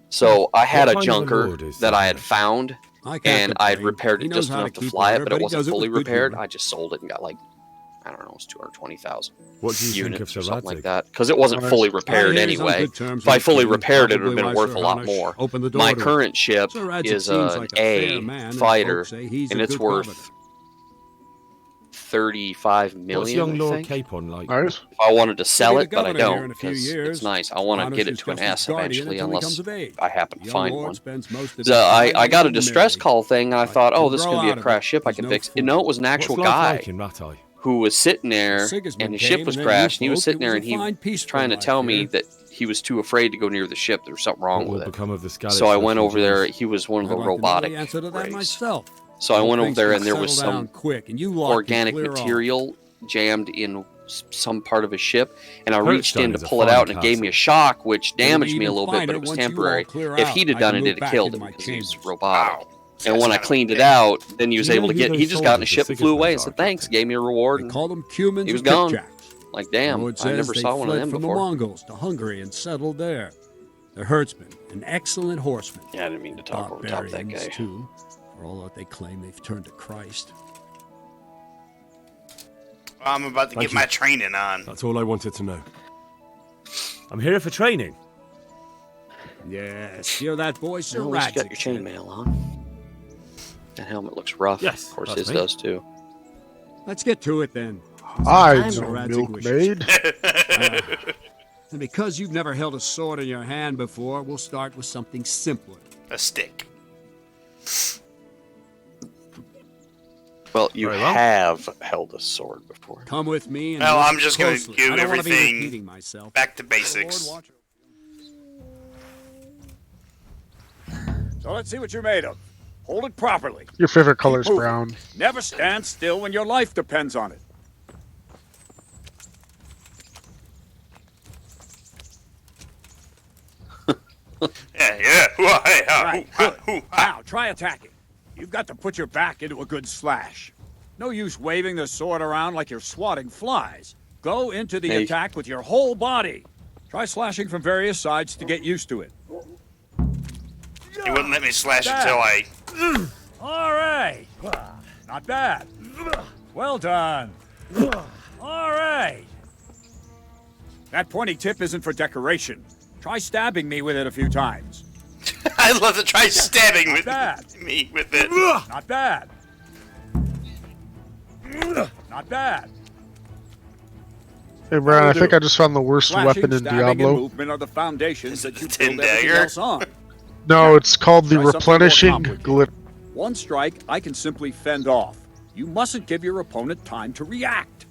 Speaker 6: So I had a junker that I had found, and I had repaired it just enough to fly it, but it wasn't fully repaired. I just sold it and got like, I don't know, it was 220,000 units or something like that, because it wasn't fully repaired anyway. If I fully repaired it, it would have been worth a lot more. My current ship is an A fighter, and it's worth 35 million.
Speaker 4: What's young
Speaker 6: I
Speaker 4: Lord
Speaker 6: think.
Speaker 4: Capon like?
Speaker 6: If I wanted to sell it, but I don't, because it's nice. I want to get it to an S eventually, unless I happen to find one. So I got a distress call thing, and I thought, oh, this is going to be a crash ship I can fix. No, it was an actual guy who was sitting there, and his ship was crashed, and he was sitting there, and he was trying to tell me that he was too afraid to go near the ship. There was something wrong with it. So I went over there. He was one of the robotic race. So I went over there, and there was some organic material jammed in some part of his ship, and I reached in to pull it out, and it gave me a shock, which damaged me a little bit, but it was temporary. If he'd have done it, it'd have killed him because he was robotic. And when I cleaned it out, then he was able to he just got in the ship and flew away and said thanks, gave me a reward, and he was gone. Like, damn, I never saw one of them
Speaker 19: from
Speaker 6: before.
Speaker 19: the Mongols to Hungary and settled there. The herdsmen, an excellent horseman.
Speaker 6: Yeah, I didn't mean to talk over top of that guy.
Speaker 19: Too, for all that they claim they've turned to Christ.
Speaker 1: I'm about to get my training on.
Speaker 18: That's all I wanted to know.
Speaker 4: I'm here for training.
Speaker 19: Yes, hear that voice, Sir
Speaker 6: You got your
Speaker 19: Radzik.
Speaker 6: chainmail on. That helmet looks rough.
Speaker 19: Yes,
Speaker 6: of course
Speaker 19: that's
Speaker 6: his
Speaker 19: me.
Speaker 6: does too.
Speaker 19: Let's get to it then.
Speaker 2: I
Speaker 19: Sir
Speaker 2: know
Speaker 19: Radzik
Speaker 2: milkmaid.
Speaker 19: And because you've never held a sword in your hand before, we'll start with something simpler.
Speaker 1: A stick.
Speaker 6: Well, you have held a sword before.
Speaker 19: Come with me and
Speaker 1: Well,
Speaker 19: listen
Speaker 1: I'm just going to
Speaker 19: closely. I
Speaker 1: do
Speaker 19: don't wanna be repeating
Speaker 1: everything
Speaker 19: myself.
Speaker 1: back to basics.
Speaker 17: So let's see what you're made of. Hold it properly.
Speaker 2: Your favorite color is
Speaker 17: Keep moving.
Speaker 2: brown.
Speaker 17: Never stand still when your life depends on it.
Speaker 1: Yeah.
Speaker 17: Right, good. Now, try attacking. You've got to put your back into a good slash. No use waving the sword around like you're swatting flies. Go into the attack with your whole body. Try slashing from various sides to get used to it.
Speaker 1: He wouldn't let me slash until I...
Speaker 17: All right. Not bad. Well done. All right. That pointy tip isn't for decoration. Try stabbing me with it a few times.
Speaker 1: I'd love to try stabbing
Speaker 17: Not bad.
Speaker 1: me with it.
Speaker 17: Not bad. Not bad.
Speaker 2: Hey, Brian, I think I just found the worst
Speaker 17: Slashing,
Speaker 2: weapon in
Speaker 17: stabbing, and
Speaker 2: Diablo.
Speaker 17: movement are the foundations that you
Speaker 1: tin
Speaker 17: build everything
Speaker 1: dagger?
Speaker 17: else on.
Speaker 2: No, it's called the
Speaker 17: Try something more
Speaker 2: replenishing
Speaker 17: complicated.
Speaker 2: glip.
Speaker 17: One strike, I can simply fend off. You mustn't give your opponent time to react.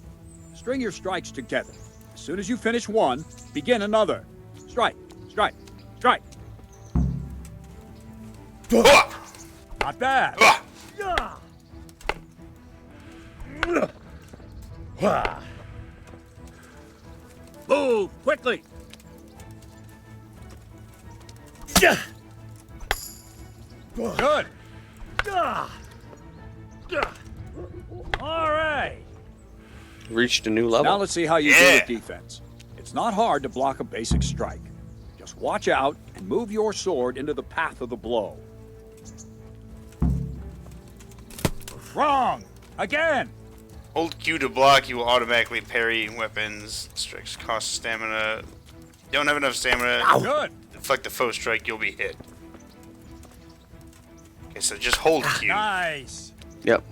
Speaker 17: String your strikes together. As soon as you finish one, begin another. Strike, strike, strike. Not bad. Move quickly. Good. All right.
Speaker 6: Reached a new level.
Speaker 17: Now let's see how you do with defense. It's not hard to block a basic strike. Just watch out and move your sword into the path of the blow. Wrong! Again!
Speaker 1: Hold Q to block, you will automatically parry weapons. Strikes cost stamina. Don't have enough stamina.
Speaker 17: Good.
Speaker 1: Deflect the foe strike, you'll be hit. Okay, so just hold Q.
Speaker 17: Nice.
Speaker 6: Yep.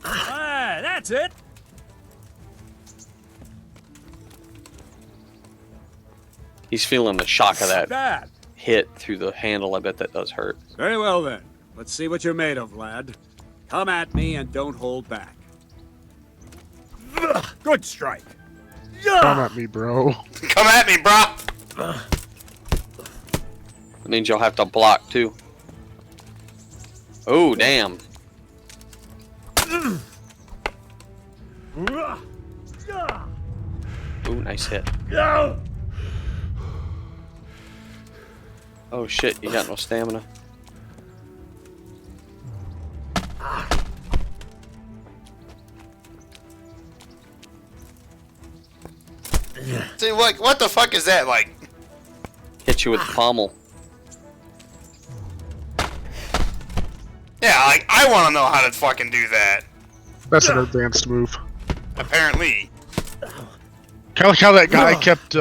Speaker 17: Ah, that's it.
Speaker 6: He's feeling the shock of that
Speaker 17: Bad.
Speaker 6: hit through the handle. I bet that does hurt.
Speaker 17: Very well then. Let's see what you're made of, lad. Come at me and don't hold back. Good strike.
Speaker 2: Come at me, bro.
Speaker 1: Come at me, bro.
Speaker 6: That means you'll have to block too. Oh, damn. Ooh, nice hit. Oh shit, you got no stamina.
Speaker 1: See, what the fuck is that like?
Speaker 6: Hit you with the pommel.
Speaker 1: Yeah, like, I want to know how to fucking do that.
Speaker 2: That's an advanced move.
Speaker 1: Apparently.
Speaker 2: Kind of like how that guy kept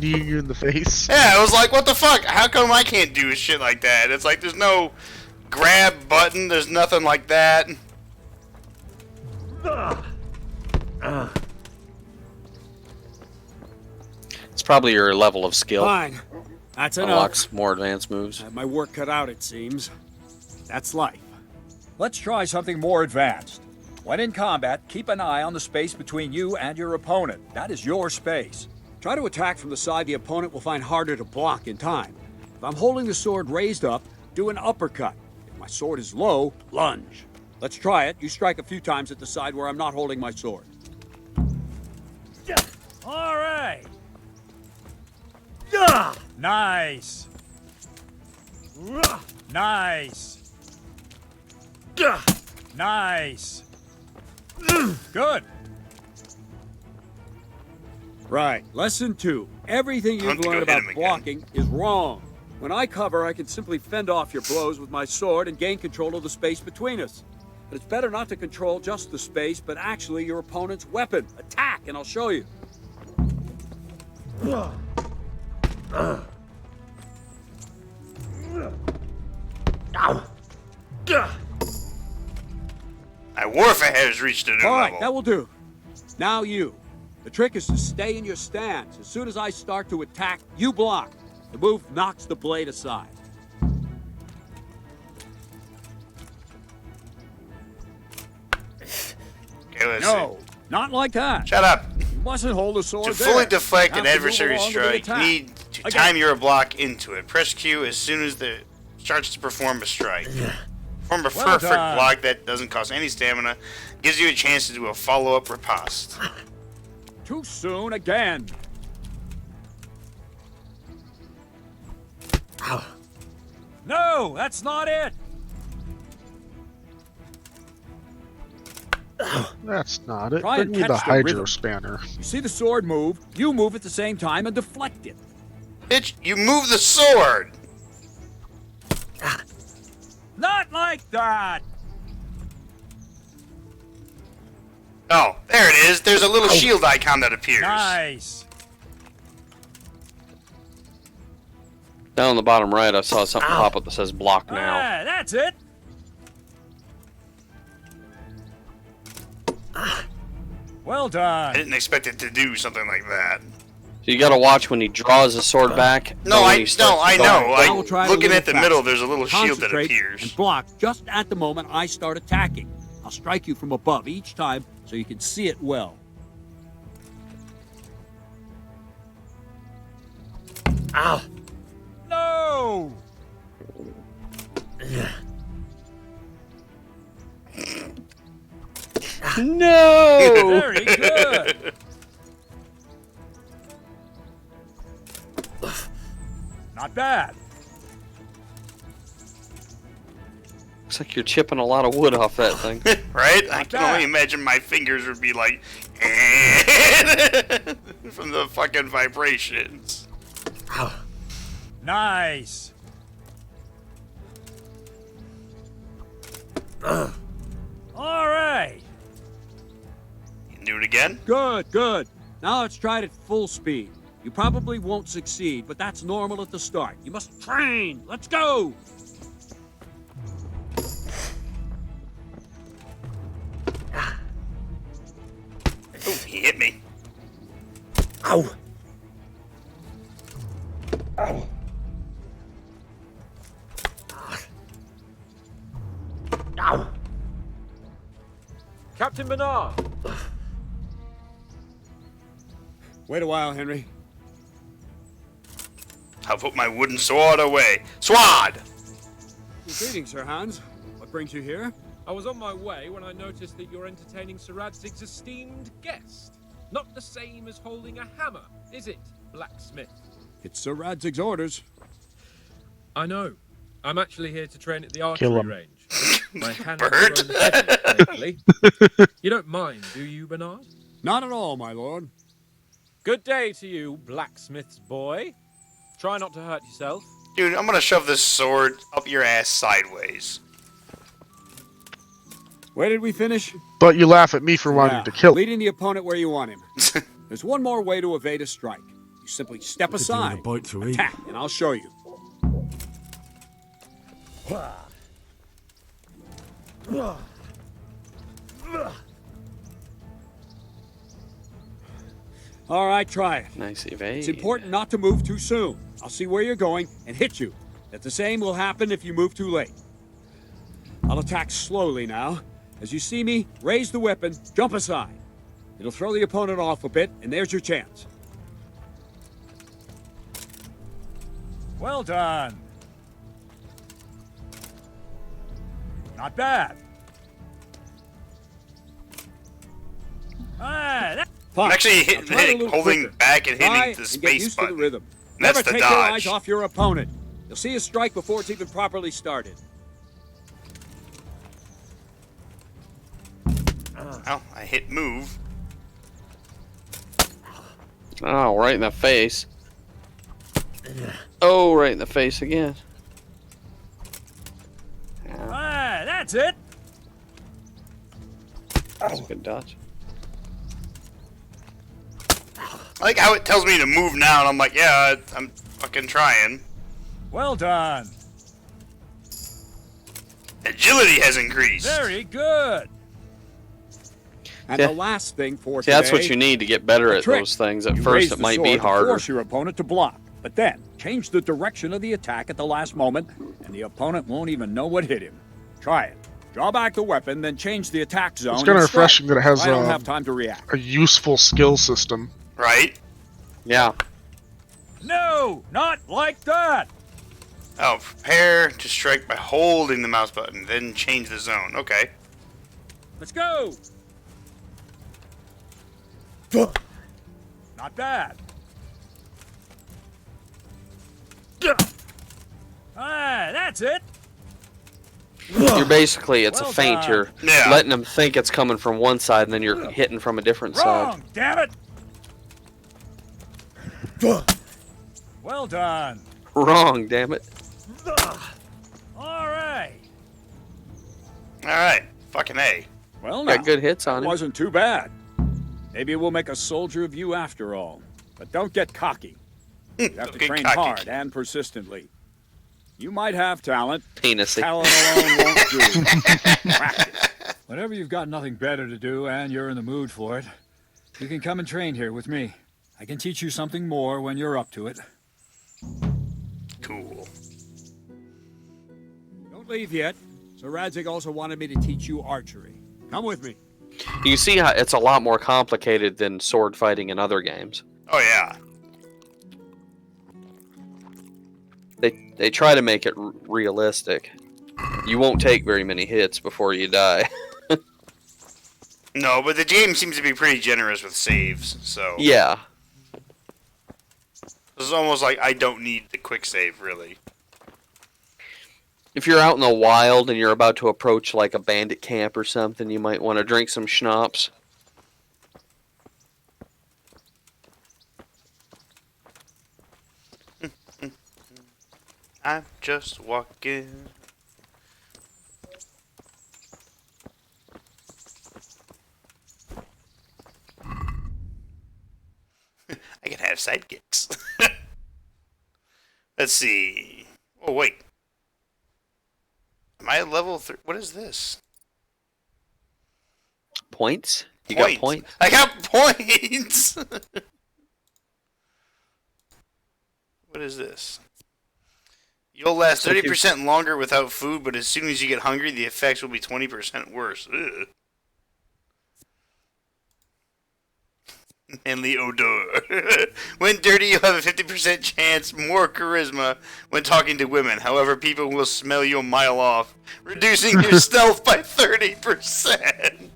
Speaker 2: kneeing you in the face.
Speaker 1: Yeah, I was like, what the fuck? How come I can't do shit like that? It's like there's no grab button, there's nothing like that.
Speaker 6: It's probably your level of skill.
Speaker 17: Fine. That's enough.
Speaker 6: Unlocks more advanced moves.
Speaker 17: I have my work cut out, it seems. That's life. Let's try something more advanced. When in combat, keep an eye on the space between you and your opponent. That is your space. Try to attack from the side the opponent will find harder to block in time. If I'm holding the sword raised up, do an uppercut. If my sword is low, lunge. Let's try it. You strike a few times at the side where I'm not holding my sword. All right. Nice. Nice. Nice. Good. Right. Lesson 2. Everything you've learned about blocking is wrong. When I cover, I can simply fend off your blows with my sword and gain control of the space between us. But it's better not to control just the space, but actually your opponent's weapon. Attack, and I'll show you.
Speaker 1: My warfare has reached a new
Speaker 17: All right,
Speaker 1: level.
Speaker 17: that will do. Now you. The trick is to stay in your stance. As soon as I start to attack, you block. The move knocks the blade aside.
Speaker 1: Okay, let's
Speaker 17: No, not like that.
Speaker 1: Shut up.
Speaker 17: You mustn't hold the sword
Speaker 1: To fully
Speaker 17: there.
Speaker 1: deflect
Speaker 17: You
Speaker 1: an
Speaker 17: have to move
Speaker 1: adversary
Speaker 17: along with the
Speaker 1: strike, you
Speaker 17: attack.
Speaker 1: need to
Speaker 17: Again.
Speaker 1: time your block into it. Press Q as soon as the starts to perform a strike. Perform a
Speaker 17: Well
Speaker 1: perfect
Speaker 17: done.
Speaker 1: block that doesn't cost any stamina. Gives you a chance to do a follow-up riposte.
Speaker 17: Too soon again. No, that's not it.
Speaker 2: That's not it.
Speaker 17: Try
Speaker 2: Bring
Speaker 17: and
Speaker 2: me the
Speaker 17: catch the
Speaker 2: hydro
Speaker 17: rhythm.
Speaker 2: spanner.
Speaker 17: You see the sword move, you move at the same time and deflect it.
Speaker 1: Bitch, you move the sword!
Speaker 17: Not like that.
Speaker 1: Oh, there it is. There's a little shield icon that appears.
Speaker 17: Nice.
Speaker 6: Down on the bottom right, I saw something pop up that says block now.
Speaker 17: Ah, that's it. Well
Speaker 1: I
Speaker 17: done.
Speaker 1: didn't expect it to do something like that.
Speaker 6: So you gotta watch when he draws the sword back.
Speaker 1: No,
Speaker 6: and when
Speaker 1: I
Speaker 6: he starts
Speaker 1: know.
Speaker 6: going.
Speaker 17: I will try it a
Speaker 1: Looking
Speaker 17: little
Speaker 1: at the
Speaker 17: faster.
Speaker 1: middle, there's a little shield that
Speaker 17: Concentrate
Speaker 1: appears.
Speaker 17: and block just at the moment I start attacking. I'll strike you from above each time so you can see it well.
Speaker 16: Ow!
Speaker 17: No!
Speaker 6: No!
Speaker 17: Very good. Not bad.
Speaker 6: Looks like you're chipping a lot of wood off that thing.
Speaker 1: Right? I can only imagine my fingers would be like from the fucking vibrations.
Speaker 17: Nice. All right.
Speaker 1: You can do it again?
Speaker 17: Good, good. Now let's try it at full speed. You probably won't succeed, but that's normal at the start. You must train. Let's go.
Speaker 1: Oh, he hit me.
Speaker 17: Ow.
Speaker 15: Ow. Ow. Captain Bernard.
Speaker 17: Wait a while, Henry.
Speaker 1: I'll put my wooden sword away. Sword!
Speaker 17: Greetings, Sir Hans. What brings you here?
Speaker 15: I was on my way when I noticed that you're entertaining Sir Radzig's esteemed guest. Not the same as holding a hammer, is it, blacksmith?
Speaker 17: It's Sir Radzig's orders.
Speaker 15: I know. I'm actually here to train at the
Speaker 2: Kill
Speaker 15: archery
Speaker 2: him.
Speaker 15: range. My hand
Speaker 1: Bird?
Speaker 15: is thrown heavy lately. You don't mind, do you, Bernard?
Speaker 17: Not at all, my lord.
Speaker 15: Good day to you, blacksmith's boy. Try not to hurt yourself.
Speaker 1: Dude, I'm gonna shove this sword up your ass sideways.
Speaker 17: Where did we finish?
Speaker 2: But you laugh at me for wanting to kill him.
Speaker 17: Leading the opponent where you want him. There's one more way to evade a strike. You simply step aside, attack, and I'll show you. All right, try it.
Speaker 6: Nice evade.
Speaker 17: It's important not to move too soon. I'll see where you're going and hit you. That the same will happen if you move too late. I'll attack slowly now. As you see me, raise the weapon, jump aside. It'll throw the opponent off a bit, and there's your chance. Well done. Not bad.
Speaker 1: I'm actually holding back and hitting the space button.
Speaker 17: Rhythm.
Speaker 1: That's
Speaker 17: Never
Speaker 1: the
Speaker 17: take your eyes
Speaker 1: dodge.
Speaker 17: off your opponent. You'll see a strike before it's even properly started.
Speaker 1: Oh, I hit move.
Speaker 6: Oh, right in the face. Oh, right in the face again.
Speaker 17: That's it.
Speaker 6: That's a good dodge.
Speaker 1: I like how it tells me to move now, and I'm like, yeah, I'm fucking trying.
Speaker 17: Well done.
Speaker 1: Agility has increased.
Speaker 17: Very good. And
Speaker 6: Yeah.
Speaker 17: the last thing for
Speaker 6: See,
Speaker 17: today,
Speaker 6: that's what you need to get better
Speaker 17: a
Speaker 6: at
Speaker 17: trick.
Speaker 6: those things. At
Speaker 17: You
Speaker 6: first,
Speaker 17: raise
Speaker 6: it
Speaker 17: the
Speaker 6: might
Speaker 17: sword
Speaker 6: be
Speaker 17: to
Speaker 6: harder.
Speaker 17: force your opponent to block, but then change the direction of the attack at the last moment, and the opponent won't even know what hit him. Try it. Draw back the weapon, then change the attack zone.
Speaker 2: It's kind of
Speaker 17: and strike.
Speaker 2: refreshing that it has
Speaker 17: I don't have time to react.
Speaker 2: a useful skill system.
Speaker 1: Right?
Speaker 6: Yeah.
Speaker 17: No, not like that.
Speaker 1: Oh, prepare to strike by holding the mouse button, then change the zone. Okay.
Speaker 17: Let's go. Not bad. That's it.
Speaker 6: You're basically, it's
Speaker 17: Well
Speaker 6: a feint.
Speaker 17: done.
Speaker 6: You're
Speaker 1: Yeah.
Speaker 6: letting them think it's coming from one side, and then you're hitting from a different
Speaker 17: Wrong,
Speaker 6: side.
Speaker 17: damn it. Well done.
Speaker 6: Wrong, damn it.
Speaker 17: All right.
Speaker 1: Alright. Fucking A.
Speaker 17: Well, now,
Speaker 6: Got good hits on
Speaker 17: that
Speaker 6: him.
Speaker 17: wasn't too bad. Maybe we'll make a soldier of you after all. But don't get cocky. You have
Speaker 1: Don't
Speaker 17: to
Speaker 1: get
Speaker 17: train
Speaker 1: cocky.
Speaker 17: hard and persistently. You might have talent.
Speaker 6: Penisy.
Speaker 17: Talent alone won't do. Practice. Whenever you've got nothing better to do and you're in the mood for it, you can come and train here with me. I can teach you something more when you're up to it.
Speaker 1: Cool.
Speaker 17: Don't leave yet. Sir Radzig also wanted me to teach you archery. Come with me.
Speaker 6: You see how it's a lot more complicated than sword fighting in other games.
Speaker 1: Oh, yeah.
Speaker 6: They try to make it realistic. You won't take very many hits before you die.
Speaker 1: No, but the game seems to be pretty generous with saves, so...
Speaker 6: Yeah.
Speaker 1: It's almost like I don't need the quick save, really.
Speaker 6: If you're out in the wild and you're about to approach like a bandit camp or something, you might want to drink some schnapps.
Speaker 1: I'm just walking. I can have sidekicks. Let's see. Oh, wait. Am I at level 3? What is this?
Speaker 6: Points? You got points?
Speaker 1: I got points! What is this? You'll last 30% longer without food, but as soon as you get hungry, the effects will be 20% worse. Ugh. And the odor. When dirty, you'll have a 50% chance more charisma when talking to women. However, people will smell you a mile off, reducing your stealth by 30%.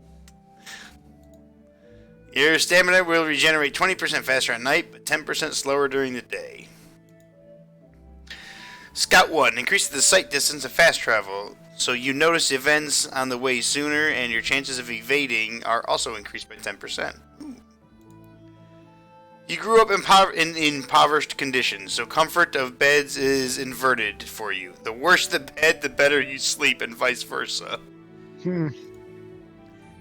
Speaker 1: Your stamina will regenerate 20% faster at night, but 10% slower during the day. Scout 1. Increases the sight distance of fast travel, so you notice events on the way sooner, and your chances of evading are also increased by 10%. Ooh. You grew up in impoverished conditions, so comfort of beds is inverted for you. The worse the bed, the better you sleep, and vice versa.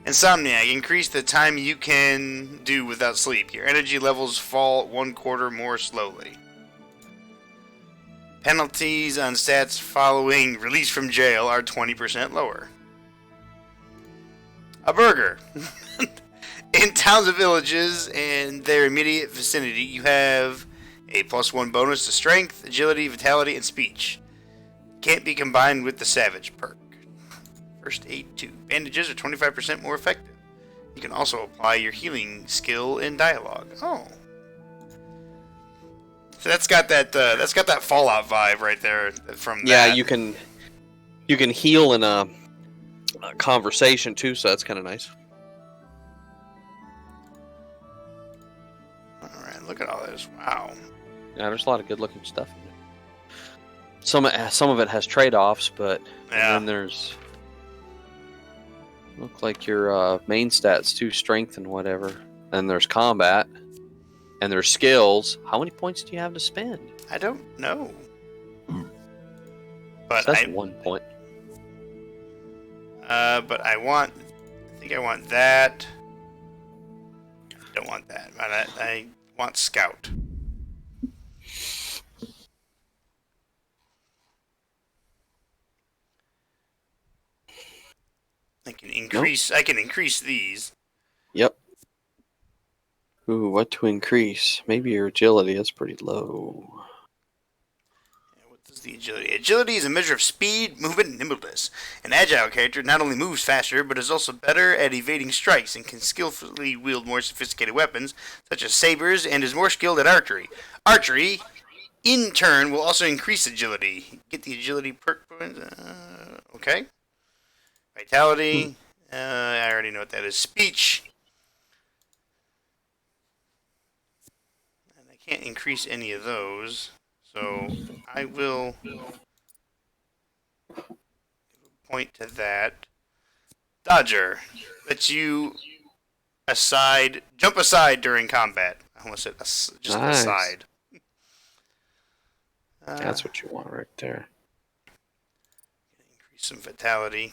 Speaker 1: Insomniac. Increase the time you can do without sleep. Your energy levels fall 1/4 more slowly. Penalties on stats following release from jail are 20% lower. A burger. In towns and villages and their immediate vicinity, you have a +1 bonus to strength, agility, vitality, and speech. Can't be combined with the savage perk. First aid 2. Bandages are 25% more effective. You can also apply your healing skill in dialogue. Oh. So that's got that Fallout vibe right there from that.
Speaker 6: Yeah, you can heal in a conversation too, so that's kind of nice.
Speaker 1: All right, look at all this. Wow.
Speaker 6: Yeah, there's a lot of good-looking stuff in it. Some of it has trade-offs, but
Speaker 1: yeah.
Speaker 6: And then there's look like your main stats too, strength and whatever. Then there's combat. And there's skills. How many points do you have to spend?
Speaker 1: I don't know. But
Speaker 6: so that's 1 point.
Speaker 1: But I think I want that. Don't want that. I want Scout. I can increase these.
Speaker 6: Yep. Ooh, what to increase? Maybe your agility. That's pretty low.
Speaker 1: Yeah, what does the agility? Agility is a measure of speed, movement, and nimbleness. An agile character not only moves faster, but is also better at evading strikes and can skillfully wield more sophisticated weapons, such as sabers, and is more skilled at archery. Archery, in turn, will also increase agility. Get the agility perk points. Okay. Vitality. I already know what that is. Speech. Can't increase any of those, so I will give a point to that. Dodger lets you jump aside during combat. I almost said just
Speaker 6: nice.
Speaker 1: aside.
Speaker 6: That's what you want right there.
Speaker 1: Increase some vitality.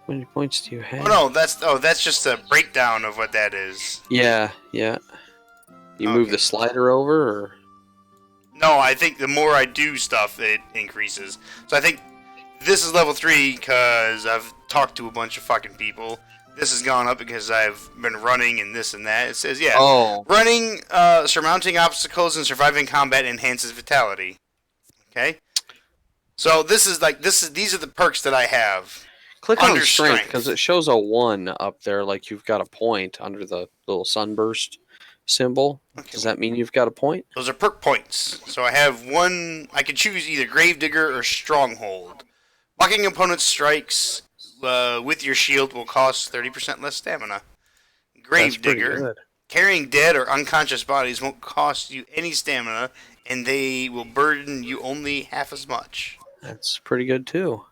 Speaker 6: How many points do you have?
Speaker 1: Oh no, that's just a breakdown of what that is.
Speaker 6: Yeah. You move the slider over, or?
Speaker 1: No, I think the more I do stuff, it increases. So I think this is level 3 because I've talked to a bunch of fucking people. This has gone up because I've been running and this and that. It says, running, surmounting obstacles, and surviving combat enhances vitality. Okay? So these are the perks that I have.
Speaker 6: Click on strength because it shows a 1 up there, like you've got a point under the little sunburst symbol. Okay. Does that mean you've got a point?
Speaker 1: Those are perk points. So I have 1. I can choose either Gravedigger or Stronghold. Blocking opponent's strikes with your shield will cost 30% less stamina.
Speaker 6: That's
Speaker 1: Grave
Speaker 6: pretty
Speaker 1: Digger.
Speaker 6: good.
Speaker 1: Carrying dead or unconscious bodies won't cost you any stamina, and they will burden you only half as much.
Speaker 6: That's pretty good too.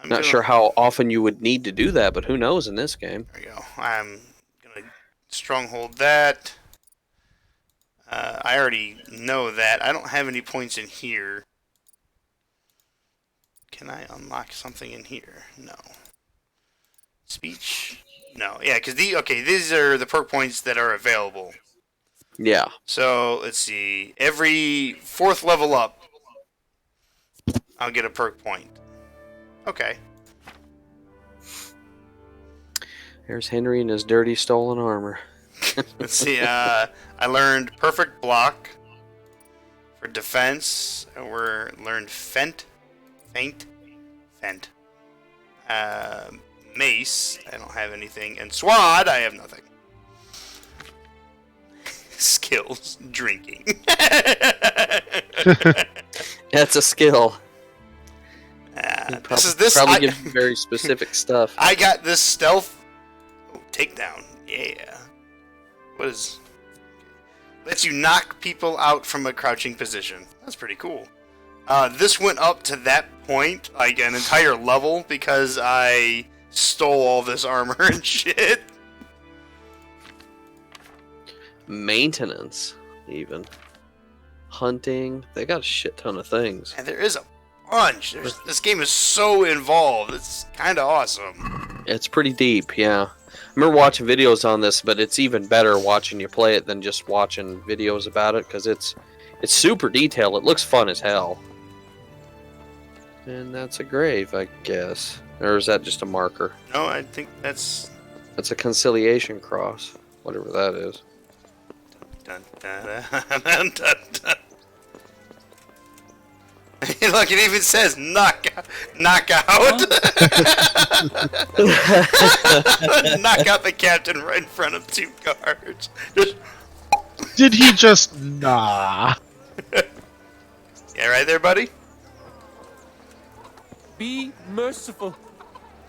Speaker 1: I'm
Speaker 6: Not
Speaker 1: doing-
Speaker 6: sure how often you would need to do that, but who knows in this game.
Speaker 1: There we go. I'm gonna stronghold that. I already know that. I don't have any points in here. Can I unlock something in here? No. Speech? No. Yeah, because these are the perk points that are available.
Speaker 6: Yeah.
Speaker 1: So let's see. Every 4th level up, I'll get a perk point. Okay.
Speaker 6: There's Henry and his dirty stolen armor.
Speaker 1: Let's see. I learned perfect block for defense. Learned feint. Mace. I don't have anything. And swad. I have nothing. Skills. Drinking.
Speaker 6: That's a skill.
Speaker 1: Probably
Speaker 6: give you very specific stuff.
Speaker 1: I got this stealth takedown. Yeah. What is? Lets you knock people out from a crouching position. That's pretty cool. This went up to that point, like an entire level, because I stole all this armor and shit.
Speaker 6: Maintenance, even. Hunting. They got a shit ton of things.
Speaker 1: And there is a bunch. This game is so involved. It's kind of awesome.
Speaker 6: It's pretty deep, yeah. I remember watching videos on this, but it's even better watching you play it than just watching videos about it, because it's super detailed. It looks fun as hell. And that's a grave, I guess. Or is that just a marker?
Speaker 1: No, I think that's
Speaker 6: a conciliation cross. Whatever that is.
Speaker 1: Dun, dun, dun, dun, dun, dun. Look, it even says knock out. Knock out the captain right in front of 2 guards.
Speaker 2: Did he just nah?
Speaker 1: Yeah, right there, buddy?
Speaker 18: Be merciful.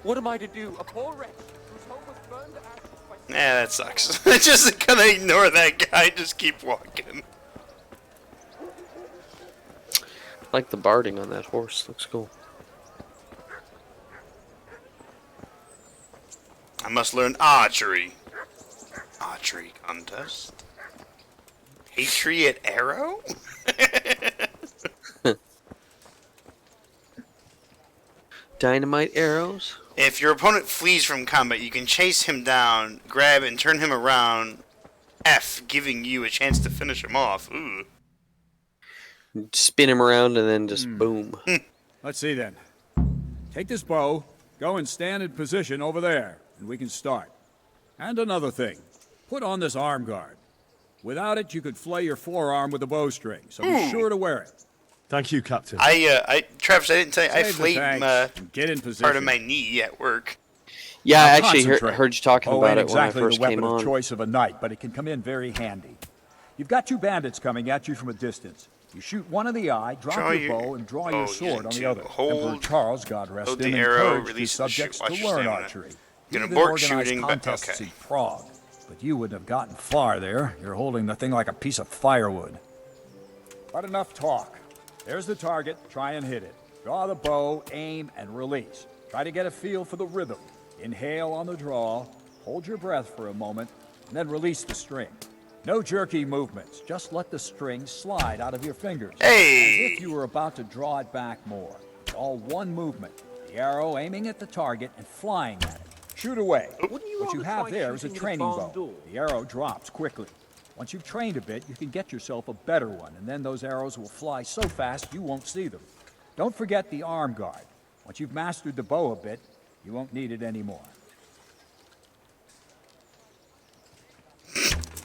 Speaker 18: What am I to do? A poor wretch whose home was burned to ashes by...
Speaker 1: Yeah, that sucks. I'm just gonna ignore that guy and just keep walking.
Speaker 6: I like the barding on that horse. Looks cool.
Speaker 1: I must learn archery. Archery contest. Patriot arrow?
Speaker 6: Dynamite arrows?
Speaker 1: If your opponent flees from combat, you can chase him down, grab and turn him around, F, giving you a chance to finish him off. Ooh.
Speaker 6: Spin him around and then just boom.
Speaker 17: Let's see then. Take this bow, go and stand in position over there, and we can start. And another thing, put on this arm guard. Without it, you could flay your forearm with a bowstring, so be sure to wear it.
Speaker 7: Thank you, Captain.
Speaker 1: Travis, I didn't tell you, I
Speaker 17: Save the
Speaker 1: flayed
Speaker 17: thanks and get in position.
Speaker 1: part of my knee at work.
Speaker 6: Yeah, I
Speaker 17: Now
Speaker 6: actually
Speaker 17: concentrate.
Speaker 6: heard you talking
Speaker 17: Bow
Speaker 6: about
Speaker 17: ain't
Speaker 6: it when I
Speaker 17: exactly
Speaker 6: first
Speaker 17: the weapon
Speaker 6: came
Speaker 17: of
Speaker 6: on.
Speaker 17: choice of a knight, but it can come in very handy. You've got 2 bandits coming at you from a distance. You shoot one in the eye, drop
Speaker 1: Draw
Speaker 17: your
Speaker 1: your-
Speaker 17: bow, and draw
Speaker 1: oh,
Speaker 17: your
Speaker 1: you
Speaker 17: sword on
Speaker 1: need
Speaker 17: the
Speaker 1: to
Speaker 17: other.
Speaker 1: hold-
Speaker 17: Emperor Charles, God rest
Speaker 1: hold
Speaker 17: him,
Speaker 1: the arrow,
Speaker 17: encouraged his
Speaker 1: release the
Speaker 17: subjects
Speaker 1: shoot, watch
Speaker 17: to
Speaker 1: your
Speaker 17: learn
Speaker 1: stamina.
Speaker 17: archery.
Speaker 1: Gonna
Speaker 17: Even
Speaker 1: bork
Speaker 17: organized
Speaker 1: shooting, but
Speaker 17: contests
Speaker 1: okay.
Speaker 17: in Prague. But you wouldn't have gotten far there. You're holding the thing like a piece of firewood. But enough talk. There's the target. Try and hit it. Draw the bow, aim, and release. Try to get a feel for the rhythm. Inhale on the draw, hold your breath for a moment, and then release the string. No jerky movements. Just let the string slide out of your fingers.
Speaker 1: Hey!
Speaker 17: As if you were about to draw it back more. It's all one movement. The arrow aiming at the target and flying at it. Shoot away. What you have there is a training bow. The arrow drops quickly. Once you've trained a bit, you can get yourself a better one, and then those arrows will fly so fast you won't see them. Don't forget the arm guard. Once you've mastered the bow a bit, you won't need it anymore.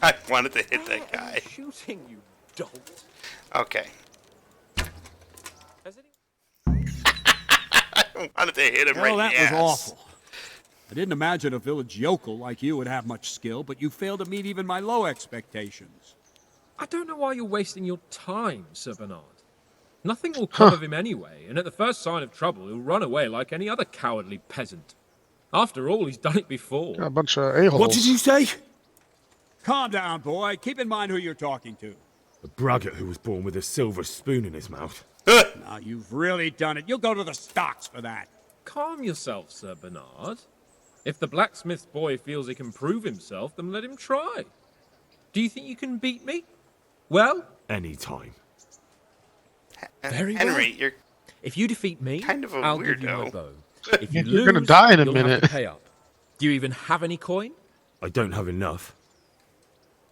Speaker 1: I wanted to hit that guy.
Speaker 18: Shooting, you dolt.
Speaker 1: Okay. I wanted to hit him right in
Speaker 17: Well,
Speaker 1: the
Speaker 17: that was
Speaker 1: ass.
Speaker 17: awful. I didn't imagine a village yokel like you would have much skill, but you failed to meet even my low expectations.
Speaker 15: I don't know why you're wasting your time, Sir Bernard. Nothing will come of him anyway, and at the first sign of trouble, he'll run away like any other cowardly peasant. After all, he's done it before.
Speaker 2: Got a bunch of a-holes.
Speaker 7: What did you say?
Speaker 17: Calm down, boy. Keep in mind who you're talking to.
Speaker 7: A braggart who was born with a silver spoon in his mouth.
Speaker 17: Now, you've really done it. You'll go to the stocks for that.
Speaker 15: Calm yourself, Sir Bernard. If the blacksmith's boy feels he can prove himself, then let him try. Do you think you can beat me? Well?
Speaker 7: Any time.
Speaker 15: Very
Speaker 1: Henry,
Speaker 15: well.
Speaker 1: you're
Speaker 15: If you defeat me,
Speaker 1: kind of a
Speaker 15: I'll
Speaker 1: weirdo.
Speaker 15: give you my bow. If you
Speaker 2: You're
Speaker 15: lose,
Speaker 2: gonna die in a
Speaker 15: you'll have
Speaker 2: minute.
Speaker 15: to pay up. Do you even have any coin?
Speaker 7: I don't have enough.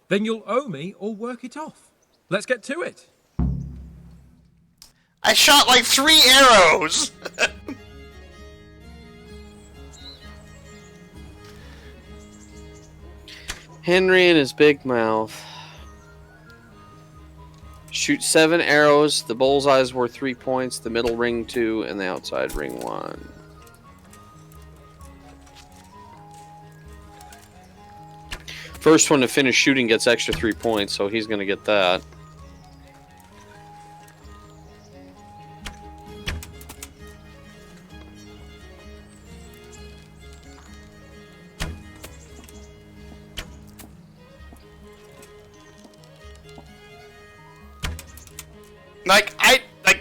Speaker 15: Then you'll owe me or work it off. Let's get to it.
Speaker 1: I shot like 3 arrows!
Speaker 6: Henry and his big mouth. Shoot 7 arrows. The bullseye's worth 3 points. The middle ring 2, and the outside ring 1. First one to finish shooting gets extra 3 points, so he's going to get that.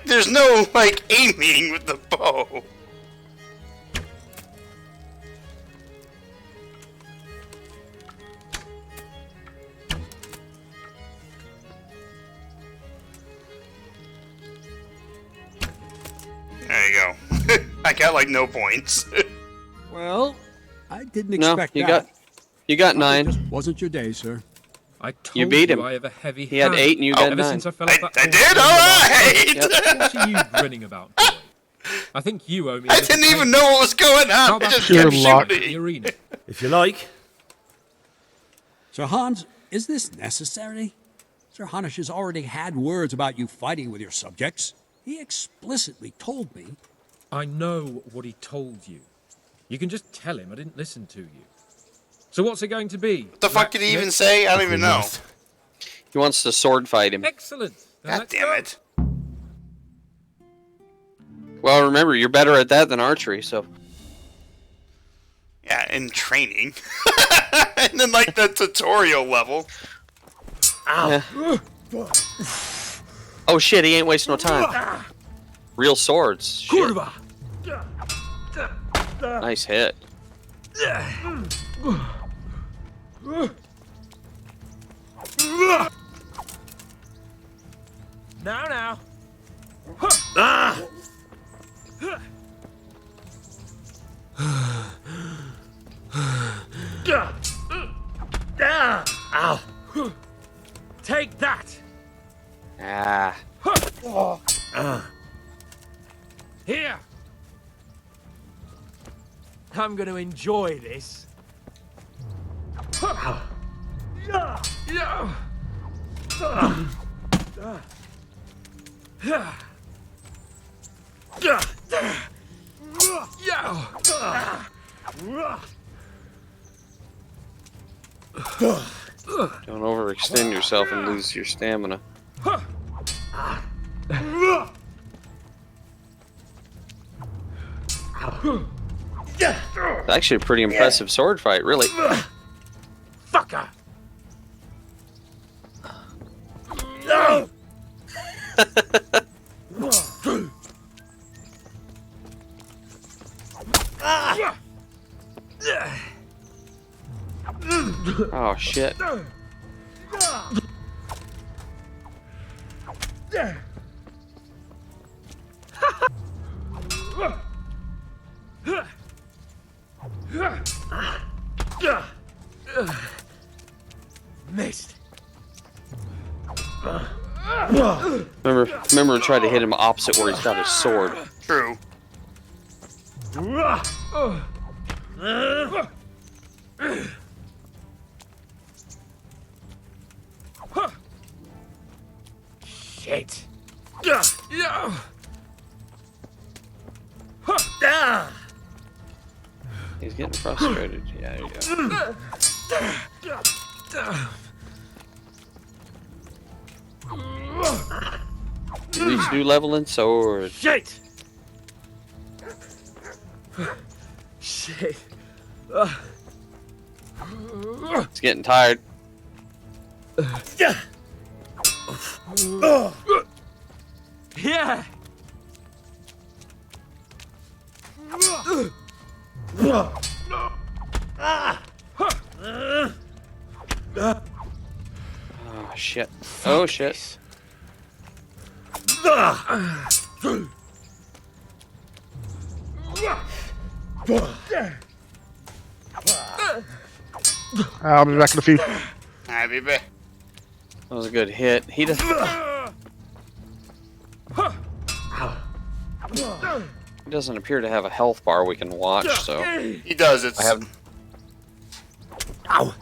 Speaker 1: There's no, aiming with the bow. There you go. I got, no points.
Speaker 17: Well, I didn't
Speaker 6: No,
Speaker 17: expect
Speaker 6: you
Speaker 17: that.
Speaker 6: you got
Speaker 17: It
Speaker 6: 9.
Speaker 17: just wasn't your day, sir.
Speaker 15: I told
Speaker 6: You beat him.
Speaker 15: I have a heavy
Speaker 6: He had
Speaker 15: hand.
Speaker 6: 8 and you got
Speaker 15: Ever
Speaker 6: 9.
Speaker 15: since I fell off that
Speaker 1: I did? Alright!
Speaker 15: What are you grinning about, boy? I think you owe me.
Speaker 1: I didn't even know what was going
Speaker 15: How
Speaker 1: on. I
Speaker 15: about
Speaker 1: just
Speaker 15: you
Speaker 1: kept
Speaker 15: lock
Speaker 1: shooting.
Speaker 15: the arena?
Speaker 7: If you like.
Speaker 17: Sir Hans, is this necessary? Sir Hanush has already had words about you fighting with your subjects. He explicitly told me.
Speaker 15: I know what he told you. You can just tell him I didn't listen to you. So what's it going to be?
Speaker 1: What the fuck did he even say? I don't even know.
Speaker 6: He wants to sword fight him.
Speaker 15: Excellent.
Speaker 1: God damn it.
Speaker 6: Well, remember, you're better at that than archery, so...
Speaker 1: Yeah, in training. And then, the tutorial level.
Speaker 6: Ow. Oh, shit, he ain't wasting no time. Real swords. Shit. Nice hit.
Speaker 15: Now. Ow. Take that.
Speaker 6: Ah.
Speaker 15: Here. I'm going to enjoy this.
Speaker 6: Don't overextend yourself and lose your stamina. It's actually a pretty impressive sword fight, really.
Speaker 15: Fucker.
Speaker 6: Oh, shit.
Speaker 15: Missed.
Speaker 6: Remember, try to hit him opposite where he's got his sword.
Speaker 1: True.
Speaker 15: Shit.
Speaker 6: He's getting frustrated. Yeah, there you go. Reach new level in sword.
Speaker 15: Shit! Shit.
Speaker 6: It's getting tired.
Speaker 15: Yeah.
Speaker 6: Oh shit. Oh shit.
Speaker 2: I'll be back in a few.
Speaker 1: I'll be back.
Speaker 6: That was a good hit. He does. He doesn't appear to have a health bar we can watch, so.
Speaker 1: He does. It's.
Speaker 6: I have.
Speaker 15: Ow.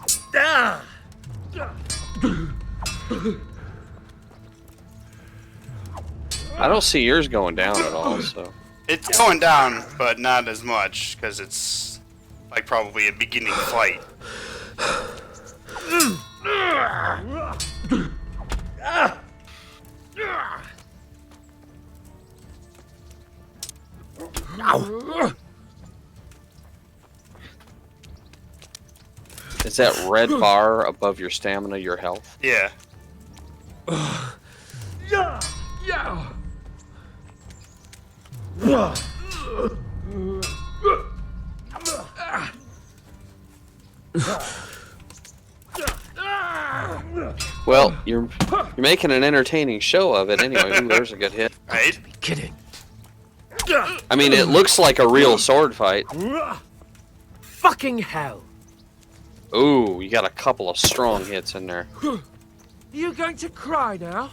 Speaker 6: I don't see yours going down at all, so.
Speaker 1: It's going down, but not as much because it's like probably a beginning fight.
Speaker 6: Is that red bar above your stamina your health?
Speaker 1: Yeah.
Speaker 6: Well, you're making an entertaining show of it anyway. Ooh, there's a good hit.
Speaker 1: Right?
Speaker 15: Kidding.
Speaker 6: I mean, it looks like a real sword fight.
Speaker 15: Fucking hell.
Speaker 6: Ooh, you got a couple of strong hits in there.
Speaker 15: Are you going to cry now?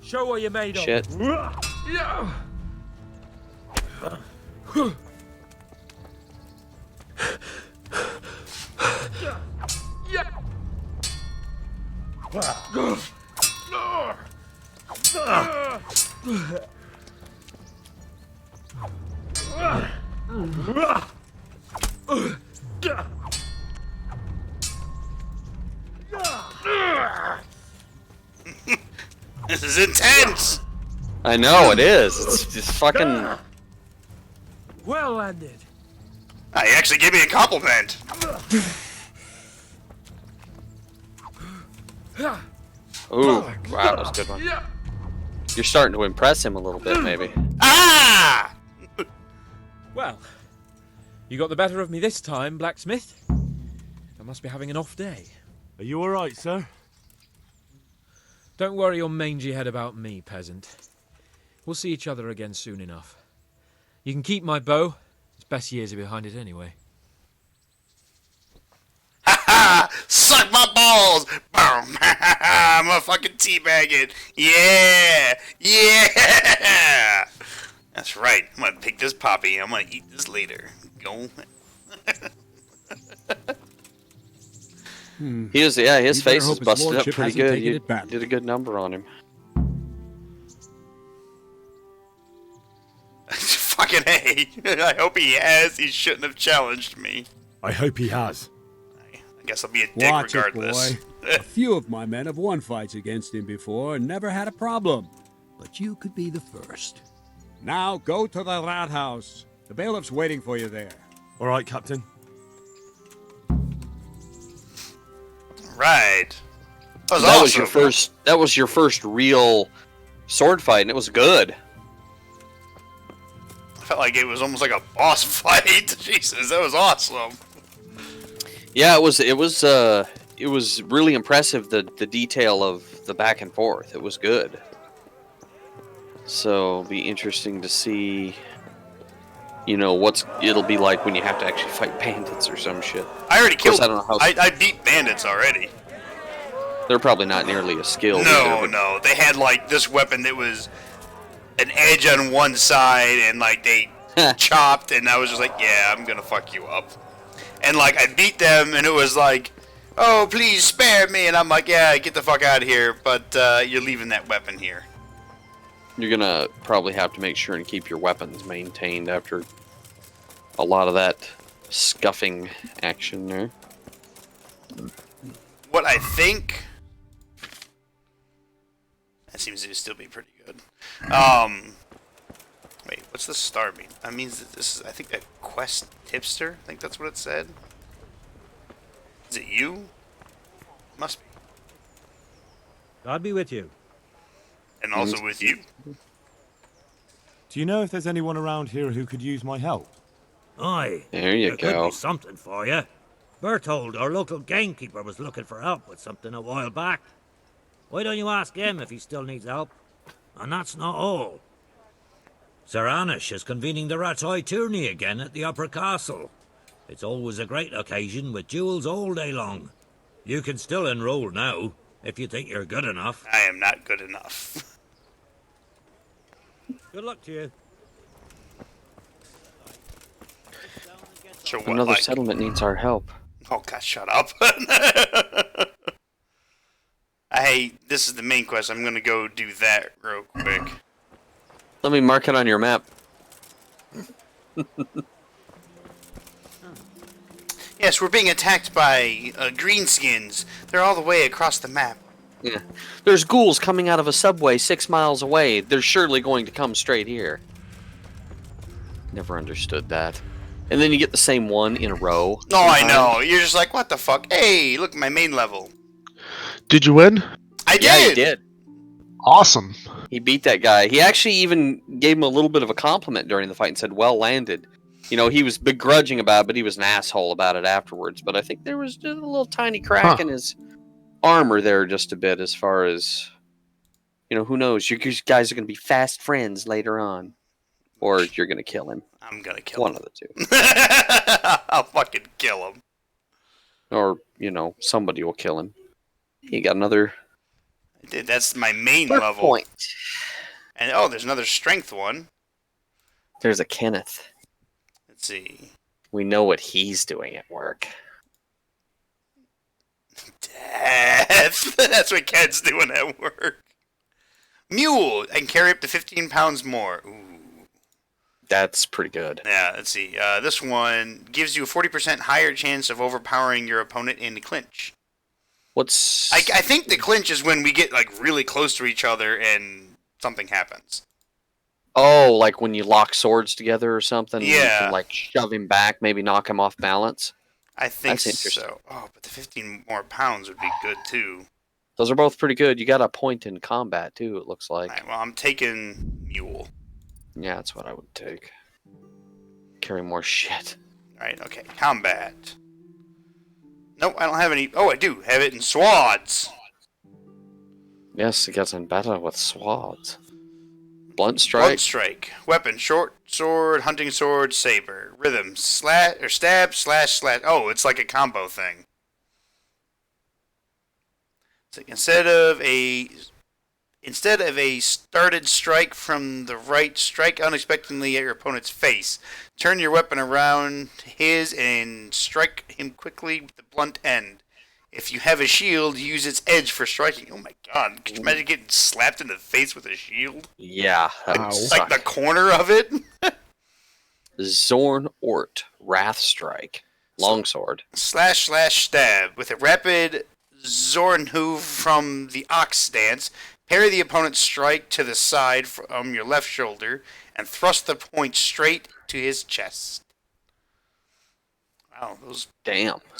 Speaker 15: Show what you're made of.
Speaker 6: Shit.
Speaker 1: This is intense.
Speaker 6: I know it is. It's just fucking.
Speaker 15: Well landed.
Speaker 1: He actually gave me a compliment.
Speaker 6: Ooh, wow, that was a good one. You're starting to impress him a little bit, maybe.
Speaker 1: Ah!
Speaker 15: Well, you got the better of me this time, blacksmith. I must be having an off day.
Speaker 7: Are you alright, sir?
Speaker 15: Don't worry your mangy head about me, peasant. We'll see each other again soon enough. You can keep my bow. Its best years are behind it anyway.
Speaker 1: Ha ha! Suck my balls! Boom! I'm a fucking teabag it. Yeah! Yeah! That's right. I'm gonna pick this poppy. I'm gonna eat this later. Go.
Speaker 6: He was, yeah, his
Speaker 19: You better
Speaker 6: face is
Speaker 19: hope his
Speaker 6: busted up
Speaker 19: lordship
Speaker 6: pretty
Speaker 19: hasn't
Speaker 6: good.
Speaker 19: taken
Speaker 6: You
Speaker 19: it badly.
Speaker 6: did a good number on him.
Speaker 1: Fucking hey! I hope he has. He shouldn't have challenged me.
Speaker 7: I hope he has.
Speaker 1: I guess I'll be a dick
Speaker 19: Watch it,
Speaker 1: regardless.
Speaker 19: boy. A few of my men have won fights against him before and never had a problem. But you could be the first. Now go to the rat house. The bailiff's waiting for you there.
Speaker 7: All right, Captain.
Speaker 1: Right. That was
Speaker 6: That
Speaker 1: awesome.
Speaker 6: was your first. That was your first real sword fight, and it was good.
Speaker 1: I felt like it was almost like a boss fight. Jesus, that was awesome.
Speaker 6: Yeah, it was. It was really impressive. The detail of the back and forth. It was good. So it'll be interesting to see. You know what's it'll be like when you have to actually fight bandits or some shit.
Speaker 1: I already killed.
Speaker 6: I don't know how.
Speaker 1: I beat bandits already.
Speaker 6: They're probably not nearly as skilled.
Speaker 1: No,
Speaker 6: either, but
Speaker 1: no. They had like this weapon that was an edge on one side, and like they chopped, and I was just like, yeah, I'm gonna fuck you up. And like I beat them, and it was like, oh, please spare me, and I'm like, yeah, get the fuck out of here, but you're leaving that weapon here.
Speaker 6: You're gonna probably have to make sure and keep your weapons maintained after a lot of that scuffing action there.
Speaker 1: What I think... That seems to still be pretty good. Wait, what's the star mean? That means that this is, I think, a quest tipster? I think that's what it said. Is it you? Must be.
Speaker 9: God be with you.
Speaker 1: And also with you.
Speaker 20: Do you know if there's anyone around here who could use my help?
Speaker 9: Aye.
Speaker 6: There you
Speaker 9: There could
Speaker 6: go.
Speaker 9: be something for you. Berthold, our local gamekeeper, was looking for help with something a while back. Why don't you ask him if he still needs help? And that's not all. Sir Anish is convening the Rattoi tourney again at the Upper Castle. It's always a great occasion with duels all day long. You can still enroll now, if you think you're good enough.
Speaker 1: I am not good enough.
Speaker 9: Good luck to you.
Speaker 1: So what,
Speaker 6: Another
Speaker 1: like...
Speaker 6: settlement needs our help.
Speaker 1: Oh god, shut up. Hey, this is the main quest. I'm gonna go do that real quick.
Speaker 6: Let me mark it on your map.
Speaker 1: Yes, we're being attacked by greenskins. They're all the way across the map.
Speaker 6: Yeah. There's ghouls coming out of a subway 6 miles away. They're surely going to come straight here. Never understood that. And then you get the same one in a row.
Speaker 1: Oh, I know. You're just like, what the fuck? Hey, look, my main level.
Speaker 2: Did you win?
Speaker 1: I did!
Speaker 6: Yeah, he did.
Speaker 2: Awesome.
Speaker 6: He beat that guy. He actually even gave him a little bit of a compliment during the fight and said, well landed. You know, he was begrudging about it, but he was an asshole about it afterwards. But I think there was just a little tiny crack in his armor there just a bit as far as, you know, who knows? You guys are going to be fast friends later on. Or you're going to kill him.
Speaker 1: I'm going to kill
Speaker 6: One
Speaker 1: him.
Speaker 6: of the two.
Speaker 1: I'll fucking kill him.
Speaker 6: Or, you know, somebody will kill him. He got another...
Speaker 1: Dude, that's my main
Speaker 6: Mark
Speaker 1: level.
Speaker 6: point.
Speaker 1: And oh, there's another strength one.
Speaker 6: There's a Kenneth.
Speaker 1: Let's see.
Speaker 6: We know what he's doing at work.
Speaker 1: Death. That's what Ken's doing at work. Mule. I can carry up to 15 pounds more. Ooh.
Speaker 6: That's pretty good.
Speaker 1: Yeah, let's see. This one gives you a 40% higher chance of overpowering your opponent in the clinch.
Speaker 6: What's...
Speaker 1: I think the clinch is when we get like really close to each other and something happens.
Speaker 6: Oh, like when you lock swords together or something?
Speaker 1: Yeah.
Speaker 6: You can, like, shove him back, maybe knock him off balance?
Speaker 1: I think
Speaker 6: That's interesting.
Speaker 1: so. Oh, but the 15 more pounds would be good too.
Speaker 6: Those are both pretty good. You got a point in combat, too, it looks like.
Speaker 1: Right, well, I'm taking Mule.
Speaker 6: Yeah, that's what I would take. Carry more shit.
Speaker 1: Right, okay. Combat. Nope, I don't have any. Oh, I do have it in swords.
Speaker 6: Yes, it gets in better with swords. Blunt strike.
Speaker 1: Blunt strike. Weapon: short sword, hunting sword, saber. Rhythm: slash or stab, slash. Oh, it's like a combo thing. So instead of a started strike from the right, strike unexpectedly at your opponent's face. Turn your weapon around his and strike him quickly with the blunt end. If you have a shield, use its edge for striking. Oh my god, could you imagine getting slapped in the face with a shield?
Speaker 6: Yeah, that would suck.
Speaker 1: Like the corner of it?
Speaker 6: Zorn Ort, Wrath Strike. Longsword.
Speaker 1: Slash stab. With a rapid Zornhoof from the Ox stance, parry the opponent's strike to the side from your left shoulder and thrust the point straight to his chest. Wow, those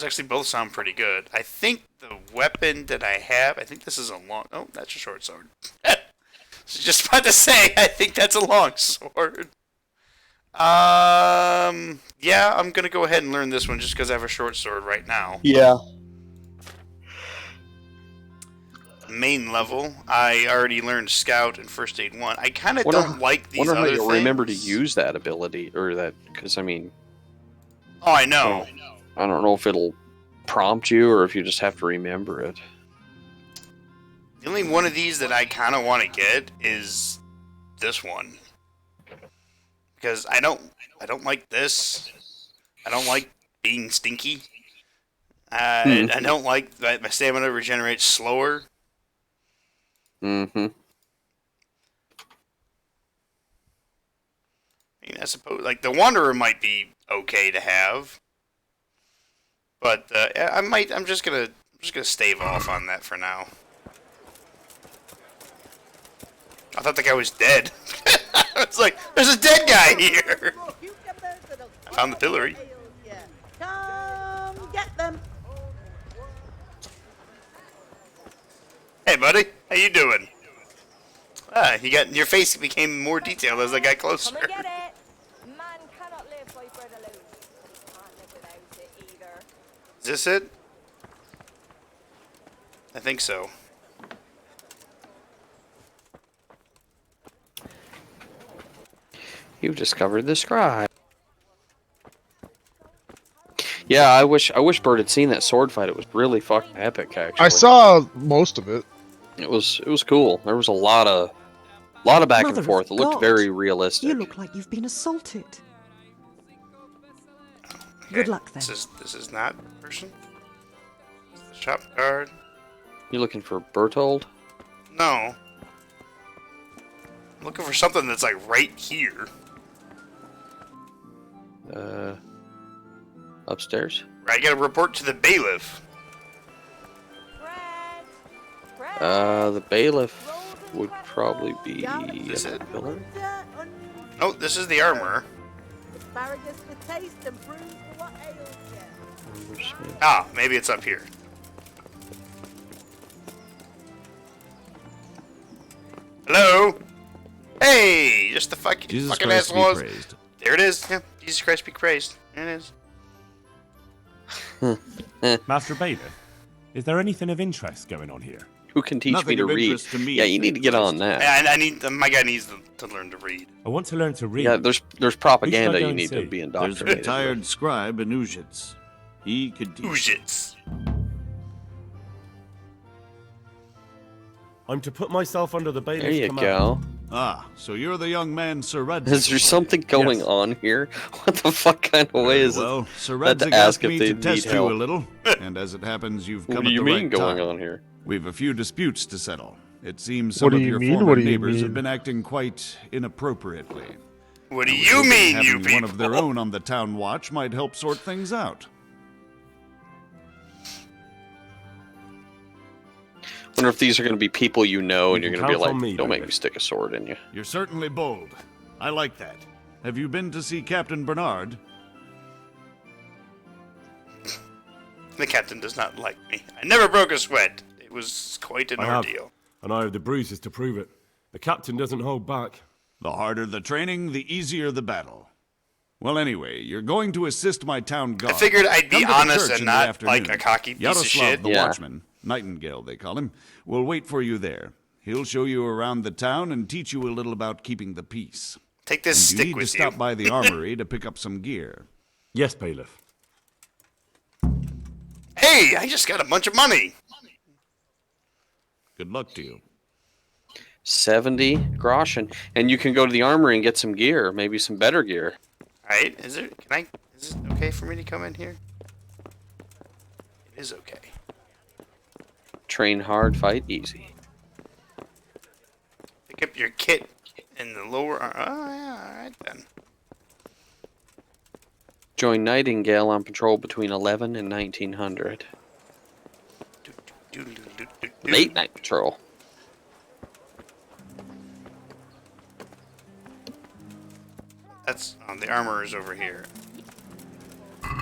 Speaker 1: actually both sound pretty good. I think the weapon that I have, I think this is a long... Oh, that's a short sword. I was just about to say, I think that's a long sword. Yeah, I'm going to go ahead and learn this one just because I have a short sword right now.
Speaker 6: Yeah.
Speaker 1: Main level, I already learned Scout and First Aid 1. I kind of don't like these other
Speaker 6: things. I wonder how you'll remember to
Speaker 1: things.
Speaker 6: use that ability, or that, because, I mean...
Speaker 1: Oh, I know.
Speaker 6: I don't know if it'll prompt you, or if you just have to remember it.
Speaker 1: The only one of these that I kind of want to get is this one. Because I don't like this. I don't like being stinky. I don't like that my stamina regenerates slower.
Speaker 6: Mm-hmm.
Speaker 1: I mean, I suppose, like, the Wanderer might be okay to have. But I'm just gonna stave off on that for now. I thought the guy was dead. It's like, there's a dead guy here. I found the pillory.
Speaker 21: Come get them.
Speaker 1: Hey, buddy, how you doing? Your face became more detailed as I got closer.
Speaker 22: Come and get it. Man cannot live by bread alone. Can't live without it either.
Speaker 1: Is this it? I think so.
Speaker 6: You've discovered the scribe. Yeah, I wish Bert had seen that sword fight. It was really fucking epic, actually.
Speaker 2: I saw most of it.
Speaker 6: It was cool. There was a lot of back
Speaker 23: Mother
Speaker 6: and forth. It
Speaker 23: of
Speaker 6: looked
Speaker 23: God.
Speaker 6: very realistic.
Speaker 23: You look like you've been assaulted. Good luck then.
Speaker 1: This is not a person. Shop card.
Speaker 6: You looking for Bertold?
Speaker 1: No. I'm looking for something that's like right here.
Speaker 6: Upstairs.
Speaker 1: I gotta report to the bailiff.
Speaker 6: The bailiff would probably be
Speaker 1: Is
Speaker 6: a
Speaker 1: it?
Speaker 6: pillar.
Speaker 1: Oh, this is the armorer.
Speaker 21: Asparagus for taste and brews for what ails you.
Speaker 1: Ah, maybe it's up here. Hello? Hey, just the fucking
Speaker 20: Christ
Speaker 1: assholes.
Speaker 20: be praised.
Speaker 1: There it is. Yeah, Jesus Christ be praised. There it is.
Speaker 20: Master Bailiff, is there anything of interest going on here?
Speaker 6: Who can teach
Speaker 20: Nothing
Speaker 6: me to
Speaker 20: of
Speaker 6: read?
Speaker 20: interest to me,
Speaker 6: Yeah, you need to get on that.
Speaker 1: I need my guy needs to learn to read.
Speaker 20: I want to learn to read.
Speaker 6: Yeah, there's
Speaker 20: Who should
Speaker 6: propaganda
Speaker 20: I go
Speaker 6: you
Speaker 20: and
Speaker 6: need to
Speaker 20: see?
Speaker 6: be
Speaker 24: There's a
Speaker 6: indoctrinated.
Speaker 24: retired scribe in Uzhitz. He could teach.
Speaker 1: Uzhitz.
Speaker 20: I'm to put myself under the bailiff's
Speaker 6: There you
Speaker 20: command.
Speaker 6: go.
Speaker 24: Ah, so you're the young man Sir Rudzik.
Speaker 6: Is there something going on here? What the fuck kind of way is
Speaker 24: Well,
Speaker 6: it?
Speaker 24: Sir
Speaker 6: Had to
Speaker 24: Rudzik
Speaker 6: ask
Speaker 24: asked
Speaker 6: if
Speaker 24: me
Speaker 6: they
Speaker 24: to
Speaker 6: need
Speaker 24: test you
Speaker 6: help.
Speaker 24: a little, and as it happens, you've come
Speaker 6: What do
Speaker 24: at
Speaker 6: you
Speaker 24: the
Speaker 6: mean
Speaker 24: right
Speaker 6: going
Speaker 24: time.
Speaker 6: on here?
Speaker 24: We've a few disputes to settle. It seems
Speaker 2: What
Speaker 24: some
Speaker 2: do
Speaker 24: of
Speaker 2: you
Speaker 24: your
Speaker 2: mean?
Speaker 24: former
Speaker 2: What do you
Speaker 24: neighbors
Speaker 2: mean?
Speaker 24: have been acting quite inappropriately.
Speaker 1: What do
Speaker 24: I was
Speaker 1: you
Speaker 24: hoping
Speaker 1: mean,
Speaker 24: having
Speaker 1: you people?
Speaker 24: one of their own on the town watch might help sort things out.
Speaker 6: Wonder if these are going to be people you know, and
Speaker 24: You
Speaker 6: you're
Speaker 24: can
Speaker 6: going to be
Speaker 24: count
Speaker 6: like,
Speaker 24: on me,
Speaker 6: "Don't make
Speaker 24: baby."
Speaker 6: me stick a sword in you."
Speaker 24: You're certainly bold. I like that. Have you been to see Captain Bernard?
Speaker 1: The captain does not like me. I never broke a sweat. It was quite an
Speaker 20: I have,
Speaker 1: ordeal.
Speaker 20: and I have the bruises to prove it. The captain doesn't hold back.
Speaker 24: The harder the training, the easier the battle. Well, anyway, you're going to assist my town guard.
Speaker 1: I figured I'd be
Speaker 24: Come to the
Speaker 1: honest
Speaker 24: church
Speaker 1: and
Speaker 24: in the
Speaker 1: not
Speaker 24: afternoon.
Speaker 1: like a cocky piece of
Speaker 24: Yaroslav,
Speaker 1: shit.
Speaker 24: the
Speaker 6: Yeah.
Speaker 24: watchman, Nightingale they call him, will wait for you there. He'll show you around the town and teach you a little about keeping the peace.
Speaker 1: Take this
Speaker 24: And
Speaker 1: stick
Speaker 24: you need
Speaker 1: with
Speaker 24: to
Speaker 1: you.
Speaker 24: stop by the armory to pick up some gear.
Speaker 20: Yes, bailiff.
Speaker 1: Hey, I just got a bunch of money.
Speaker 24: Good luck to you.
Speaker 6: 70 groschen, and you can go to the armory and get some gear, maybe some better gear.
Speaker 1: Alright, is it okay for me to come in here? It is okay.
Speaker 6: Train hard, fight easy.
Speaker 1: Pick up your kit in the lower. Oh yeah, alright then.
Speaker 6: Join Nightingale on patrol between 11 and 1900. Late night patrol.
Speaker 1: That's the armorer's over here.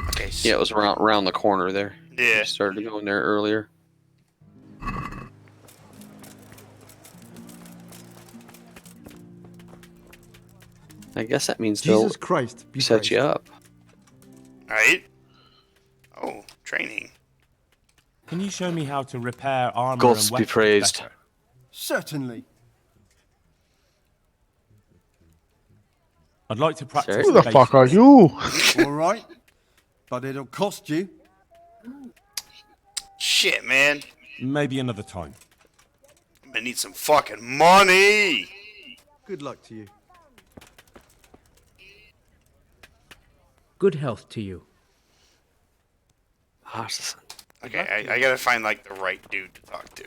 Speaker 1: Okay.
Speaker 6: Yeah, it was around the corner there.
Speaker 1: Yeah.
Speaker 6: We started going there earlier. I guess that means they'll
Speaker 25: Jesus Christ, be
Speaker 6: set you up.
Speaker 1: Alright. Oh, training.
Speaker 20: Can you show me how to repair armor
Speaker 6: Gods
Speaker 20: and
Speaker 6: be
Speaker 20: weapons
Speaker 6: praised.
Speaker 20: better?
Speaker 25: Certainly.
Speaker 20: I'd like to practice.
Speaker 2: Who the fuck are you?
Speaker 25: All right, but it'll cost you.
Speaker 1: Shit, man.
Speaker 20: Maybe another time.
Speaker 1: I'm gonna need some fucking money.
Speaker 25: Good luck to you.
Speaker 15: Good health to you.
Speaker 1: Okay, I gotta find like the right dude to talk to.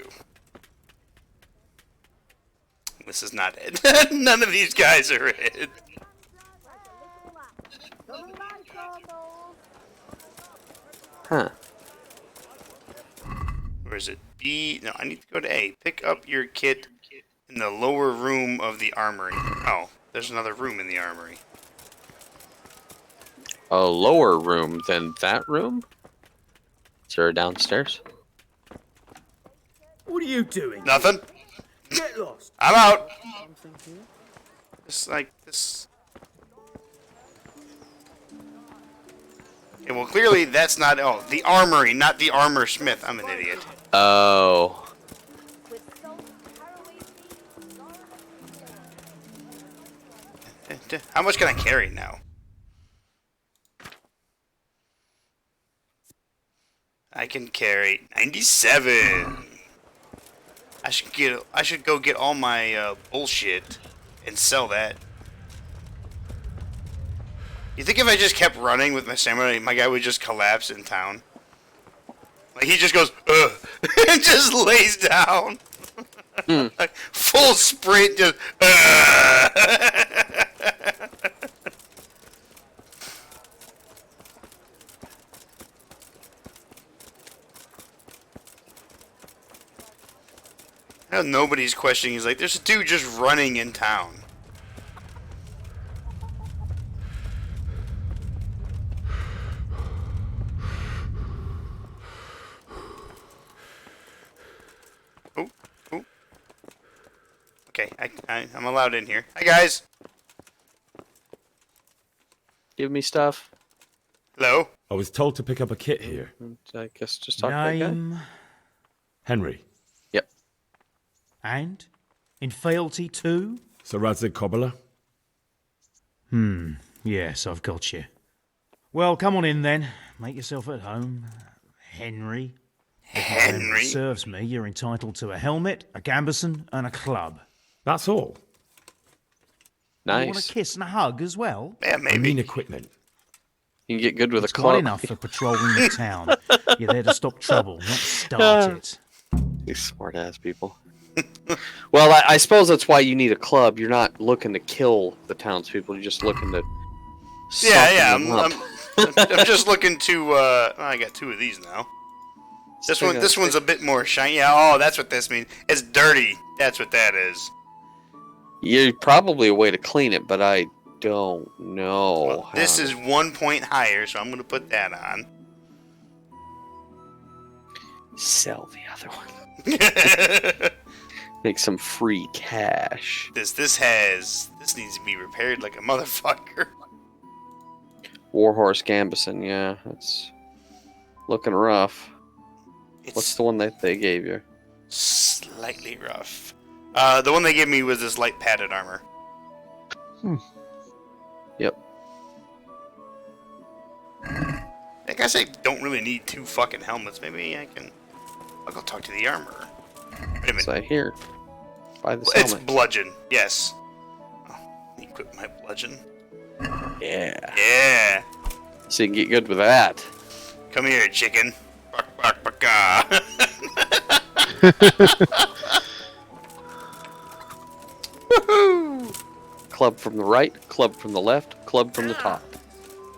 Speaker 1: This is not it. None of these guys are it.
Speaker 6: Huh.
Speaker 1: Or is it B? No, I need to go to A. Pick up your kit in the lower room of the armory. Oh, there's another room in the armory.
Speaker 6: A lower room than that room? Is there a downstairs?
Speaker 18: What are you doing?
Speaker 1: Nothing.
Speaker 18: Get lost.
Speaker 1: I'm out.
Speaker 18: Something here?
Speaker 1: Just like this. Okay, well, clearly that's not. Oh, the armory, not the armor smith. I'm an idiot.
Speaker 6: Oh.
Speaker 1: How much can I carry now? I can carry 97. I should go get all my bullshit and sell that. You think if I just kept running with my samurai, my guy would just collapse in town? Like he just goes, ugh, and just lays down. Like full sprint, just. Now nobody's questioning. He's like, there's a dude just running in town. Oh, oh. Okay, I'm allowed in here. Hi guys.
Speaker 6: Give me stuff.
Speaker 1: Hello.
Speaker 20: I was told to pick up a kit here.
Speaker 6: I guess just talk to that guy.
Speaker 15: Name
Speaker 20: Henry.
Speaker 6: Yep.
Speaker 15: and in fealty too?
Speaker 20: Sir Radzig Cobbler.
Speaker 15: Yes, I've got you. Well, come on in then. Make yourself at home. Henry.
Speaker 1: Henry?
Speaker 15: If it serves me, you're entitled to a helmet, a gambeson, and a club.
Speaker 20: That's all.
Speaker 6: Nice.
Speaker 15: You want a kiss and a hug as well?
Speaker 1: Yeah,
Speaker 20: I
Speaker 1: maybe.
Speaker 20: mean equipment.
Speaker 6: You can get good with
Speaker 15: It's
Speaker 6: a club.
Speaker 15: quite enough for patrolling the town. You're there to stop trouble, not start it.
Speaker 6: These smart ass people. Well, I suppose that's why you need a club. You're not looking to kill the townspeople. You're just looking to.
Speaker 1: Yeah.
Speaker 6: soften them up.
Speaker 1: I'm just looking to. I got two of these now. This one's a bit more shiny. Yeah. Oh, that's what this means. It's dirty. That's what that is.
Speaker 6: You're probably a way to clean it, but I don't know.
Speaker 1: Well, this is 1 point higher, so I'm gonna put that on.
Speaker 6: Sell the other one. Make some free cash.
Speaker 1: This needs to be repaired like a motherfucker.
Speaker 6: Warhorse Gambison, yeah, it's looking rough. What's the one that they gave you?
Speaker 1: Slightly rough. The one they gave me was this light padded armor.
Speaker 6: Yep.
Speaker 1: I guess I don't really need two fucking helmets. Maybe I'll go talk to the armorer. Wait a minute.
Speaker 6: So here, buy this
Speaker 1: It's
Speaker 6: helmet.
Speaker 1: bludgeon. Yes. Oh, equip my bludgeon.
Speaker 6: Yeah.
Speaker 1: Yeah.
Speaker 6: So you can get good with that.
Speaker 1: Come here, chicken. Bark, bark, bark, Woohoo!
Speaker 6: Club from the right, club from the left, club from the top.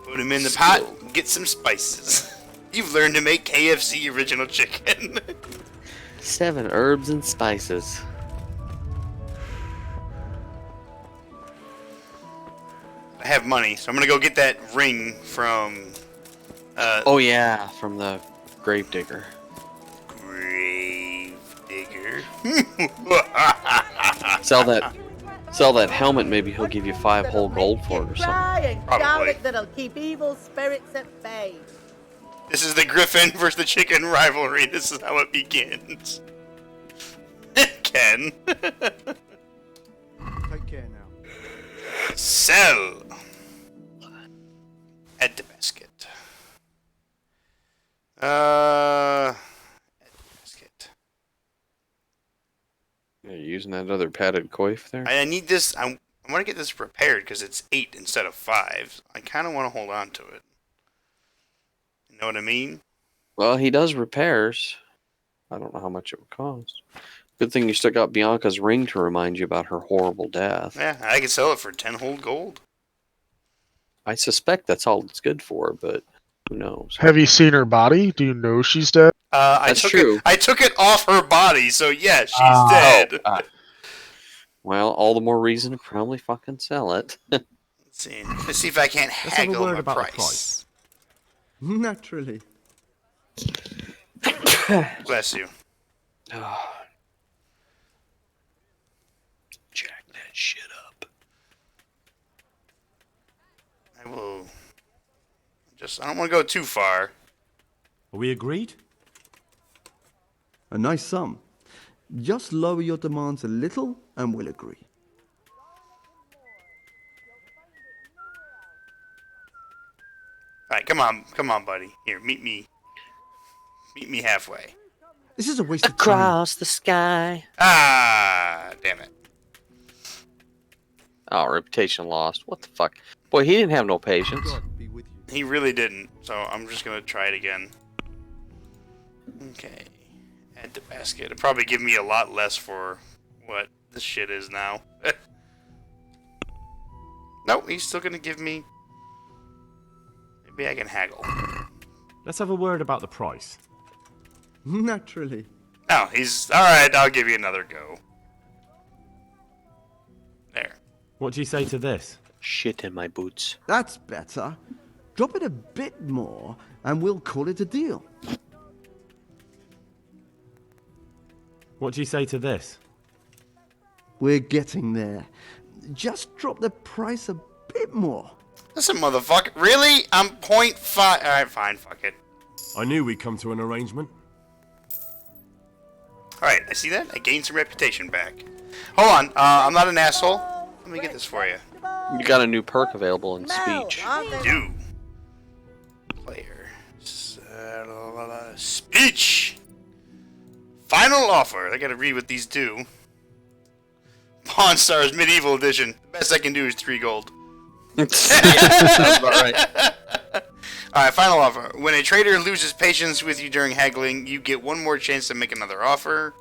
Speaker 1: Put him in the pot. Get some spices. You've learned to make KFC original chicken.
Speaker 6: 7 herbs and spices.
Speaker 1: I have money, so I'm gonna go get that ring from.
Speaker 6: Oh yeah, from the gravedigger.
Speaker 1: Gravedigger.
Speaker 6: Sell that helmet. Maybe he'll give you 5 whole gold for it or something.
Speaker 21: Try and
Speaker 1: Probably.
Speaker 21: garlic that'll keep evil spirits at bay.
Speaker 1: This is the griffin versus the chicken rivalry. This is how it begins. Ken.
Speaker 25: Take care now.
Speaker 1: Sell. Add to basket. Add to basket.
Speaker 6: You're using that other padded coif there?
Speaker 1: I need this. I want to get this repaired because it's 8 instead of 5. I kind of want to hold on to it. You know what I mean?
Speaker 6: Well, he does repairs. I don't know how much it would cost. Good thing you still got Bianca's ring to remind you about her horrible death.
Speaker 1: Yeah, I could sell it for 10 whole gold.
Speaker 6: I suspect that's all it's good for, but Who knows?
Speaker 2: Have you seen her body? Do you know she's dead?
Speaker 6: That's true.
Speaker 1: I took it off her body, so yeah, she's
Speaker 2: Ah.
Speaker 1: dead.
Speaker 6: Well, all the more reason to probably fucking sell it.
Speaker 1: Let's see if I can't
Speaker 20: Let's have a
Speaker 1: haggle
Speaker 20: word
Speaker 1: my
Speaker 20: about the
Speaker 1: price.
Speaker 25: Naturally.
Speaker 1: Bless you.
Speaker 6: Jack that shit up.
Speaker 1: I will. I don't want to go too far.
Speaker 20: Are we agreed?
Speaker 25: A nice sum. Just lower your demands a little and we'll agree.
Speaker 1: All right, come on, buddy. Here, meet me halfway.
Speaker 25: This is a waste of time.
Speaker 6: Across the sky.
Speaker 1: Ah, damn it.
Speaker 6: Oh, reputation lost. What the fuck? Boy, he didn't have no patience.
Speaker 1: He really didn't. So I'm just gonna try it again. Okay. Add to basket. It'll probably give me a lot less for what this shit is now. Nope, he's still gonna give me. Maybe I can haggle.
Speaker 20: Let's have a word about the price.
Speaker 25: Naturally.
Speaker 1: No, he's alright, I'll give you another go. There.
Speaker 20: What do you say to this?
Speaker 6: Shit in my boots.
Speaker 25: That's better. Drop it a bit more and we'll call it a deal.
Speaker 20: What do you say to this?
Speaker 25: We're getting there. Just drop the price a bit more.
Speaker 1: Listen, motherfucker. Really? I'm 0.5. Alright, fine, fuck it.
Speaker 20: I knew we'd come to an arrangement.
Speaker 1: Alright, I see that. I gained some reputation back. Hold on, I'm not an asshole. Let me get this for you.
Speaker 6: You got a new perk available in speech.
Speaker 1: Do. Player. Speech! Final offer. I gotta read what these do. Pawn Stars Medieval Edition. The best I can do is 3 gold.
Speaker 6: Sounds about right.
Speaker 1: Alright, final offer. When a trader loses patience with you during haggling, you get one more chance to make another offer.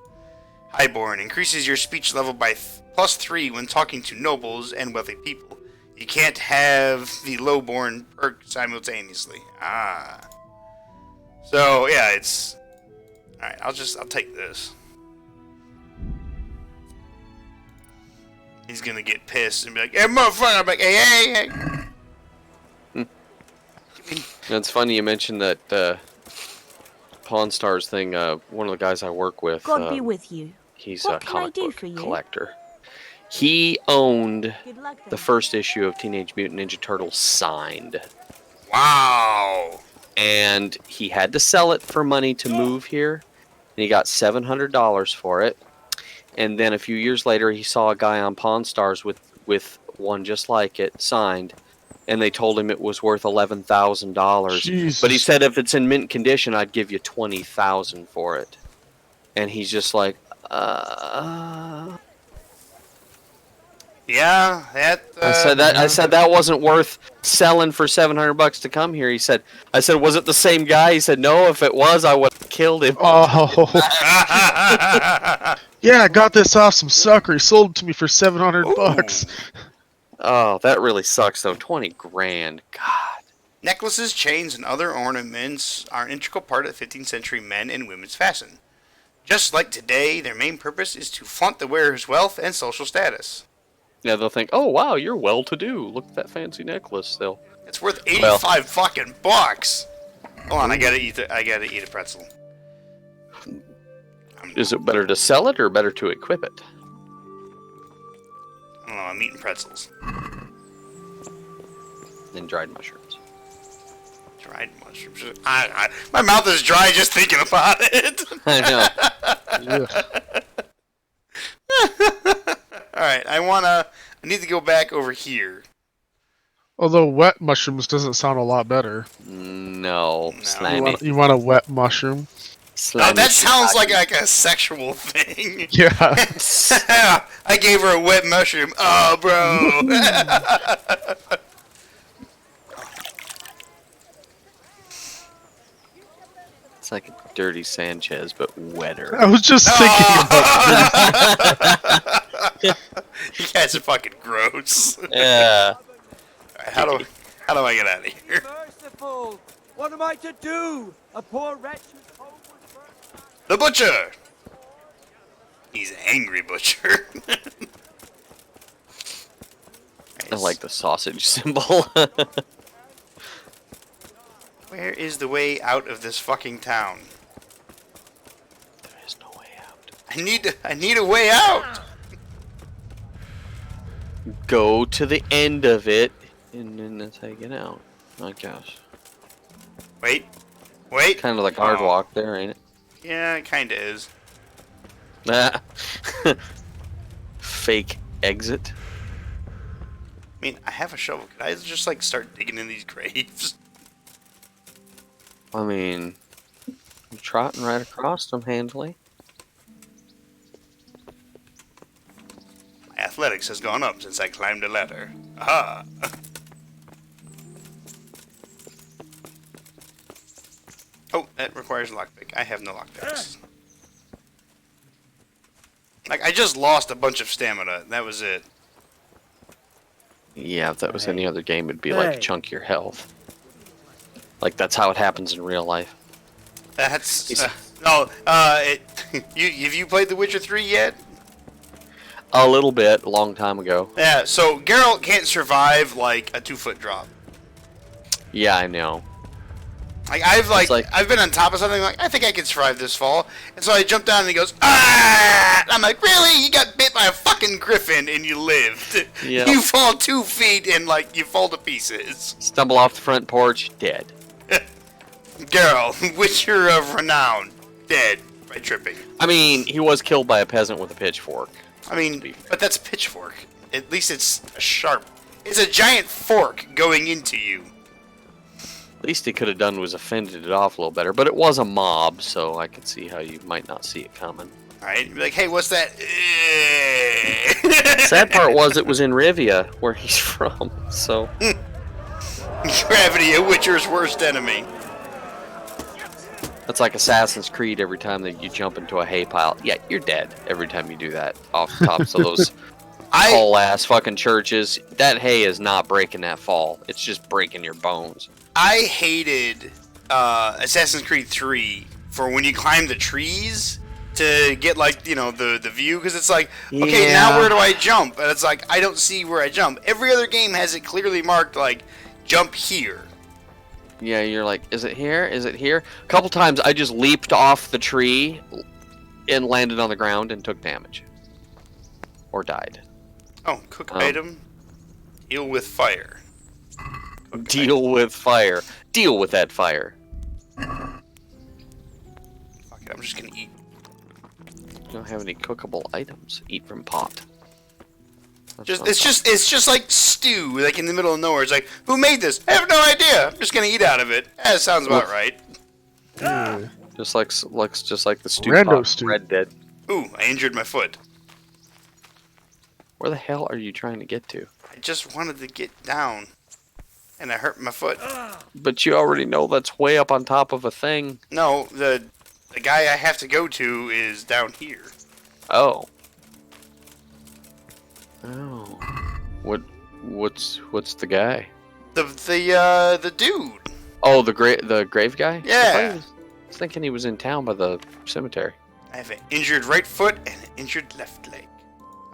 Speaker 1: Highborn increases your speech level by +3 when talking to nobles and wealthy people. You can't have the lowborn perk simultaneously. Ah. So, yeah, it's... Alright, I'll take this. He's gonna get pissed and be like, hey, motherfucker! I'm like, hey.
Speaker 6: It's funny you mentioned that Pawn Stars thing. One of the guys I work with,
Speaker 23: God be with you.
Speaker 6: he's
Speaker 23: What
Speaker 6: a
Speaker 23: can I
Speaker 6: comic
Speaker 23: do
Speaker 6: book
Speaker 23: for you?
Speaker 6: collector. He owned
Speaker 23: Good luck
Speaker 6: the
Speaker 23: then.
Speaker 6: first issue of Teenage Mutant Ninja Turtles signed.
Speaker 1: Wow!
Speaker 6: And he had to sell it for money to move here. And he got $700 for it. And then a few years later, he saw a guy on Pawn Stars with one just like it signed. And they told him it was worth $11,000. But he said if it's in mint condition, I'd give you $20,000 for it. And he's just like,
Speaker 1: Yeah, that.
Speaker 6: I said that wasn't worth selling for $700 to come here. I said, was it the same guy? He said, no. If it was, I would have killed him.
Speaker 2: Oh. Yeah, I got this off some sucker. He sold it to me for $700.
Speaker 6: Oh, that really sucks though. 20 grand. God.
Speaker 1: Necklaces, chains, and other ornaments are an integral part of 15th century men and women's fashion. Just like today, their main purpose is to flaunt the wearer's wealth and social status.
Speaker 6: Yeah, they'll think, oh wow, you're well-to-do. Look at that fancy necklace.
Speaker 1: It's worth 85 fucking bucks. Hold on, I gotta eat a pretzel.
Speaker 6: Is it better to sell it or better to equip it?
Speaker 1: I don't know, I'm eating pretzels.
Speaker 6: And dried mushrooms.
Speaker 1: Dried mushrooms. My mouth is dry just thinking about it.
Speaker 6: I know.
Speaker 1: Alright, I need to go back over here.
Speaker 2: Although wet mushrooms doesn't sound a lot better.
Speaker 6: No. Slimy.
Speaker 2: You want a wet mushroom?
Speaker 1: Oh, that sounds like a sexual thing.
Speaker 2: Yeah.
Speaker 1: I gave her a wet mushroom. Oh, bro.
Speaker 6: It's like a dirty Sanchez, but wetter.
Speaker 2: I was just thinking about
Speaker 1: You guys are fucking gross.
Speaker 6: Yeah.
Speaker 1: Alright, how do I get out of here?
Speaker 18: Merciful! What am I to do? A poor wretch whose home was burned.
Speaker 1: The butcher! He's an angry butcher.
Speaker 6: I like the sausage symbol.
Speaker 1: Where is the way out of this fucking town?
Speaker 6: There is no way out.
Speaker 1: I need a way out!
Speaker 6: Go to the end of it, and then that's how you get out. I guess.
Speaker 1: Wait.
Speaker 6: Kind of like hard walk there, ain't it?
Speaker 1: Yeah, it kinda is.
Speaker 6: Nah. Fake exit.
Speaker 1: I mean, I have a shovel. Could I just, like, start digging in these graves?
Speaker 6: I mean, I'm trotting right across them handily.
Speaker 1: My athletics has gone up since I climbed a ladder. Aha! Oh, that requires a lockpick. I have no lockpicks. Like, I just lost a bunch of stamina. That was it.
Speaker 6: Yeah, if that was any other game, it'd be like chunk your health. Like, that's how it happens in real life.
Speaker 1: That's... have you played The Witcher 3 yet?
Speaker 6: A little bit, a long time ago.
Speaker 1: Yeah, so Geralt can't survive, like, a 2-foot drop.
Speaker 6: Yeah, I know.
Speaker 1: Like, I've been on top of something, like, I think I can survive this fall. And so I jump down and he goes, ah! I'm like, really? You got bit by a fucking griffin and you lived.
Speaker 6: Yep.
Speaker 1: You fall 2 feet and, like, you fall to pieces.
Speaker 6: Stumble off the front porch, dead.
Speaker 1: Geralt, Witcher of renown, dead by tripping.
Speaker 6: I mean, he was killed by a peasant with a pitchfork.
Speaker 1: I mean, but that's a pitchfork. At least it's a sharp. It's a giant fork going into you.
Speaker 6: Least he could have done was offended it off a little better, but it was a mob, so I could see how you might not see it coming.
Speaker 1: Alright, be like, hey, what's that?
Speaker 6: Sad part was it was in Rivia, where he's from, so...
Speaker 1: Gravity, a Witcher's worst enemy.
Speaker 6: That's like Assassin's Creed every time that you jump into a hay pile. Yeah, you're dead every time you do that off the tops of those tall-ass fucking churches. That hay is not breaking that fall. It's just breaking your bones.
Speaker 1: I hated Assassin's Creed 3 for when you climb the trees to get, like, you know, the view, because it's like, okay, now where do I jump? And it's like, I don't see where I jump. Every other game has it clearly marked, like, jump here.
Speaker 6: Yeah, you're like, is it here? Is it here? A couple times I just leaped off the tree and landed on the ground and took damage. Or died.
Speaker 1: Oh, cook item. Deal with fire.
Speaker 6: Deal with fire. Deal with that fire.
Speaker 1: Fuck it, I'm just gonna eat.
Speaker 6: You don't have any cookable items. Eat from pot.
Speaker 1: It's just like stew, like in the middle of nowhere. It's like, who made this? I have no idea. I'm just gonna eat out of it. That sounds about right.
Speaker 6: Just like the stew
Speaker 2: Rando
Speaker 6: pot.
Speaker 2: stew.
Speaker 6: Red Dead.
Speaker 1: Ooh, I injured my foot.
Speaker 6: Where the hell are you trying to get to?
Speaker 1: I just wanted to get down, and I hurt my foot.
Speaker 6: But you already know that's way up on top of a thing.
Speaker 1: No, the guy I have to go to is down here.
Speaker 6: Oh. Oh. What's the guy?
Speaker 1: The dude.
Speaker 6: Oh, the grave guy?
Speaker 1: Yeah.
Speaker 6: I was thinking he was in town by the cemetery.
Speaker 1: I have an injured right foot and an injured left leg.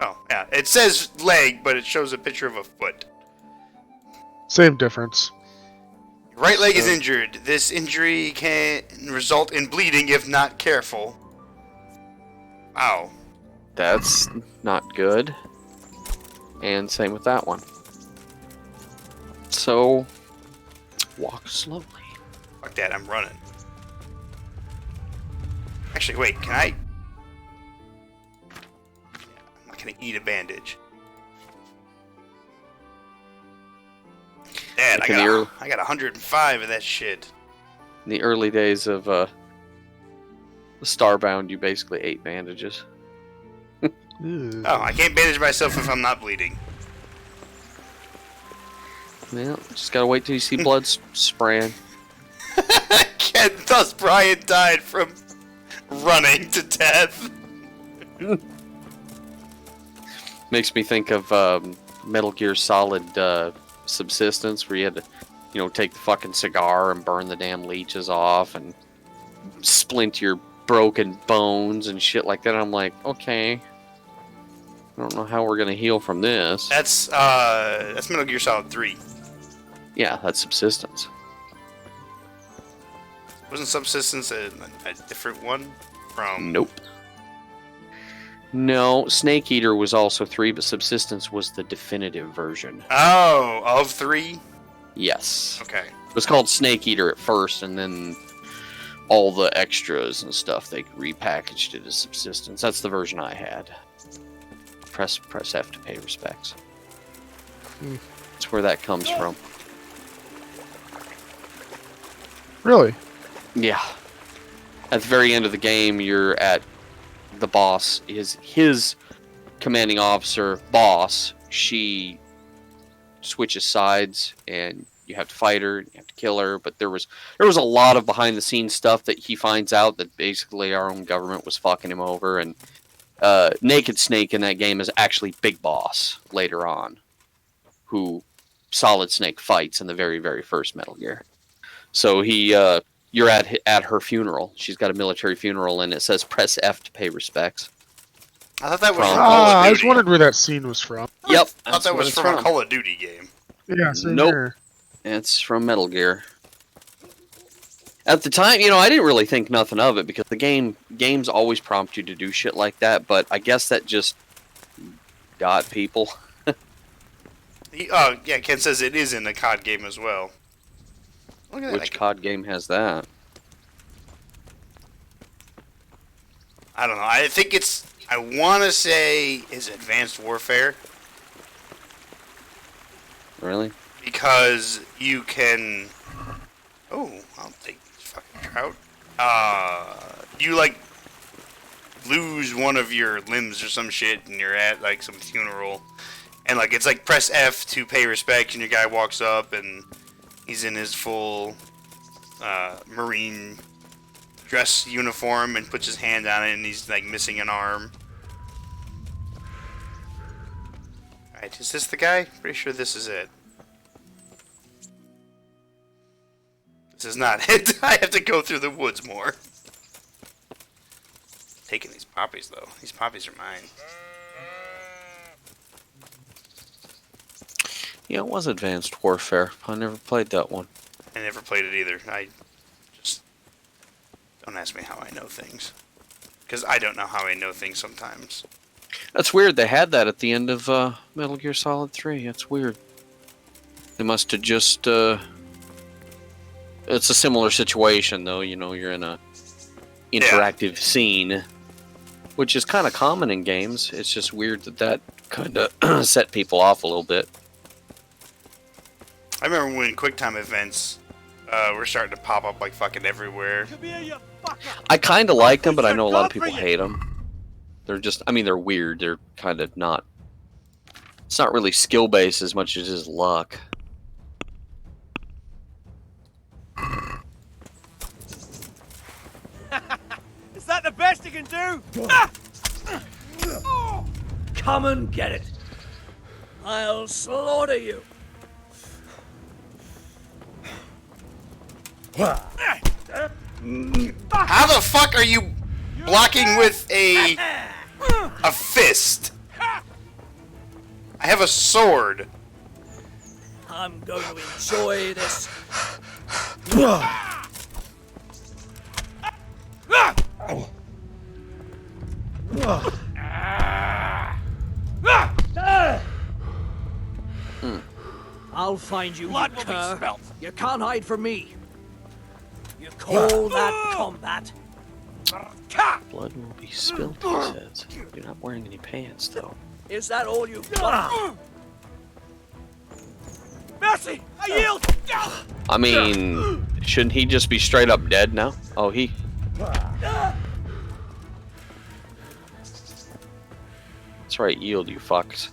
Speaker 1: Oh, yeah. It says leg, but it shows a picture of a foot.
Speaker 2: Same difference.
Speaker 1: Your right leg is injured. This injury can result in bleeding if not careful. Ow.
Speaker 6: That's not good. And same with that one. So, walk slowly.
Speaker 1: Fuck that, I'm running. Actually, wait, can I... I'm not gonna eat a bandage. Dad, I got 105 of that shit.
Speaker 6: In the early days of Starbound, you basically ate bandages.
Speaker 1: Oh, I can't bandage myself if I'm not bleeding.
Speaker 6: Yeah, just gotta wait till you see blood spraying.
Speaker 1: And thus Brian died from running to death.
Speaker 6: Makes me think of Metal Gear Solid Subsistence, where you had to you know, take the fucking cigar and burn the damn leeches off and splint your broken bones and shit like that. I'm like, okay, I don't know how we're gonna heal from this.
Speaker 1: That's Metal Gear Solid 3.
Speaker 6: Yeah, that's subsistence.
Speaker 1: Wasn't Subsistence a different one from?
Speaker 6: Nope. No, Snake Eater was also 3, but Subsistence was the definitive version.
Speaker 1: Oh, of 3?
Speaker 6: Yes.
Speaker 1: Okay.
Speaker 6: It was called Snake Eater at first, and then all the extras and stuff, they repackaged it as Subsistence. That's the version I had. Press F to pay respects. That's where that comes from.
Speaker 2: Really?
Speaker 6: Yeah. At the very end of the game, you're at the boss. His commanding officer, boss, she switches sides, and you have to fight her, you have to kill her, but there was a lot of behind the scenes stuff that he finds out that basically our own government was fucking him over, and Naked Snake in that game is actually Big Boss later on, who Solid Snake fights in the very, very first Metal Gear. So you're at her funeral. She's got a military funeral, and it says press F to pay respects.
Speaker 1: I thought that was from
Speaker 2: Ah,
Speaker 1: Call of Duty.
Speaker 2: I was wondering where that scene was from.
Speaker 6: Yep.
Speaker 1: I thought that was from a Call of Duty game.
Speaker 2: Yeah, same
Speaker 6: Nope.
Speaker 2: here.
Speaker 6: It's from Metal Gear. At the time, you know, I didn't really think nothing of it because the games always prompt you to do shit like that, but I guess that just got people.
Speaker 1: Yeah, Ken says it is in a COD game as well. Look at that.
Speaker 6: Which COD game has that?
Speaker 1: I don't know. I think it's... I want to say is Advanced Warfare.
Speaker 6: Really?
Speaker 1: Because you can... Oh, I'll take this fucking trout. You, like, lose one of your limbs or some shit, and you're at, like, some funeral. And, like, it's like press F to pay respect, and your guy walks up, and he's in his full Marine dress uniform and puts his hand on it, and he's, like, missing an arm. Alright, is this the guy? Pretty sure this is it. This is not it. I have to go through the woods more. Taking these poppies, though. These poppies are mine.
Speaker 6: Yeah, it was Advanced Warfare. I never played that one.
Speaker 1: I never played it either. I just... Don't ask me how I know things. Because I don't know how I know things sometimes.
Speaker 6: That's weird. They had that at the end of Metal Gear Solid 3. That's weird. They must have just... It's a similar situation, though. You know, you're in a interactive scene, which is kind of common in games. It's just weird that kind of set people off a little bit.
Speaker 1: I remember when QuickTime events were starting to pop up like fucking everywhere.
Speaker 6: I kind of like them, but I know a lot of people hate them. They're just, I mean, they're weird. They're kind of not... It's not really skill-based as much as it is luck.
Speaker 3: Is that the best you can do? Come and get it. I'll slaughter you.
Speaker 1: How the fuck are you blocking with a fist? I have a sword.
Speaker 3: I'm going to enjoy this. I'll find you,
Speaker 13: Blood
Speaker 3: you
Speaker 13: will be
Speaker 3: cur.
Speaker 13: spilt.
Speaker 3: You can't hide from me. You call that combat?
Speaker 6: Blood will be spilled, he says. You're not wearing any pants, though.
Speaker 3: Is that all you've got? Mercy! I yield!
Speaker 6: I mean, shouldn't he just be straight up dead now? Oh, he... That's right, yield, you fucks.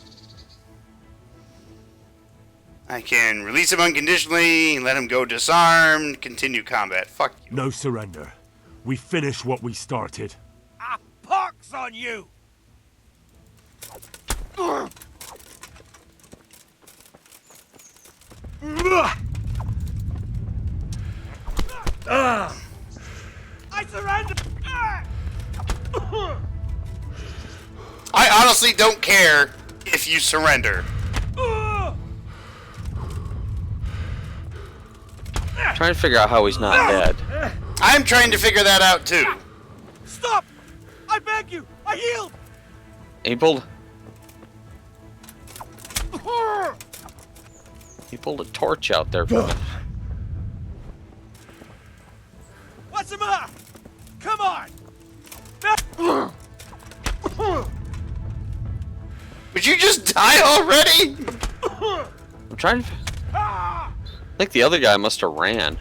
Speaker 1: I can release him unconditionally, let him go disarmed, continue combat. Fuck you.
Speaker 20: No surrender. We finish what we started.
Speaker 3: A pox on you! I surrender!
Speaker 1: I honestly don't care if you surrender.
Speaker 6: Trying to figure out how he's not dead.
Speaker 1: I'm trying to figure that out too.
Speaker 3: Stop! I beg you! I yield!
Speaker 6: He pulled a torch out there from it.
Speaker 3: What's the matter? Come on!
Speaker 1: Would you just die already?
Speaker 6: I'm trying to... I think the other guy must have ran.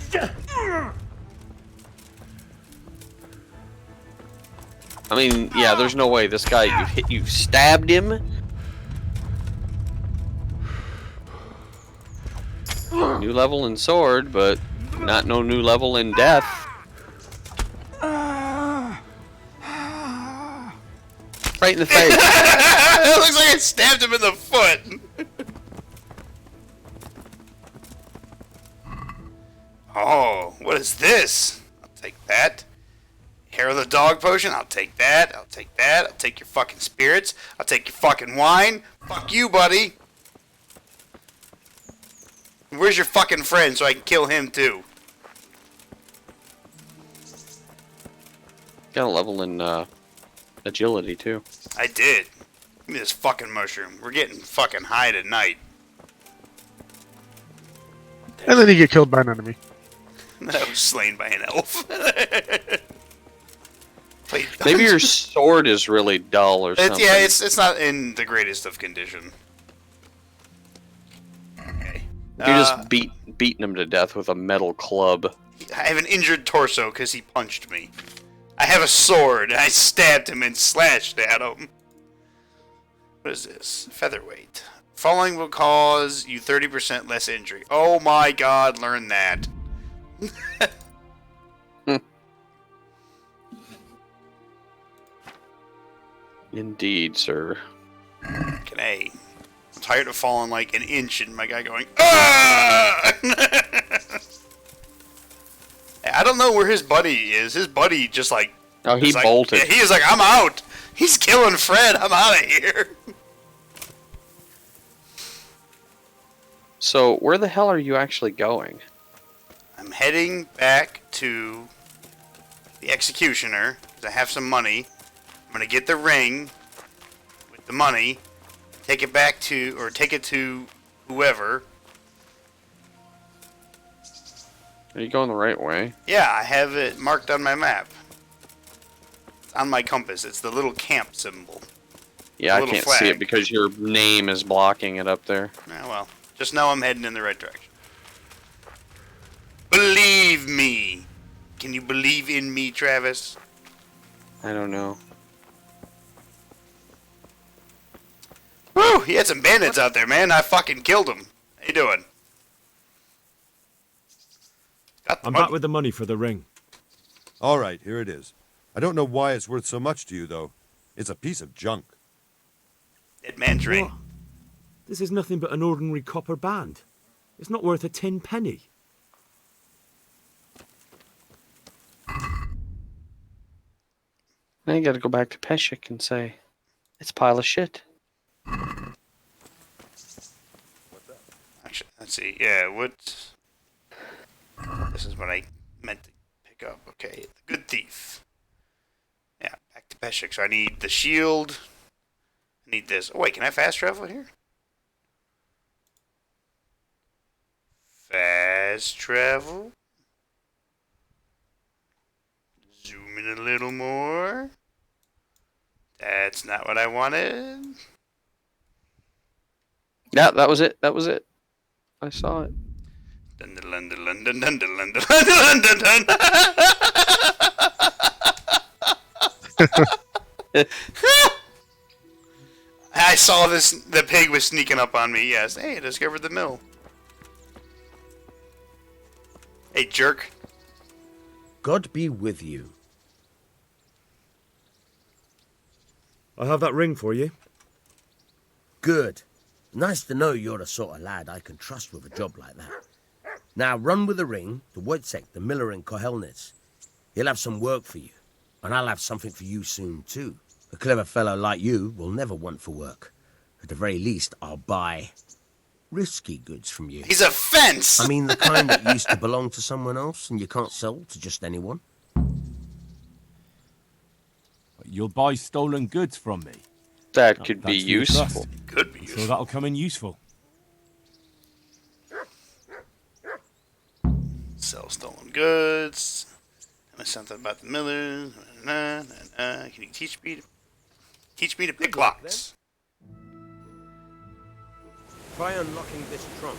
Speaker 6: I mean, yeah, there's no way this guy, you stabbed him? New level in sword, but not no new level in death. Right in the face.
Speaker 1: It looks like I stabbed him in the foot. Oh, what is this? I'll take that. Hair of the dog potion, I'll take that. I'll take that. I'll take your fucking spirits. I'll take your fucking wine. Fuck you, buddy. Where's your fucking friend so I can kill him too?
Speaker 6: Got a level in agility too.
Speaker 1: I did. Give me this fucking mushroom. We're getting fucking high tonight.
Speaker 2: And then you get killed by an enemy.
Speaker 1: I was slain by an elf.
Speaker 6: Maybe your sword is really dull or something.
Speaker 1: Yeah, it's not in the greatest of condition. Okay.
Speaker 6: You're just beating him to death with a metal club.
Speaker 1: I have an injured torso because he punched me. I have a sword. I stabbed him and slashed at him. What is this? Featherweight. Falling will cause you 30% less injury. Oh my god, learn that.
Speaker 6: Indeed, sir.
Speaker 1: Okay. I'm tired of falling like an inch and my guy going, ah! I don't know where his buddy is. His buddy just like...
Speaker 6: Oh, he bolted.
Speaker 1: Yeah, he is like, I'm out. He's killing Fred. I'm out of here.
Speaker 6: So, where the hell are you actually going?
Speaker 1: I'm heading back to the Executioner because I have some money. I'm going to get the ring with the money, take it back to, or take it to whoever.
Speaker 6: Are you going the right way?
Speaker 1: Yeah, I have it marked on my map. It's on my compass. It's the little camp symbol.
Speaker 6: Yeah, I can't see it because your name is blocking it up there.
Speaker 1: Yeah, well, just know I'm heading in the right direction. Believe me. Can you believe in me, Travis?
Speaker 6: I don't know.
Speaker 1: Woo! He had some bandits out there, man. I fucking killed them. How you doing?
Speaker 20: I'm back with the money for the ring.
Speaker 5: All right, here it is. I don't know why it's worth so much to you, though. It's a piece of junk.
Speaker 1: Dead man's ring.
Speaker 4: What? This is nothing but an ordinary copper band. It's not worth a 10 penny.
Speaker 6: Now you gotta go back to Peshek and say, it's a pile of shit.
Speaker 1: Actually, let's see. Yeah, what... This is what I meant to pick up. Okay, the good thief. Yeah, back to Peshek. So I need the shield. I need this. Oh, wait, can I fast travel here? Fast travel. Zoom in a little more. That's not what I wanted.
Speaker 6: Yeah, that was it. That was it. I saw it.
Speaker 1: Dun dun dun dun dun dun dun dun dun dun. I saw this. The pig was sneaking up on me. Yes. Hey, I discovered the mill. Hey, jerk.
Speaker 8: God be with you.
Speaker 4: I have that ring for you.
Speaker 8: Good. Nice to know you're the sort of lad I can trust with a job like that. Now run with the ring to Wojciech, the miller in Kohelnitz. He'll have some work for you, and I'll have something for you soon, too. A clever fellow like you will never want for work. At the very least, I'll buy risky goods from you.
Speaker 1: He's a fence!
Speaker 8: I mean the kind that used to belong to someone else and you can't sell to just anyone.
Speaker 20: You'll buy stolen goods from me.
Speaker 6: That could be
Speaker 20: Thanks for your
Speaker 6: useful.
Speaker 20: trust.
Speaker 1: Could be useful.
Speaker 20: So that'll come in useful.
Speaker 1: Sell stolen goods. Tell me something about the miller. Can you teach me to pick locks?
Speaker 8: Try unlocking this trunk.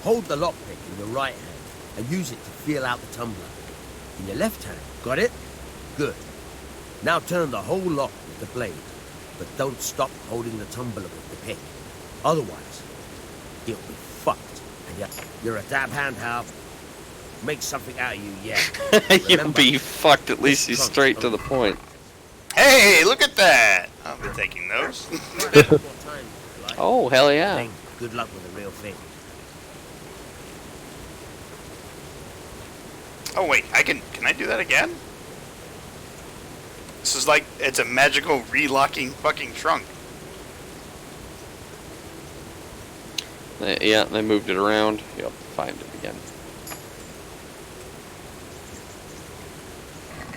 Speaker 8: Hold the lockpick in your right hand and use it to feel out the tumbler. In your left hand, got it? Good. Now turn the whole lock with the blade, but don't stop holding the tumbler with the pick. Otherwise, you'll be fucked. And you're a dab hand, Hal. Make something out of you yet.
Speaker 6: You'll be fucked. At least he's straight to the point.
Speaker 1: Hey, look at that! I'll be taking those.
Speaker 6: Oh, hell yeah.
Speaker 8: Good luck with the real thing.
Speaker 1: Oh wait, can I do that again? This is like, it's a magical relocking fucking trunk.
Speaker 6: Yeah, they moved it around. You'll find it again.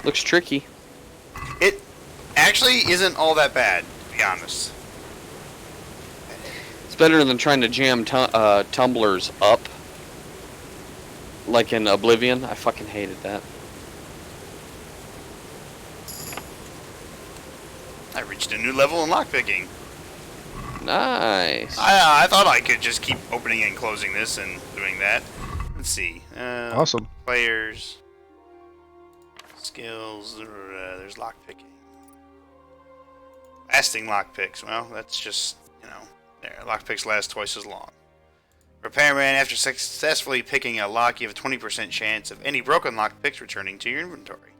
Speaker 6: Looks tricky.
Speaker 1: It actually isn't all that bad, to be honest.
Speaker 6: It's better than trying to jam tumblers up. Like in Oblivion. I fucking hated that.
Speaker 1: I reached a new level in lockpicking.
Speaker 6: Nice.
Speaker 1: I thought I could just keep opening and closing this and doing that. Let's see.
Speaker 2: Awesome.
Speaker 1: Players. Skills. There's lockpicking. Lasting lockpicks. Well, that's just, there. Lockpicks last twice as long. Repairman, after successfully picking a lock, you have a 20% chance of any broken lockpicks returning to your inventory.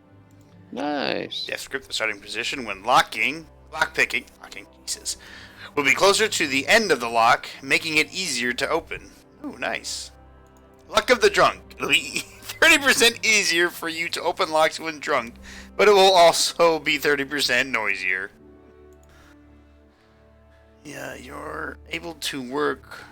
Speaker 6: Nice.
Speaker 1: Death grip the starting position when lockpicking, Jesus, will be closer to the end of the lock, making it easier to open. Ooh, nice. Luck of the drunk. 30% easier for you to open locks when drunk, but it will also be 30% noisier. Yeah, you're able to work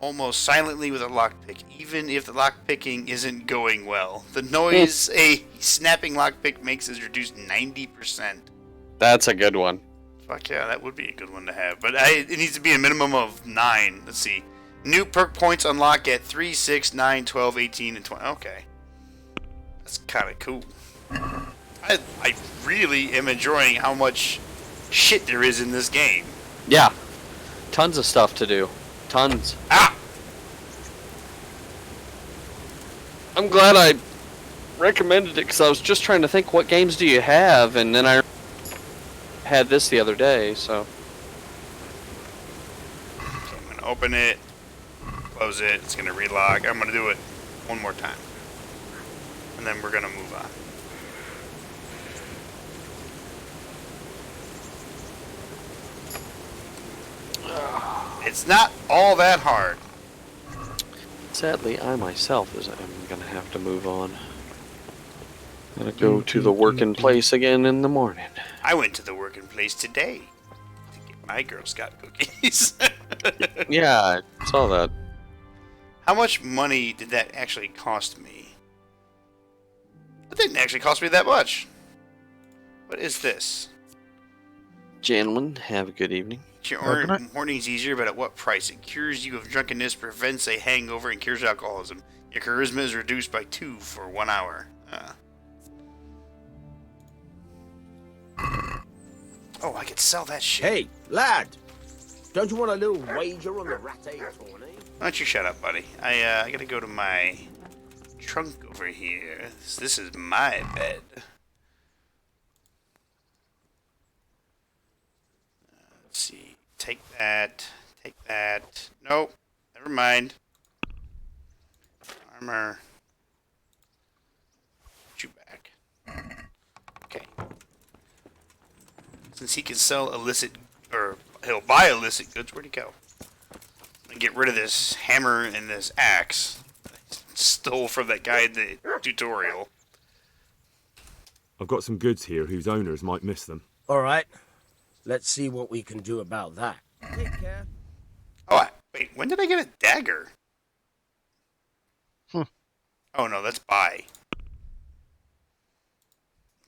Speaker 1: almost silently with a lockpick, even if the lockpicking isn't going well. The noise a snapping lockpick makes is reduced 90%.
Speaker 6: That's a good one.
Speaker 1: Fuck yeah, that would be a good one to have. But it needs to be a minimum of 9. Let's see. New perk points unlock at 3, 6, 9, 12, 18, and 20. Okay. That's kind of cool. I really am enjoying how much shit there is in this game.
Speaker 6: Yeah. Tons of stuff to do. Tons.
Speaker 1: Ah!
Speaker 6: I'm glad I recommended it because I was just trying to think, what games do you have? And then I had this the other day, so.
Speaker 1: I'm going to open it, close it, it's going to relock. I'm going to do it one more time. And then we're going to move on. It's not all that hard.
Speaker 6: Sadly, I myself am going to have to move on. I'm going to go to the working place again in the morning.
Speaker 1: I went to the working place today to get my Girl Scout cookies.
Speaker 6: Yeah, I saw that.
Speaker 1: How much money did that actually cost me? It didn't actually cost me that much. What is this?
Speaker 6: Gentlemen, have a good evening.
Speaker 1: Your morning's easier, but at what price? It cures you of drunkenness, prevents a hangover, and cures alcoholism. Your charisma is reduced by 2 for 1 hour. Oh, I could sell that shit.
Speaker 8: Hey, lad! Don't you want a little wager on the ratte tourney?
Speaker 1: Why don't you shut up, buddy? I gotta go to my trunk over here. This is my bed. Let's see. Take that. Take that. Nope. Never mind. Armor. Put you back. Okay. Since he can sell illicit, or he'll buy illicit goods, where'd he go? And get rid of this hammer and this axe. I stole from that guy in the tutorial.
Speaker 4: I've got some goods here whose owners might miss them.
Speaker 8: All right. Let's see what we can do about that. Take care.
Speaker 1: Oh, wait, when did I get a dagger? Oh no, that's buy.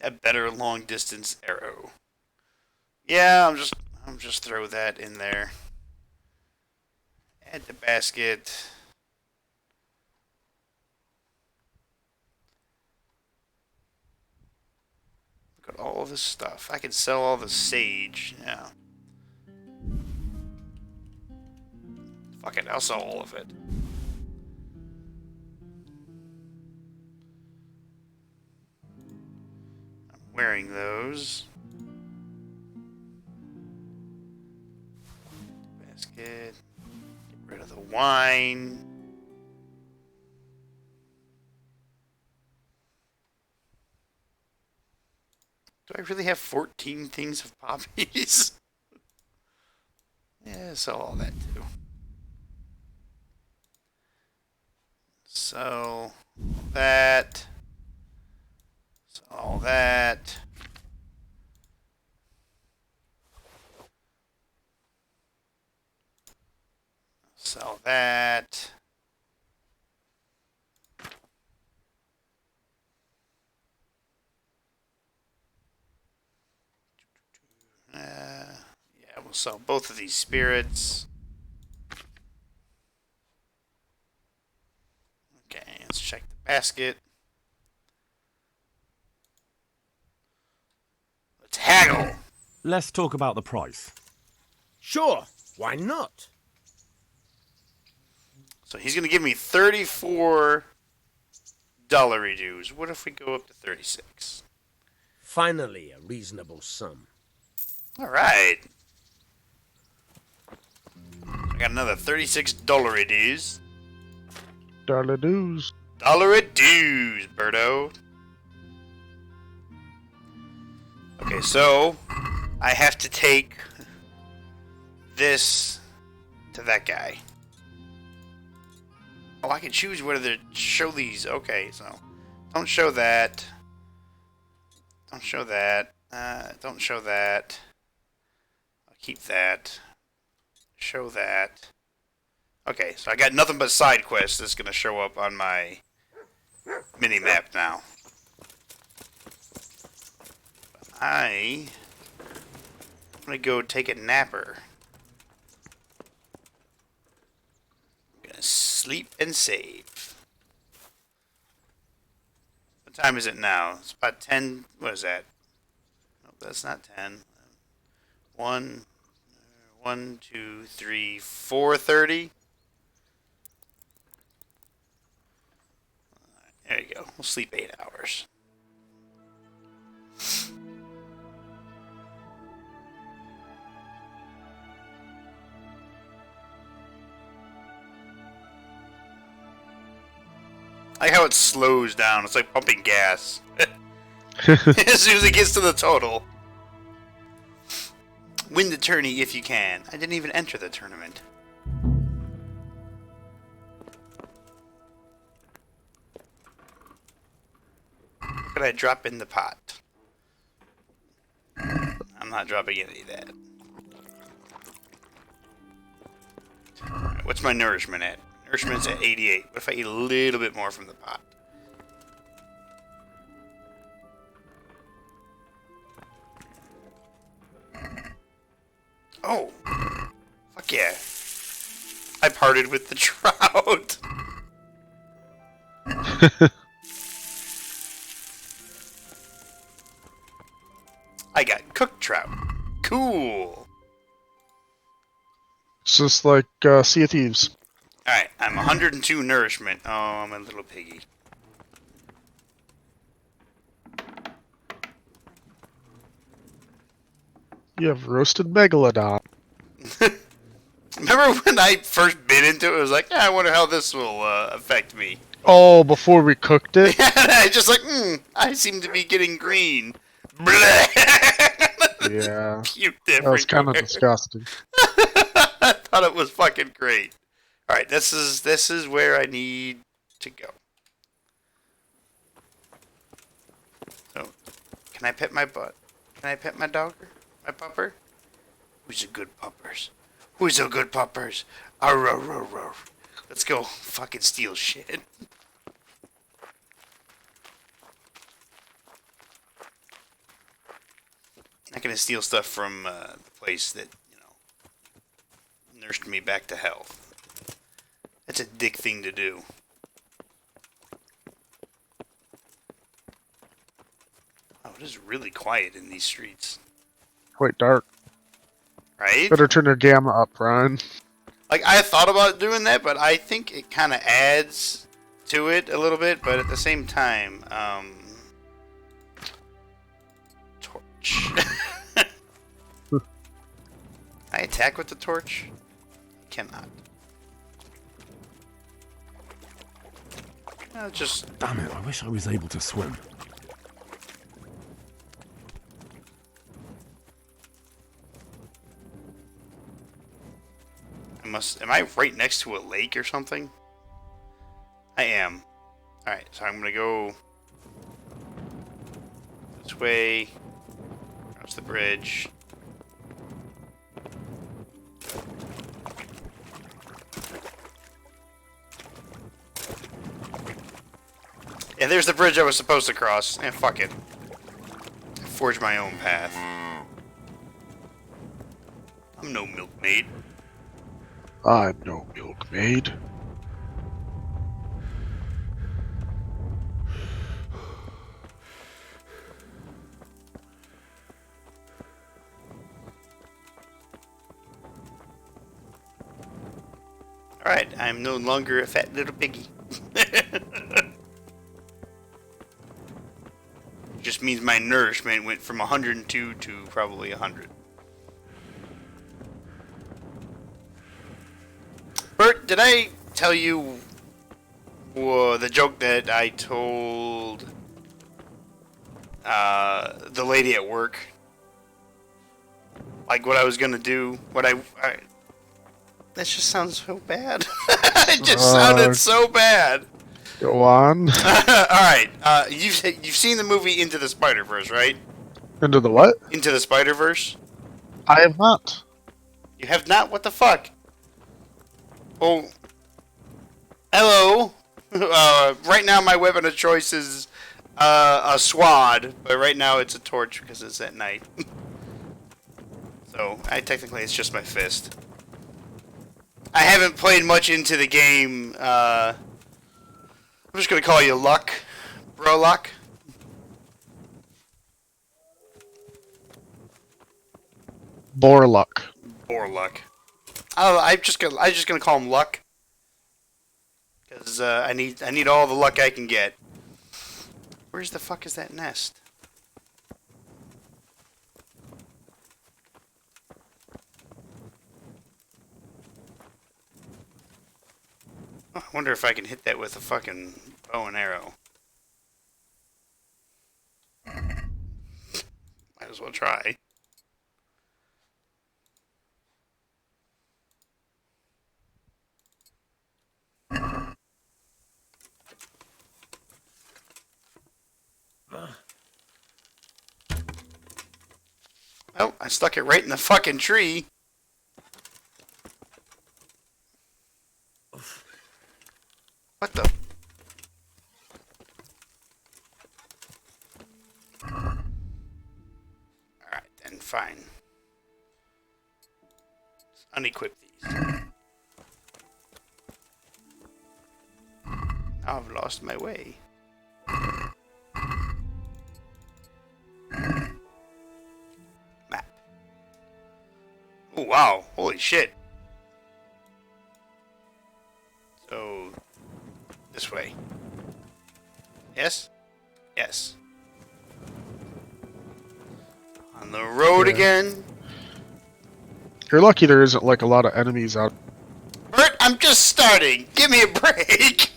Speaker 1: A better long distance arrow. Yeah, I'm just throw that in there. Add the basket. Look at all this stuff. I can sell all the sage. Yeah. Fuck it, I'll sell all of it. I'm wearing those. Basket. Get rid of the wine. Do I really have 14 things of poppies? Yeah, sell all that too. So that. So all that. Sell that. Yeah, we'll sell both of these spirits. Okay, let's check the basket. Let's haggle.
Speaker 20: Let's talk about the price.
Speaker 8: Sure, why not?
Speaker 1: So he's going to give me 34 dollar dues. What if we go up to 36?
Speaker 8: Finally, a reasonable sum.
Speaker 1: All right. I got another 36 dollar dues.
Speaker 2: Dollar dues.
Speaker 1: Dollar dues, Birdo. Okay, so I have to take this to that guy. Oh, I can choose whether to show these. Okay, so don't show that. Don't show that. Don't show that. I'll keep that. Show that. Okay, so I got nothing but side quests that's going to show up on my mini-map now. I'm going to go take a napper. I'm going to sleep and save. What time is it now? It's about 10. What is that? No, that's not 10. 1, 2, 3, 4:30. There you go. We'll sleep 8 hours. I like how it slows down. It's like pumping gas. As soon as it gets to the total. Win the tourney if you can. I didn't even enter the tournament. What could I drop in the pot? I'm not dropping any of that. Right, what's my nourishment at? Nourishment's at 88. What if I eat a little bit more from the pot? Oh! Fuck yeah. I parted with the trout. I got cooked trout. Cool.
Speaker 2: It's just like Sea of Thieves.
Speaker 1: Alright, I'm 102 nourishment. Oh, I'm a little piggy.
Speaker 2: You have roasted megalodon.
Speaker 1: Remember when I first bit into it? I was like, I wonder how this will affect me.
Speaker 2: Oh, before we cooked it?
Speaker 1: I just like, I seem to be getting green.
Speaker 2: Yeah.
Speaker 1: Puke
Speaker 2: that was kind of
Speaker 1: everywhere.
Speaker 2: disgusting.
Speaker 1: I thought it was fucking great. Alright, this is where I need to go. So, can I pet my butt? Can I pet my dog? My pupper? Who's a good puppers? Who's a good puppers? Arr, arr, arr, arr. Let's go fucking steal shit. Not gonna steal stuff from the place that, you know, nursed me back to health. That's a dick thing to do. Oh, it is really quiet in these streets.
Speaker 2: Quite dark.
Speaker 1: Right?
Speaker 2: Better turn your gamma up, Ryan.
Speaker 1: Like, I thought about doing that, but I think it kind of adds to it a little bit, but at the same time, torch. I attack with the torch? Cannot. Just...
Speaker 7: Damn it, I wish I was able to swim.
Speaker 1: Am I right next to a lake or something? I am. Alright, so I'm gonna go this way, across the bridge. Yeah, there's the bridge I was supposed to cross. And fuck it. I forged my own path. I'm no milkmaid.
Speaker 2: I'm no milkmaid.
Speaker 1: Alright, I'm no longer a fat little piggy. Just means my nourishment went from 102 to probably 100. Bert, did I tell you the joke that I told the lady at work? Like what I was gonna do? That just sounds so bad. It just sounded so bad.
Speaker 2: Go on.
Speaker 1: Alright, you've seen the movie Into the Spider-Verse, right?
Speaker 2: Into the what?
Speaker 1: Into the Spider-Verse?
Speaker 2: I have not.
Speaker 1: You have not? What the fuck? Oh. Hello. Right now my weapon of choice is a sword, but right now it's a torch because it's at night. So, technically it's just my fist. I haven't played much into the game. I'm just gonna call you Luck. Bro Luck.
Speaker 2: Borluck.
Speaker 1: Borluck. I'm just gonna call him Luck. Because I need all the luck I can get. Where's the fuck is that nest? I wonder if I can hit that with a fucking bow and arrow. Might as well try. Oh, I stuck it right in the fucking tree. What the? Alright, then fine. Let's unequip these. Now I've lost my way. Map. Oh wow, holy shit. So, this way. Yes? Yes. On the road again.
Speaker 2: You're lucky there isn't like a lot of enemies out.
Speaker 1: Bert, I'm just starting. Give me a break.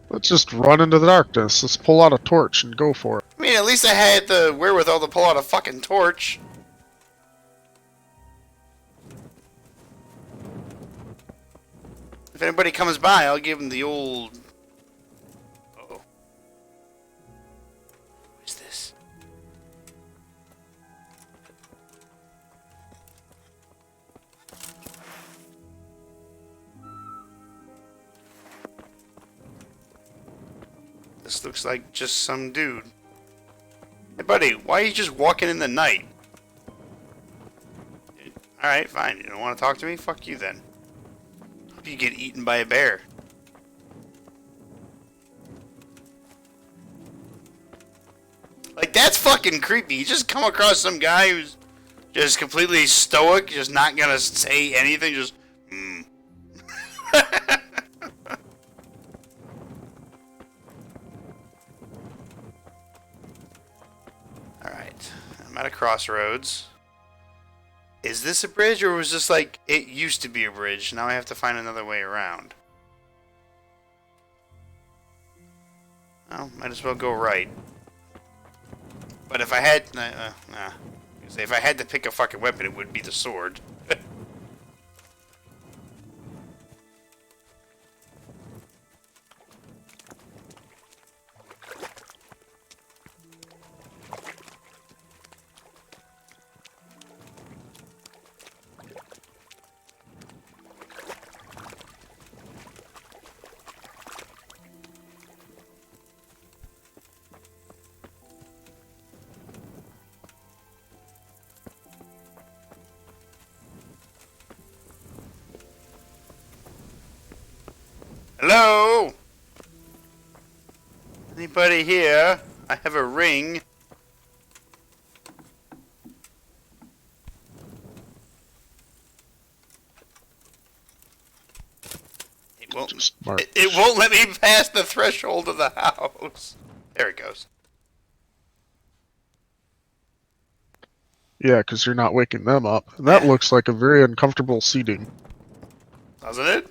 Speaker 2: Let's just run into the darkness. Let's pull out a torch and go for it.
Speaker 1: I mean, at least I had the wherewithal to pull out a fucking torch. If anybody comes by, I'll give them the old... Uh-oh. What is this? This looks like just some dude. Hey buddy, why are you just walking in the night? Alright, fine. You don't want to talk to me? Fuck you then. Hope you get eaten by a bear. Like, that's fucking creepy. You just come across some guy who's just completely stoic, just not gonna say anything, just... Alright, I'm at a crossroads. Is this a bridge, or was this like, it used to be a bridge, now I have to find another way around? Well, might as well go right. But if I had... if I had to pick a fucking weapon, it would be the sword. Hello? Anybody here? I have a ring. It won't let me pass the threshold of the house. There it goes.
Speaker 2: Yeah, because you're not waking them up. And that looks like a very uncomfortable seating.
Speaker 1: Doesn't it?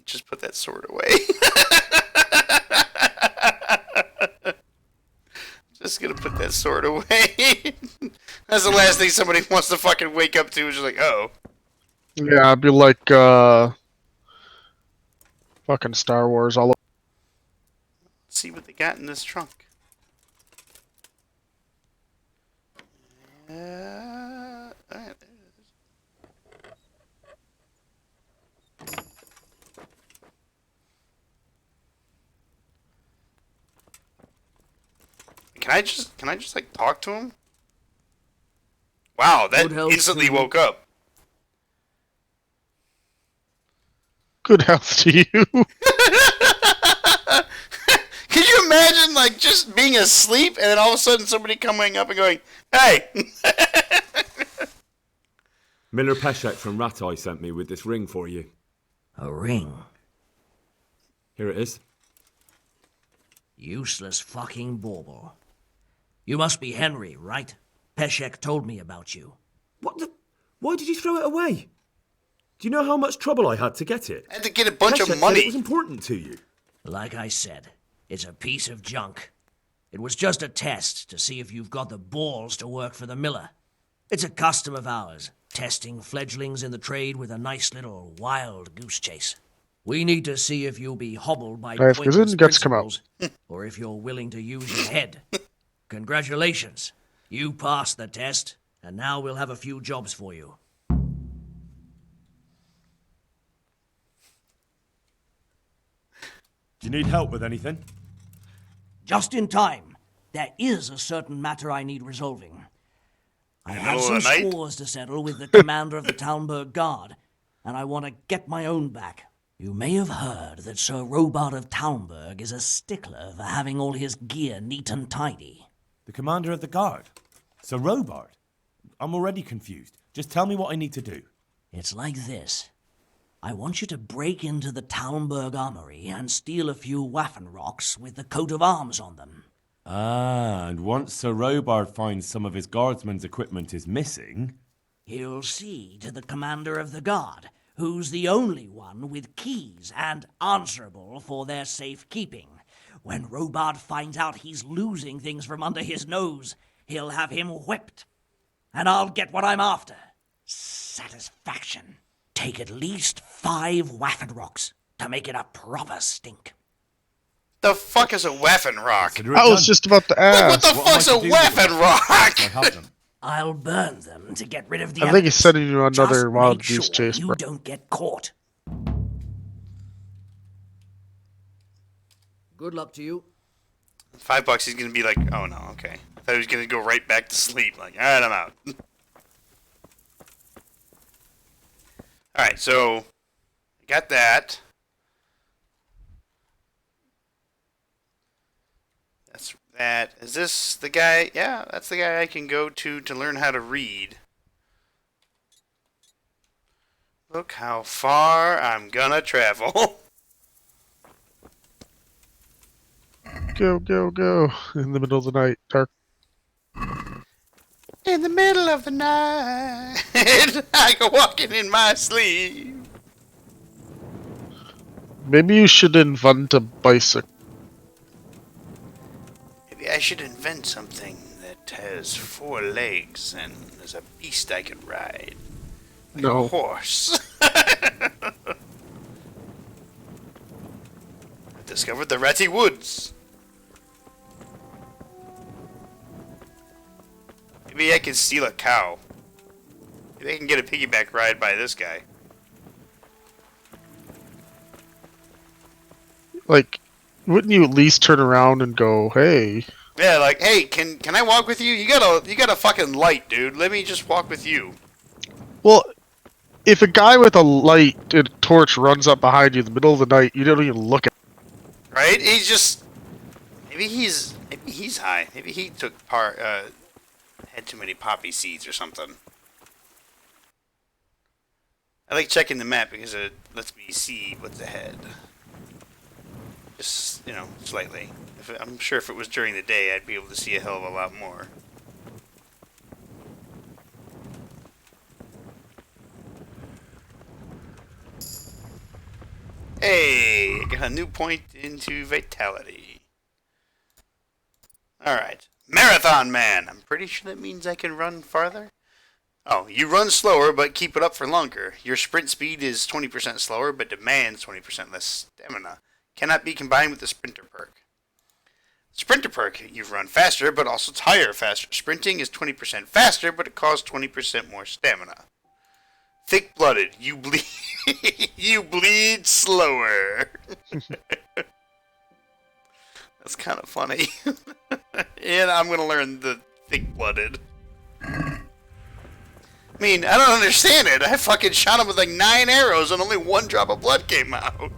Speaker 1: Just put that sword away. Just gonna put that sword away. That's the last thing somebody wants to fucking wake up to. Is just like, oh.
Speaker 2: Yeah, it'd be like fucking Star Wars all over.
Speaker 1: Let's see what they got in this trunk. Alright. Can I just like talk to him? Wow, that instantly woke up.
Speaker 2: Good health to you.
Speaker 1: Can you imagine like just being asleep and then all of a sudden somebody coming up and going, "Hey."
Speaker 4: Miller Peshek from Rat Eye sent me with this ring for you.
Speaker 8: A ring?
Speaker 4: Here it is.
Speaker 8: Useless fucking bauble. You must be Henry, right? Peshek told me about you.
Speaker 4: What the? Why did you throw it away? Do you know how much trouble I had to get it?
Speaker 1: I had to get a bunch
Speaker 4: Peshek
Speaker 1: of money.
Speaker 4: said it was important to you.
Speaker 8: Like I said, it's a piece of junk. It was just a test to see if you've got the balls to work for the miller. It's a custom of ours, testing fledglings in the trade with a nice little wild goose chase. We need to see if you'll be hobbled by pointless principles, or if you're willing to use your head. Congratulations. You passed the test, and now we'll have a few jobs for you.
Speaker 4: Do you need help with anything?
Speaker 8: Just in time. There is a certain matter I need resolving. I have some scores to settle with the commander of the Talmberg Guard, and I want to get my own back. You may have heard that Sir Robart of Talmberg is a stickler for having all his gear neat and tidy.
Speaker 4: The commander of the guard? Sir Robart? I'm already confused. Just tell me what I need to do.
Speaker 8: It's like this. I want you to break into the Talmberg armory and steal a few Waffen rocks with the coat of arms on them.
Speaker 4: Ah, and once Sir Robart finds some of his guardsmen's equipment is missing...
Speaker 8: He'll see to the commander of the guard, who's the only one with keys and answerable for their safekeeping. When Robart finds out he's losing things from under his nose, he'll have him whipped.
Speaker 3: and I'll get what I'm after. Satisfaction. Take at least 5 waffin rocks to make it a proper stink.
Speaker 1: The fuck is a waffin rock?
Speaker 2: I was just about to ask.
Speaker 1: What the fuck's a waffin rock?
Speaker 3: I'll burn them to get rid of the
Speaker 2: I think he's
Speaker 3: evidence.
Speaker 2: sending you another
Speaker 3: Just
Speaker 2: wild
Speaker 3: make
Speaker 2: goose
Speaker 3: sure
Speaker 2: chase,
Speaker 3: you
Speaker 2: bro.
Speaker 3: don't get caught.
Speaker 8: Good luck to you.
Speaker 1: $5, he's gonna be like, oh no, okay. I thought he was gonna go right back to sleep. Like, alright, I'm out. Alright, so, I got that. That's that. Is this the guy? Yeah, that's the guy I can go to learn how to read. Look how far I'm gonna travel.
Speaker 2: Go, go, go. In the middle of the night. Dark.
Speaker 1: In the middle of the night, I go walking in my sleep.
Speaker 2: Maybe you should invent a bicycle.
Speaker 1: Maybe I should invent something that has 4 legs and is a beast I can ride. Like
Speaker 2: No.
Speaker 1: a horse. I discovered the Ratty Woods. Maybe I can steal a cow. Maybe I can get a piggyback ride by this guy.
Speaker 2: Like, wouldn't you at least turn around and go, hey?
Speaker 1: Yeah, like, hey, can I walk with you? You got a fucking light, dude. Let me just walk with you.
Speaker 2: Well, if a guy with a light and a torch runs up behind you in the middle of the night, you don't even look at him.
Speaker 1: Right? He's just maybe he's high. Maybe he took had too many poppy seeds or something. I like checking the map because it lets me see what's ahead. Just, slightly. I'm sure if it was during the day, I'd be able to see a hell of a lot more. Hey, I got a new point into vitality. Alright. Marathon Man! I'm pretty sure that means I can run farther. Oh, you run slower, but keep it up for longer. Your sprint speed is 20% slower, but demands 20% less stamina. Cannot be combined with the Sprinter perk. Sprinter perk, you run faster, but also tire faster. Sprinting is 20% faster, but it costs 20% more stamina. Thick-blooded, you bleed. You bleed slower. That's kind of funny. And I'm gonna learn the thick-blooded. I mean, I don't understand it. I fucking shot him with like 9 arrows and only 1 drop of blood came out.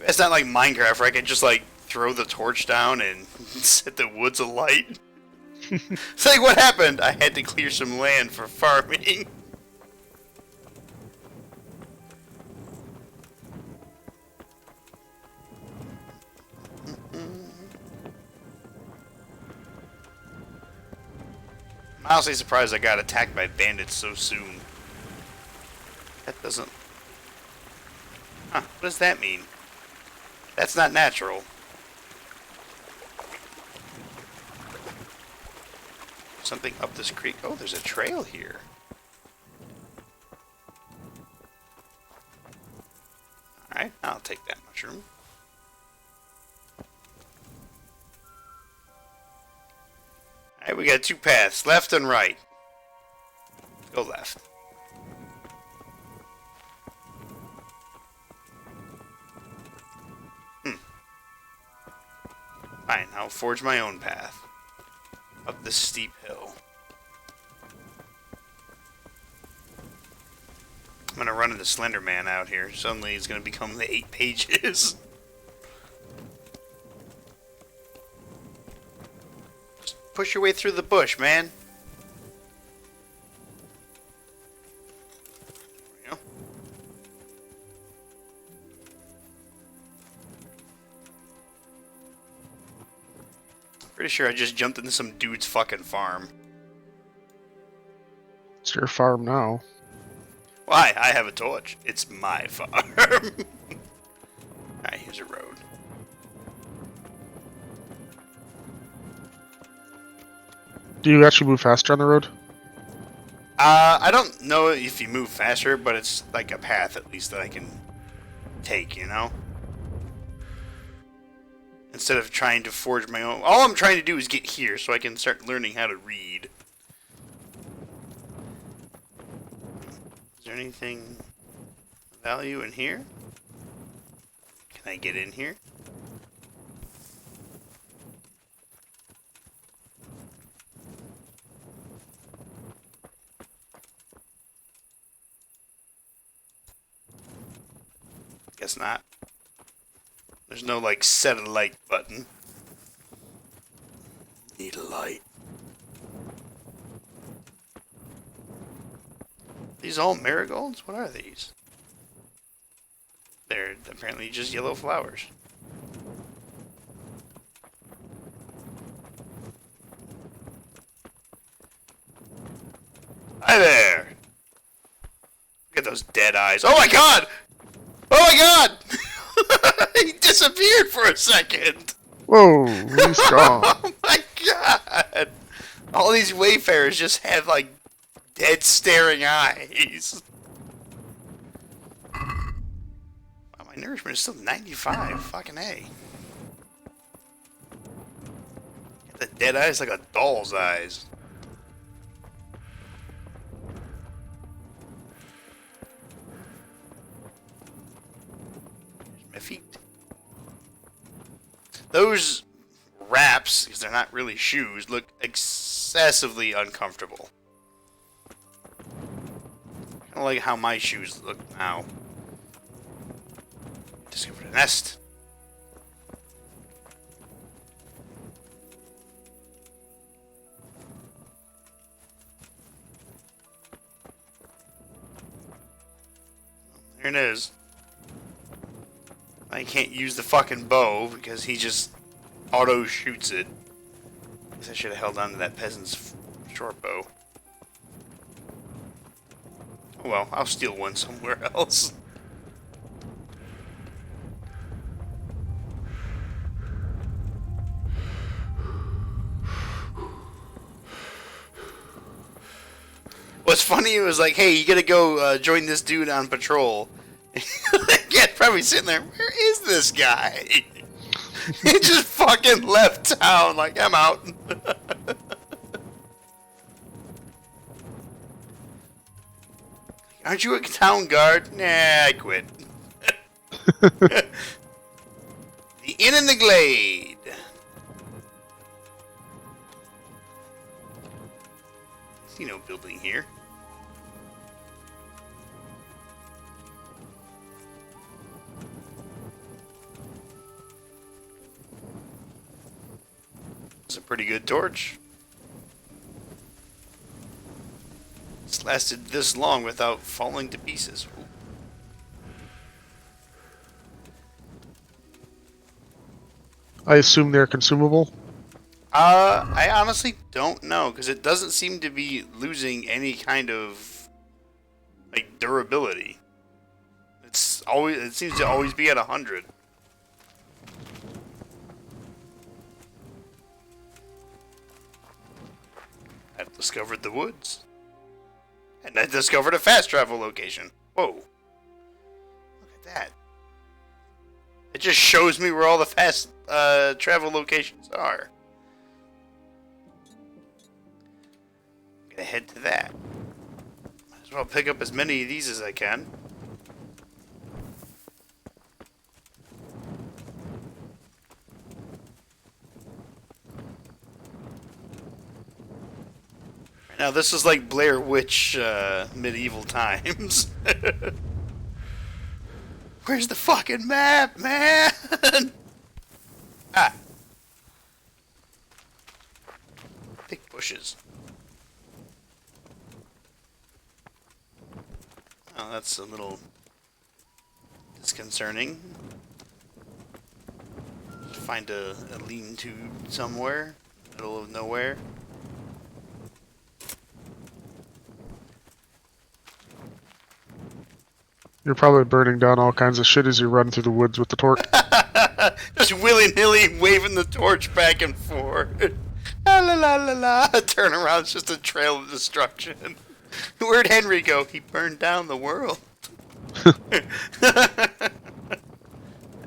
Speaker 1: It's not like Minecraft where I can just like throw the torch down and set the woods alight. It's like, what happened? I had to clear some land for farming. I'm honestly surprised I got attacked by bandits so soon. That doesn't... Huh, what does that mean? That's not natural. Something up this creek. Oh, there's a trail here. Alright, I'll take that mushroom. Alright, we got 2 paths, left and right. Go left. Fine, I'll forge my own path. Up this steep hill. I'm gonna run into Slender Man out here. Suddenly he's gonna become the 8 pages. Just push your way through the bush, man. There we go. Pretty sure I just jumped into some dude's fucking farm.
Speaker 2: It's your farm now.
Speaker 1: Why? I have a torch. It's my farm. Alright, here's a road.
Speaker 2: Do you actually move faster on the road?
Speaker 1: I don't know if you move faster, but it's like a path at least that I can take, you know? Instead of trying to forge my own. All I'm trying to do is get here so I can start learning how to read. Is there anything of value in here? Can I get in here? Guess not. There's no, like, set a light button. Need a light. These all marigolds? What are these? They're apparently just yellow flowers. Hi there! Look at those dead eyes. Oh my god! Oh my god! He disappeared for a second!
Speaker 2: Whoa, he's gone.
Speaker 1: Oh my god! All these wayfarers just have, like, dead staring eyes. Wow, my nourishment is still 95. Fucking A. The dead eyes like a doll's eyes. There's my feet. Those wraps, because they're not really shoes, look excessively uncomfortable. Kind of like how my shoes look now. Discovered a nest. There it is. I can't use the fucking bow because he just auto shoots it. Guess I should have held on to that peasant's short bow. Oh well, I'll steal one somewhere else. What's funny was like, hey, you gotta go join this dude on patrol. Yeah, probably sitting there. Where is this guy? He just fucking left town. Like, I'm out. Aren't you a town guard? Nah, I quit. The Inn in the Glade. See no building here. It's a pretty good torch. It's lasted this long without falling to pieces. Ooh.
Speaker 2: I assume they're consumable.
Speaker 1: I honestly don't know, because it doesn't seem to be losing any kind of like durability. It seems to always be at 100. I've discovered the woods. And I discovered a fast travel location. Whoa. Look at that. It just shows me where all the fast travel locations are. I'm gonna head to that. Might as well pick up as many of these as I can. Now this is like Blair Witch medieval times. Where's the fucking map, man? Ah. Thick bushes. Oh, that's a little disconcerting. Find a lean-to somewhere, middle of nowhere.
Speaker 2: You're probably burning down all kinds of shit as you run through the woods with the torch.
Speaker 1: Just willy-nilly waving the torch back and forth. La la la la la. Turn around, it's just a trail of destruction. Where'd Henry go? He burned down the world. I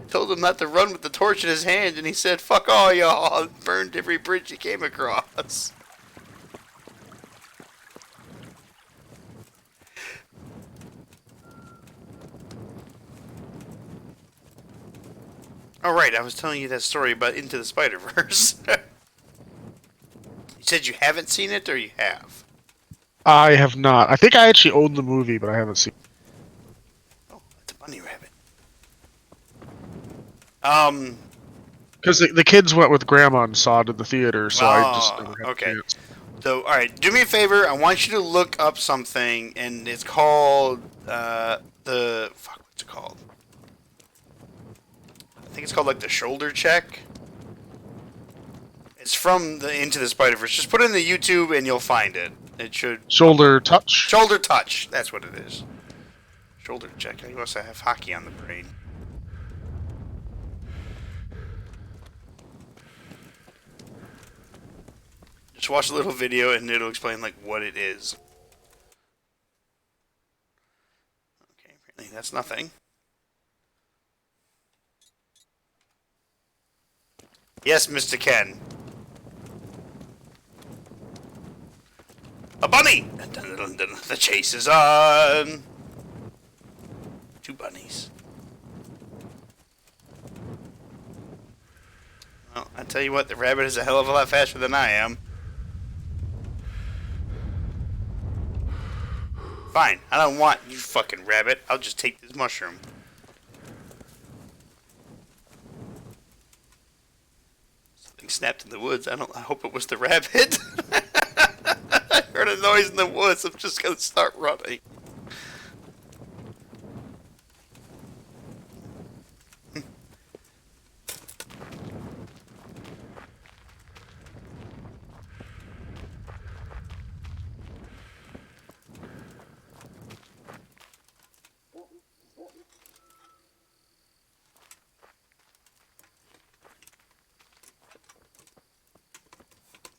Speaker 1: told him not to run with the torch in his hand, and he said, fuck all y'all. Burned every bridge he came across. Alright, I was telling you that story about Into the Spider-Verse. You said you haven't seen it, or you have?
Speaker 2: I have not. I think I actually own the movie, but I haven't seen it.
Speaker 1: Oh, it's a bunny rabbit.
Speaker 2: Because the kids went with Grandma and saw it at the theater, so I just never had
Speaker 1: okay.
Speaker 2: a chance.
Speaker 1: So, alright, do me a favor. I want you to look up something, and it's called, fuck, what's it called? I think it's called, like, the shoulder check. It's from the Into the Spider-Verse. Just put it in the YouTube, and you'll find it. It should...
Speaker 2: Shoulder touch?
Speaker 1: Shoulder touch. That's what it is. Shoulder check. I must have hockey on the brain. Just watch a little video, and it'll explain, like, what it is. Okay, apparently that's nothing. Yes, Mr. Ken. A bunny! Dun, dun, dun, the chase is on! 2 bunnies. Well, I tell you what, the rabbit is a hell of a lot faster than I am. Fine, I don't want you fucking rabbit. I'll just take this mushroom. Something snapped in the woods. I hope it was the rabbit. I heard a noise in the woods. I'm just gonna start running.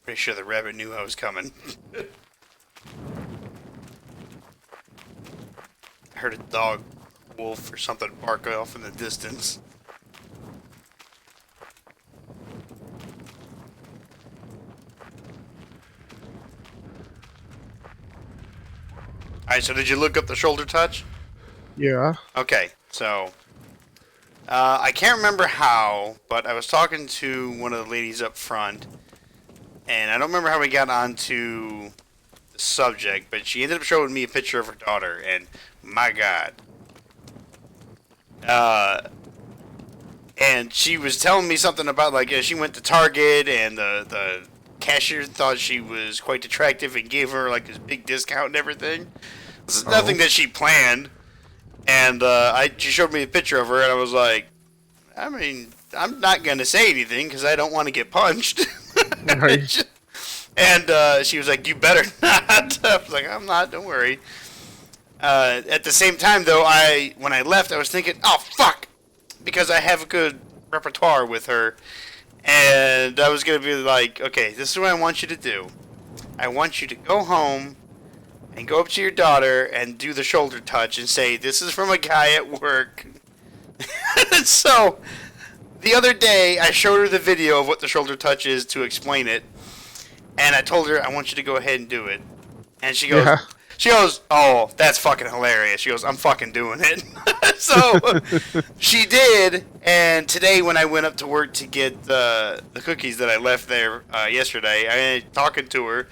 Speaker 1: Pretty sure the rabbit knew I was coming. I heard a dog, wolf, or something bark off in the distance. Alright, so did you look up the shoulder touch?
Speaker 2: Yeah.
Speaker 1: Okay, so... I can't remember how, but I was talking to one of the ladies up front, and I don't remember how we got onto the subject, but she ended up showing me a picture of her daughter, and my God. And she was telling me something about, like, she went to Target, and the cashier thought she was quite attractive and gave her, like, this big discount and everything. This is nothing that she planned. And she showed me a picture of her, and I was like, I mean, I'm not going to say anything because I don't want to get punched. Right. And she was like, you better not. I was like, I'm not, don't worry. At the same time, though, when I left, I was thinking, oh, fuck, because I have a good repertoire with her. And I was going to be like, okay, this is what I want you to do. I want you to go home and go up to your daughter and do the shoulder touch and say, this is from a guy at work. So, the other day, I showed her the video of what the shoulder touch is to explain it. And I told her, I want you to go ahead and do it. And she goes, oh, that's fucking hilarious. She goes, I'm fucking doing it. So, she did. And today, when I went up to work to get the cookies that I left there yesterday, I was talking to her.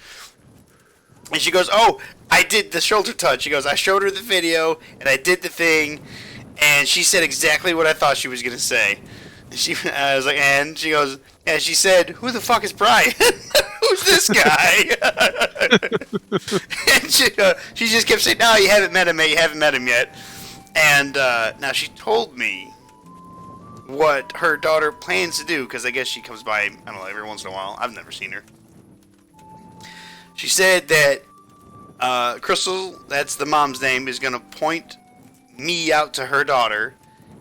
Speaker 1: And she goes, oh, I did the shoulder touch. She goes, I showed her the video, and I did the thing, and she said exactly what I thought she was going to say. I was like, and she goes, and she said, who the fuck is Brian? Who's this guy? And she just kept saying, no, you haven't met him yet. You haven't met him yet. And now she told me what her daughter plans to do, because I guess she comes by, I don't know, every once in a while. I've never seen her. She said that Crystal, that's the mom's name, is going to point me out to her daughter,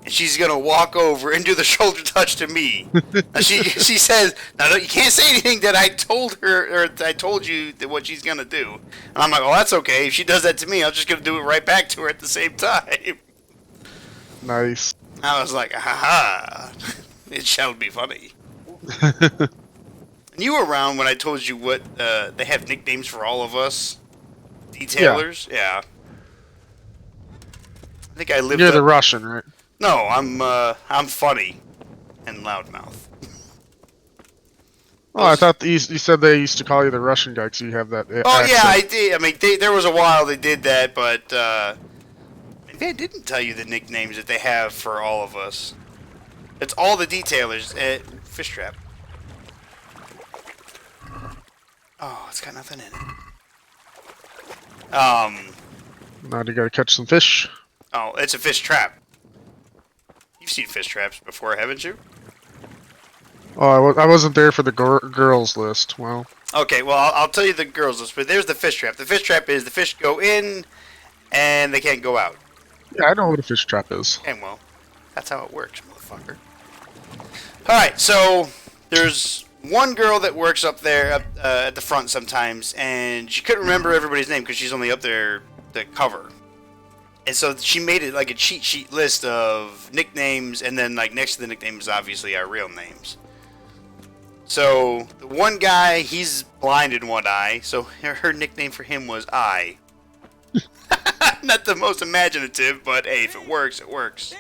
Speaker 1: and she's gonna walk over and do the shoulder touch to me. And she says, "No, you can't say anything that I told her or I told you that what she's gonna do." And I'm like, "Well, that's okay. If she does that to me, I'm just gonna do it right back to her at the same time."
Speaker 2: Nice.
Speaker 1: I was like, "Haha, it shall be funny." And you were around when I told you what they have nicknames for all of us, detailers. Yeah. I think I lived.
Speaker 2: You're the Russian, right?
Speaker 1: No, I'm funny and loudmouth.
Speaker 2: Oh, I thought you said they used to call you the Russian guy because you have that.
Speaker 1: Oh
Speaker 2: accent.
Speaker 1: yeah, I did. I mean, there was a while they did that, but maybe I didn't tell you the nicknames that they have for all of us. It's all the detailers. Fish trap. Oh, it's got nothing in it.
Speaker 2: Now you gotta catch some fish.
Speaker 1: Oh, it's a fish trap. You've seen fish traps before, haven't you?
Speaker 2: Oh, I wasn't there for the girls list. Well.
Speaker 1: Okay, well, I'll tell you the girls list, but there's the fish trap. The fish trap is the fish go in, and they can't go out.
Speaker 2: Yeah, I know what a fish trap is.
Speaker 1: And well, that's how it works, motherfucker. Alright, so there's one girl that works up there at the front sometimes, and she couldn't remember everybody's name because she's only up there to cover. And so she made it like a cheat sheet list of nicknames, and then like next to the nicknames, obviously our real names. So the one guy, he's blind in one eye, so her nickname for him was Eye. Not the most imaginative, but hey, if it works, it works.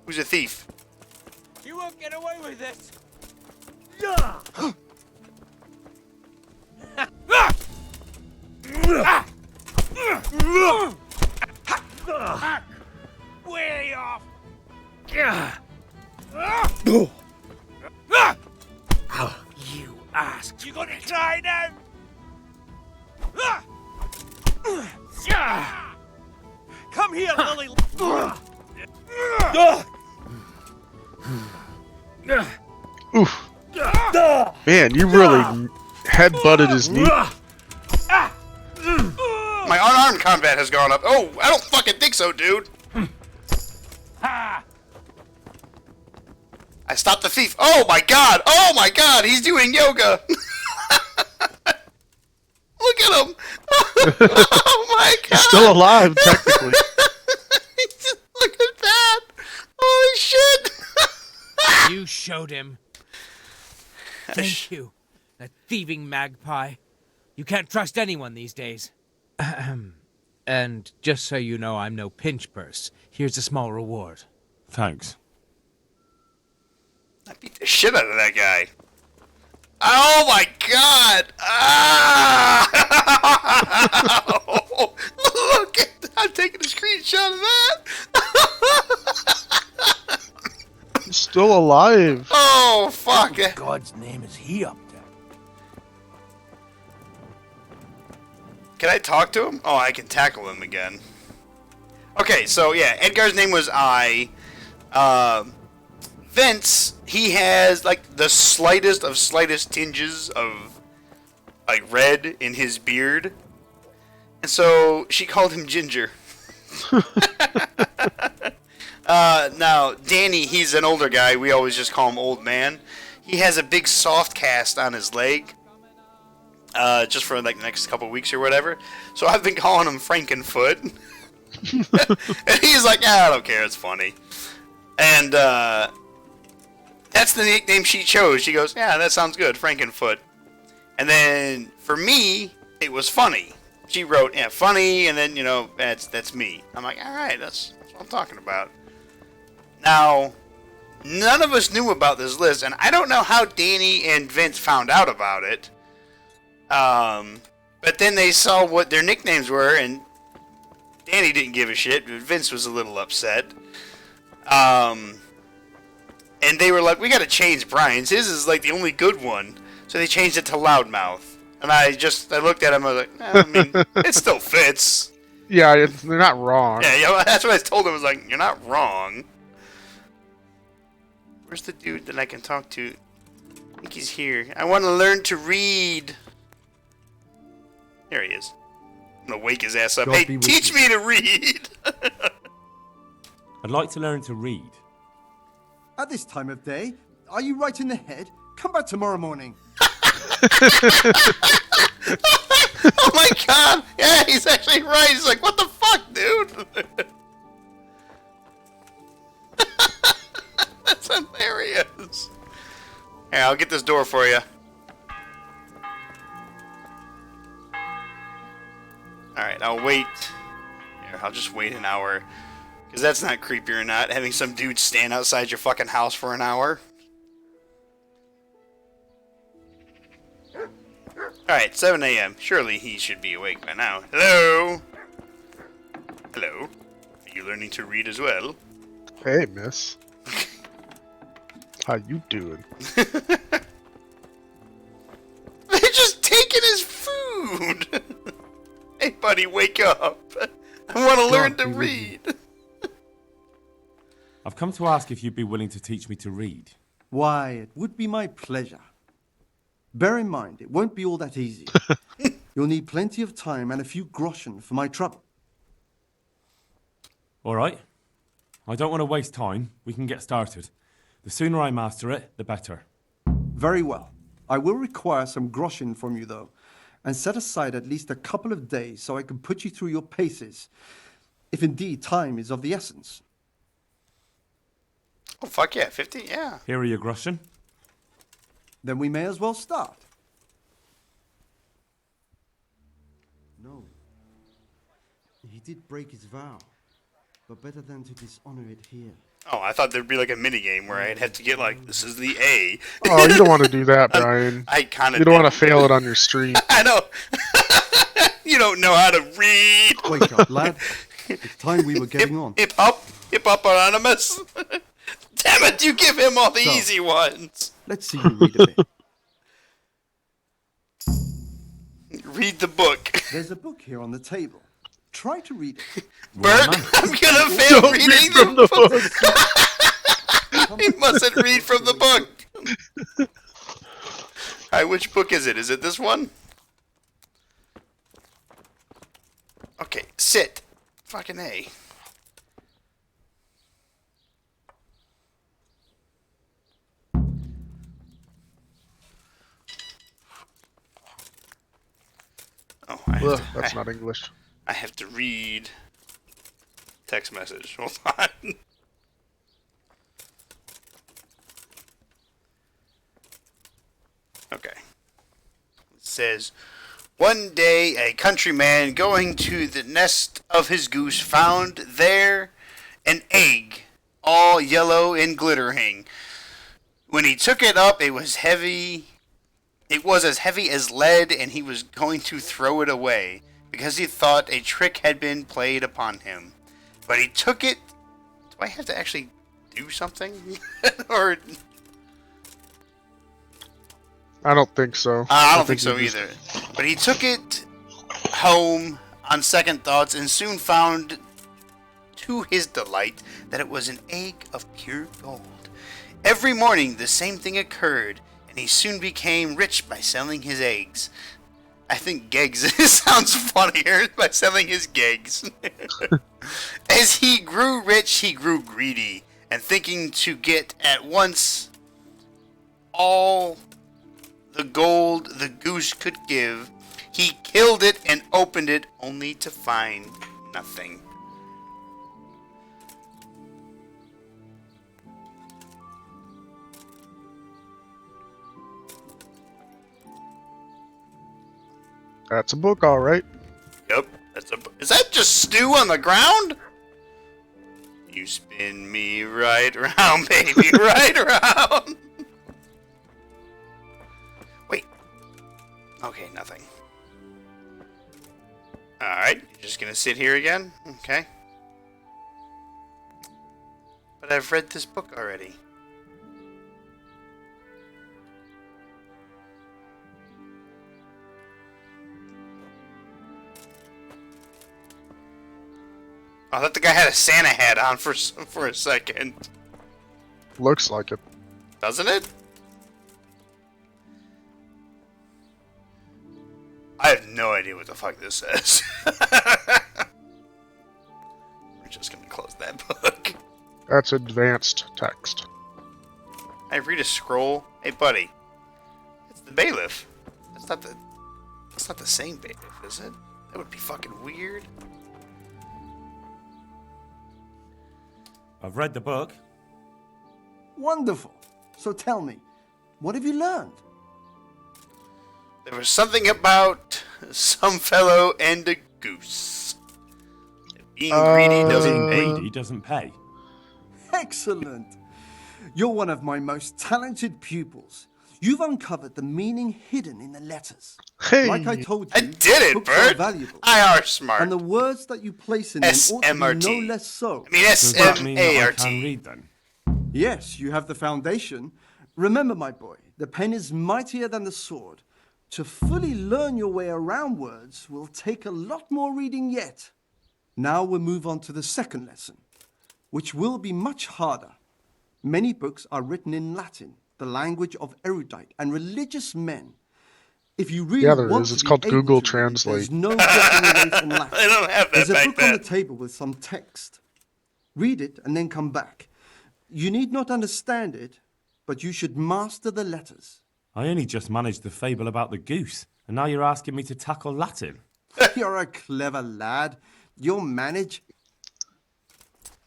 Speaker 1: Who's a thief?
Speaker 18: You won't get away with this. Way off. You asked. You gonna try now? Come here, Lily.
Speaker 2: Oof. Man, you really headbutted his knee.
Speaker 1: My unarmed combat has gone up. Oh, I don't fucking think so, dude. I stopped the thief. Oh my god! Oh my god! He's doing yoga! Look at him! Oh my god!
Speaker 2: He's still alive, technically.
Speaker 1: Look at that! Holy shit!
Speaker 10: You showed him. Thank you, that thieving magpie. You can't trust anyone these days. And just so you know, I'm no pinch purse. Here's a small reward.
Speaker 20: Thanks.
Speaker 1: I beat the shit out of that guy. Oh my god! Ah! Look at I'm taking a screenshot of that.
Speaker 2: He's still alive.
Speaker 1: Oh fuck!
Speaker 8: What in God's name is he up to?
Speaker 1: Can I talk to him? Oh, I can tackle him again. Okay, so yeah, Edgar's name was I. Vince, he has like the slightest of slightest tinges of like red in his beard. And so she called him Ginger. Now, Danny, he's an older guy. We always just call him Old Man. He has a big soft cast on his leg. Just for like the next couple weeks or whatever. So I've been calling him Frankenfoot. And he's like, I don't care, it's funny. And that's the nickname she chose. She goes, yeah, that sounds good, Frankenfoot. And then for me, it was funny. She wrote, yeah, funny, and then, you know, that's me. I'm like, alright, that's what I'm talking about. Now, none of us knew about this list, and I don't know how Danny and Vince found out about it. But then they saw what their nicknames were, and Danny didn't give a shit, but Vince was a little upset. And they were like, we gotta change Brian's. His is like the only good one. So they changed it to Loudmouth. And I looked at him, I was like, I mean, it still fits.
Speaker 2: Yeah, they're not wrong.
Speaker 1: Yeah, that's what I told him. I was like, you're not wrong. Where's the dude that I can talk to? I think he's here. I want to learn to read. There he is. I'm gonna wake his ass up.
Speaker 25: God
Speaker 1: Hey,
Speaker 25: be with
Speaker 1: teach
Speaker 25: you.
Speaker 1: me to read!
Speaker 20: I'd like to learn to read.
Speaker 25: At this time of day, are you right in the head? Come back tomorrow morning.
Speaker 1: Oh my god! Yeah, he's actually right. He's like, what the fuck, dude? That's hilarious. Here, I'll get this door for you. Alright, I'll wait. Here, I'll just wait an hour. Because that's not creepy or not, having some dude stand outside your fucking house for an hour. Alright, 7 a.m. Surely he should be awake by now. Hello? Hello? Are you learning to read as well?
Speaker 2: Hey, miss. How you doing?
Speaker 1: They're just taking his food! Hey, buddy, wake up. I want to learn to read.
Speaker 20: I've come to ask if you'd be willing to teach me to read.
Speaker 25: Why, it would be my pleasure. Bear in mind, it won't be all that easy. You'll need plenty of time and a few groschen for my trouble.
Speaker 20: All right. I don't want to waste time. We can get started. The sooner I master it, the better.
Speaker 25: Very well. I will require some groschen from you, though, and set aside at least a couple of days so I can put you through your paces, if indeed time is of the essence.
Speaker 1: Oh, fuck yeah, 50? Yeah.
Speaker 20: Here are your groschen.
Speaker 25: Then we may as well start. No. He did break his vow, but better than to dishonor it here.
Speaker 1: Oh, I thought there'd be like a minigame where I'd have to get like, this is the A.
Speaker 2: Oh, you don't want to do that, Brian.
Speaker 1: I kind of
Speaker 2: You don't want to fail it on your street.
Speaker 1: I know. You don't know how to read.
Speaker 25: Wake up, lad. It's time we were getting on.
Speaker 1: Hip hop anonymous. Damn it, you give him all the
Speaker 25: So,
Speaker 1: easy ones.
Speaker 25: Let's see you read a bit.
Speaker 1: Read the book.
Speaker 25: There's a book here on the table. Try to read it.
Speaker 1: Bert, I'm gonna fail
Speaker 25: Don't
Speaker 1: reading
Speaker 25: read from the
Speaker 1: book. He mustn't read from the book. Alright, which book is it? Is it this one? Okay, sit. Fucking A. Oh,
Speaker 2: Ugh, that's not English.
Speaker 1: I have to read text message. Hold on. Okay. It says, one day a countryman going to the nest of his goose found there an egg, all yellow and glittering. When he took it up, it was heavy. It was as heavy as lead, and he was going to throw it away, because he thought a trick had been played upon him. But he took it... Do I have to actually do something? Or...
Speaker 2: I don't think so.
Speaker 1: I don't think so
Speaker 2: you just-
Speaker 1: either. But he took it home on second thoughts and soon found, to his delight, that it was an egg of pure gold. Every morning the same thing occurred, and he soon became rich by selling his eggs. I think gegs sounds funnier, by selling his gegs. As he grew rich, he grew greedy, and thinking to get at once all the gold the goose could give, he killed it and opened it only to find nothing.
Speaker 2: That's a book, all right.
Speaker 1: Yep, that's a. Is that just stew on the ground? You spin me right round, baby, right around. Wait. Okay, nothing. Alright, you're just gonna sit here again? Okay. But I've read this book already. I thought the guy had a Santa hat on for a second.
Speaker 2: Looks like it.
Speaker 1: Doesn't it? I have no idea idea what the fuck this says. We're just gonna close that book.
Speaker 2: That's advanced text.
Speaker 1: I read a scroll. Hey, buddy. It's the bailiff. That's not the same bailiff, is it? That would be fucking weird.
Speaker 20: I've read the book.
Speaker 25: Wonderful. So tell me, what have you learned?
Speaker 1: There was something about some fellow and a goose. Being greedy doesn't pay.
Speaker 20: Greedy doesn't pay.
Speaker 25: Excellent. You're one of my most talented pupils. You've uncovered the meaning hidden in the letters.
Speaker 2: Hey.
Speaker 25: Like I told you,
Speaker 1: I did it,
Speaker 25: books are
Speaker 1: Bert.
Speaker 25: valuable.
Speaker 1: I are smart.
Speaker 25: And the words that you place in them ought to be
Speaker 1: SMRT.
Speaker 25: no less so.
Speaker 1: I mean
Speaker 20: Does that mean that I
Speaker 1: SMART.
Speaker 20: can read then?
Speaker 25: Yes, you have the foundation. Remember, my boy, the pen is mightier than the sword. To fully learn your way around words will take a lot more reading yet. Now we'll move on to the second lesson, which will be much harder. Many books are written in Latin, the language of erudite and religious men. If you really
Speaker 2: Yeah, there
Speaker 25: want
Speaker 2: is.
Speaker 25: to
Speaker 2: It's
Speaker 25: be
Speaker 2: called
Speaker 25: able
Speaker 2: Google
Speaker 25: to read,
Speaker 2: Translate.
Speaker 25: there's no getting away from Latin.
Speaker 1: I don't have that
Speaker 25: There's a
Speaker 1: back
Speaker 25: book on the
Speaker 1: then.
Speaker 25: table with some text. Read it and then come back. You need not understand it, but you should master the letters.
Speaker 20: I only just managed the fable about the goose, and now you're asking me to tackle Latin.
Speaker 25: You're a clever lad. You'll manage.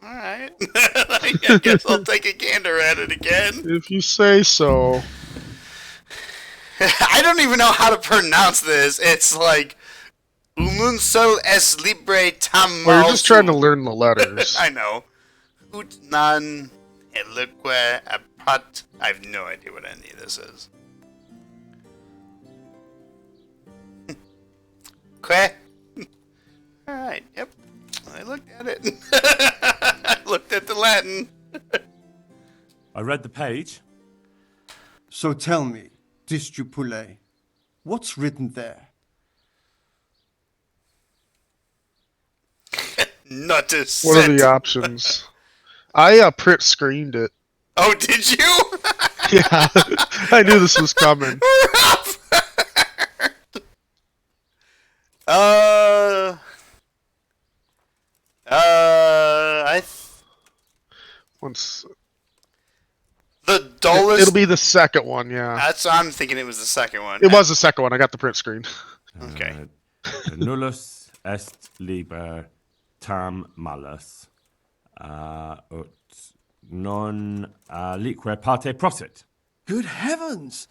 Speaker 1: Alright. I guess I'll take a gander at it again.
Speaker 2: If you say so.
Speaker 1: I don't even know how to pronounce this. It's like Umunsel es libre tam
Speaker 2: Well, you're just trying to
Speaker 1: malsum.
Speaker 2: learn the letters.
Speaker 1: I know. Ut non elique aprat. I have no idea what any of this is. Okay. Alright, yep. I looked at it. I looked at the Latin.
Speaker 20: I read the page.
Speaker 25: So tell me, Distupule, what's written there?
Speaker 1: Not a
Speaker 2: What are
Speaker 1: set.
Speaker 2: the options? I print screened it.
Speaker 1: Oh, did you?
Speaker 2: Yeah, I knew this was coming. Once
Speaker 1: the dullest.
Speaker 2: it'll be the second one, yeah.
Speaker 1: That's I'm thinking. It was the second one.
Speaker 2: It was the second one. I got the print screen.
Speaker 1: Okay.
Speaker 20: Nullus est liber tam malus, ut non lique parte prosit.
Speaker 25: Good heavens!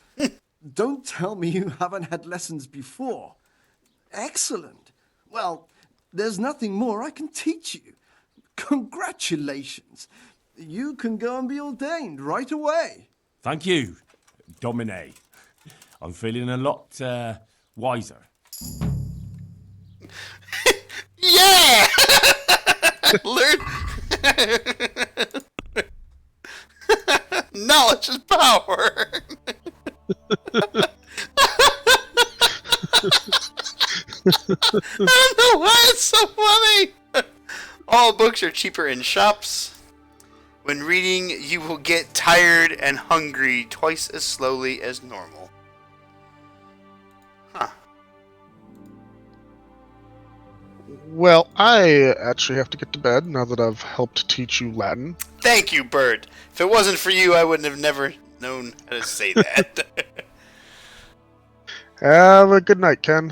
Speaker 25: Don't tell me you haven't had lessons before. Excellent. Well, there's nothing more I can teach you. Congratulations. You can go and be ordained right away.
Speaker 20: Thank you, Domine. I'm feeling a lot wiser.
Speaker 1: Yeah! Learn. Knowledge is power. I don't know why it's so funny. All books are cheaper in shops. When reading, you will get tired and hungry twice as slowly as normal. Huh.
Speaker 2: Well, I actually have to get to bed now that I've helped teach you Latin.
Speaker 1: Thank you, Bert. If it wasn't for you, I wouldn't have never known how to say that.
Speaker 2: Have a good night, Ken.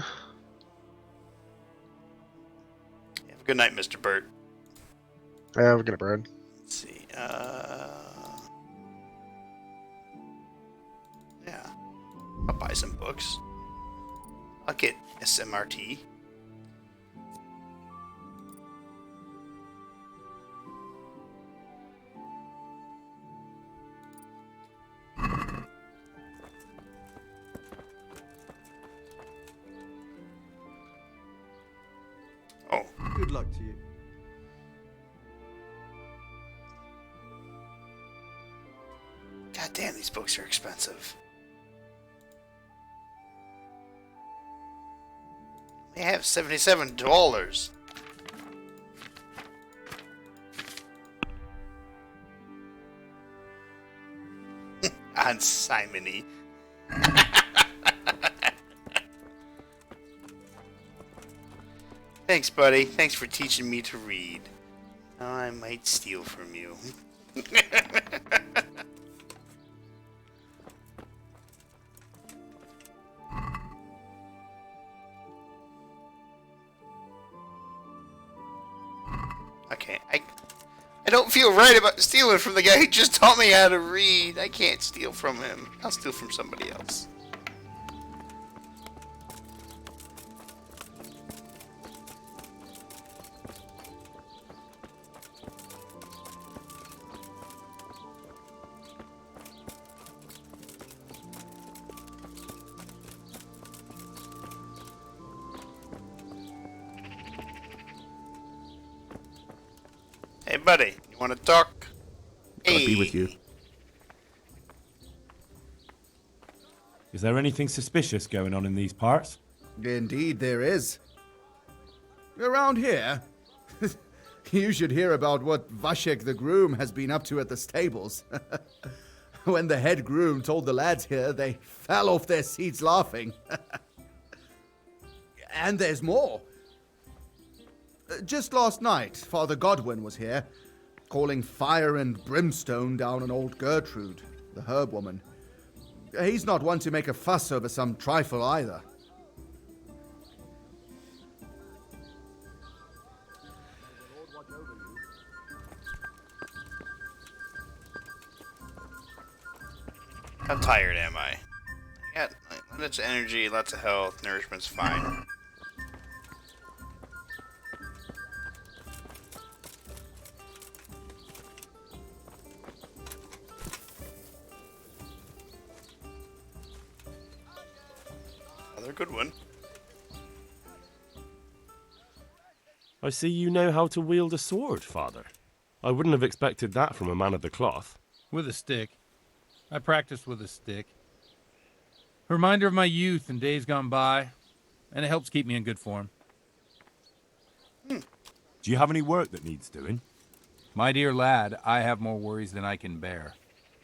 Speaker 1: Have a good night, Mr. Bert.
Speaker 2: Have a good night, Brad.
Speaker 1: Let's see. Yeah. I'll buy some books. I'll get SMRT. Oh.
Speaker 25: Good luck to you.
Speaker 1: God damn, these books are expensive. They have $77. On Simony. Thanks, buddy. Thanks for teaching me to read. Now I might steal from you. Okay, I don't feel right about stealing from the guy who just taught me how to read. I can't steal from him. I'll steal from somebody else. Hey, buddy, you want to talk?
Speaker 11: I'll be with you.
Speaker 20: Is there anything suspicious going on in these parts?
Speaker 11: Indeed, there is. Around here, you should hear about what Vashek the groom has been up to at the stables. When the head groom told the lads here, they fell off their seats laughing. And there's more. Just last night, Father Godwin was here, calling fire and brimstone down on old Gertrude, the herb woman. He's not one to make a fuss over some trifle either.
Speaker 1: How tired am I? I got lots of energy, lots of health, nourishment's fine. Another good one.
Speaker 20: I see you know how to wield a sword, Father. I wouldn't have expected that from a man of the cloth.
Speaker 12: With a stick. I practiced with a stick. A reminder of my youth and days gone by, and it helps keep me in good form.
Speaker 20: Do you have any work that needs doing?
Speaker 12: My dear lad, I have more worries than I can bear.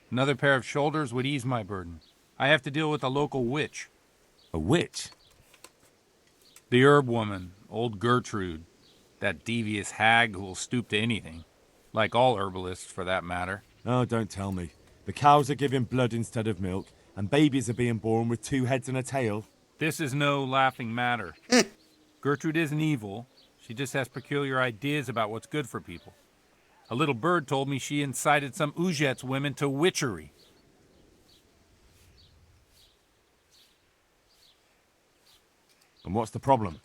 Speaker 12: Another pair of shoulders would ease my burden. I have to deal with a local witch.
Speaker 20: A witch?
Speaker 12: The herb woman, old Gertrude. That devious hag who will stoop to anything. Like all herbalists, for that matter.
Speaker 20: Oh, don't tell me. The cows are giving blood instead of milk, and babies are being born with 2 heads and a tail.
Speaker 12: This is no laughing matter. Gertrude isn't evil. She just has peculiar ideas about what's good for people. A little bird told me she incited some Ujet's women to witchery.
Speaker 20: And what's the problem?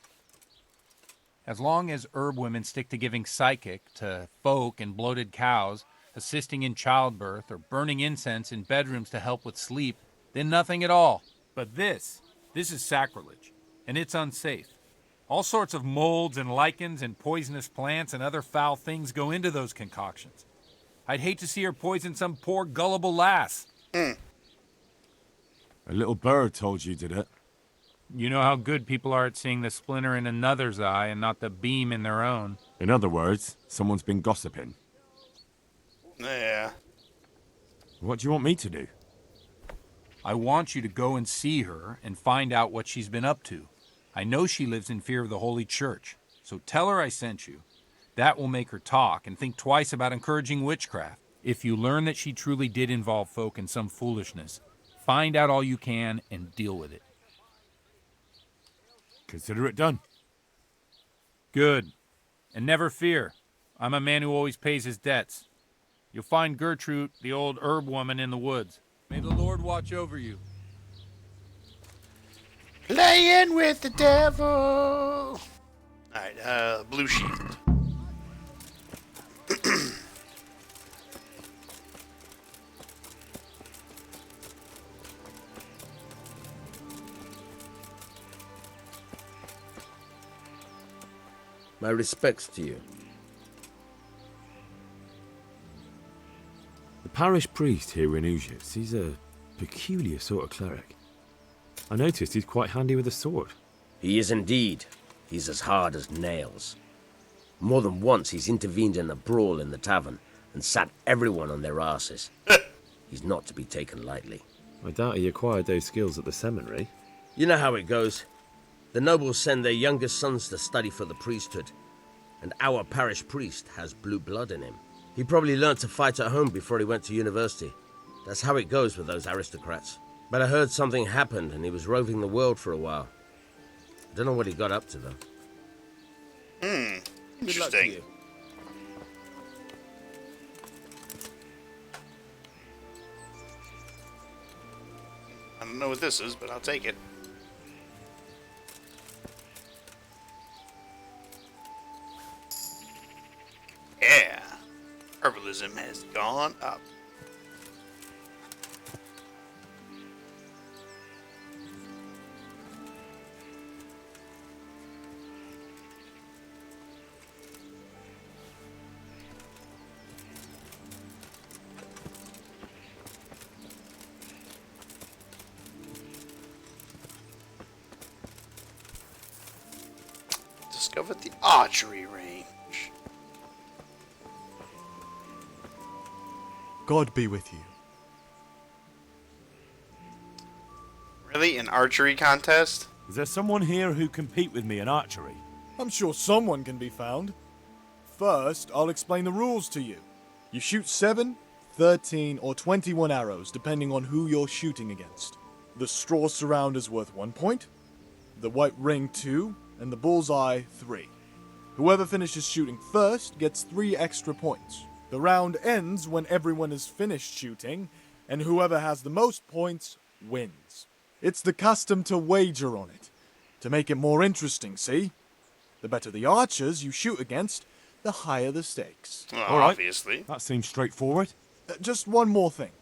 Speaker 12: As long as herb women stick to giving psychic to folk and bloated cows, assisting in childbirth, or burning incense in bedrooms to help with sleep, then nothing at all. But this is sacrilege, and it's unsafe. All sorts of molds and lichens and poisonous plants and other foul things go into those concoctions. I'd hate to see her poison some poor gullible lass.
Speaker 20: A little bird told you, did it?
Speaker 12: You know how good people are at seeing the splinter in another's eye and not the beam in their own.
Speaker 20: In other words, someone's been gossiping.
Speaker 1: Yeah.
Speaker 20: What do you want me to do?
Speaker 12: I want you to go and see her and find out what she's been up to. I know she lives in fear of the Holy Church, so tell her I sent you. That will make her talk and think twice about encouraging witchcraft. If you learn that she truly did involve folk in some foolishness, find out all you can and deal with it.
Speaker 20: Consider it done.
Speaker 12: Good. And never fear. I'm a man who always pays his debts. You'll find Gertrude, the old herb woman, in the woods. May the Lord watch over you.
Speaker 1: Playing with the devil. Alright, blue shield.
Speaker 8: My respects to you.
Speaker 4: The parish priest here in Ujits, he's a peculiar sort of cleric. I noticed he's quite handy with a sword.
Speaker 8: He is indeed. He's as hard as nails. More than once he's intervened in a brawl in the tavern and sat everyone on their asses. He's not to be taken lightly.
Speaker 4: I doubt he acquired those skills at the seminary.
Speaker 8: You know how it goes. The nobles send their youngest sons to study for the priesthood, and our parish priest has blue blood in him. He probably learnt to fight at home before he went to university. That's how it goes with those aristocrats. But I heard something happened and he was roving the world for a while. I don't know what he got up to, though.
Speaker 1: Interesting. I don't know what this is, but I'll take it. Yeah. Herbalism has gone up. Discovered the archery range.
Speaker 9: God be with you.
Speaker 1: Really? An archery contest?
Speaker 4: Is there someone here who compete with me in archery?
Speaker 9: I'm sure someone can be found. First, I'll explain the rules to you. You shoot 7, 13, or 21 arrows, depending on who you're shooting against. The straw surround is worth 1 point, the white ring 2, and the bullseye 3. Whoever finishes shooting first gets 3 extra points. The round ends when everyone is finished shooting, and whoever has the most points wins. It's the custom to wager on it, to make it more interesting, see? The better the archers you shoot against, the higher the stakes.
Speaker 1: All right. Obviously.
Speaker 4: That seems straightforward.
Speaker 9: Just one more thing.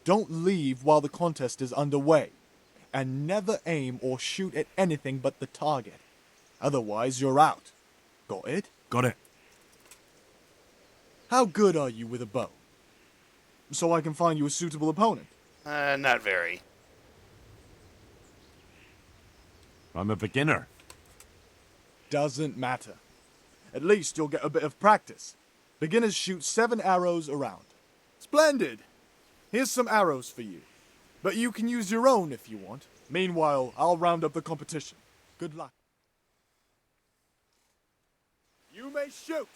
Speaker 9: Don't leave while the contest is underway, and never aim or shoot at anything but the target. Otherwise, you're out. Got it?
Speaker 4: Got it.
Speaker 9: How good are you with a bow? So I can find you a suitable opponent.
Speaker 1: Not very.
Speaker 4: I'm a beginner.
Speaker 9: Doesn't matter. At least you'll get a bit of practice. Beginners shoot 7 arrows around. Splendid! Here's some arrows for you. But you can use your own if you want. Meanwhile, I'll round up the competition. Good luck. You may shoot!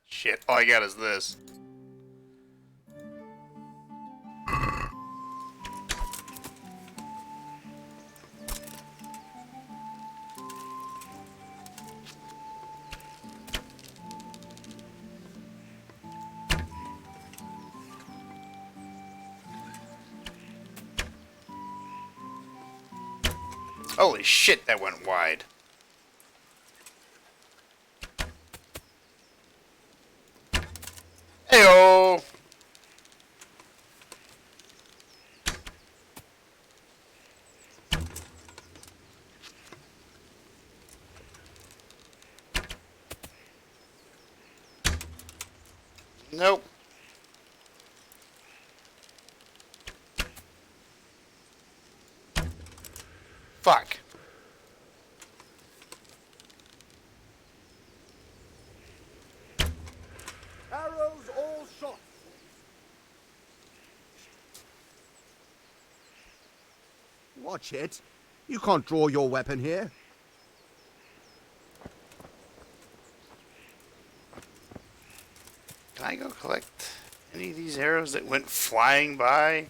Speaker 1: Shit, all I got is this. Holy shit, that went wide. Heyo! Nope. Fuck.
Speaker 9: Arrows all shot.
Speaker 11: Watch it. You can't draw your weapon here.
Speaker 1: Can I go collect any of these arrows that went flying by?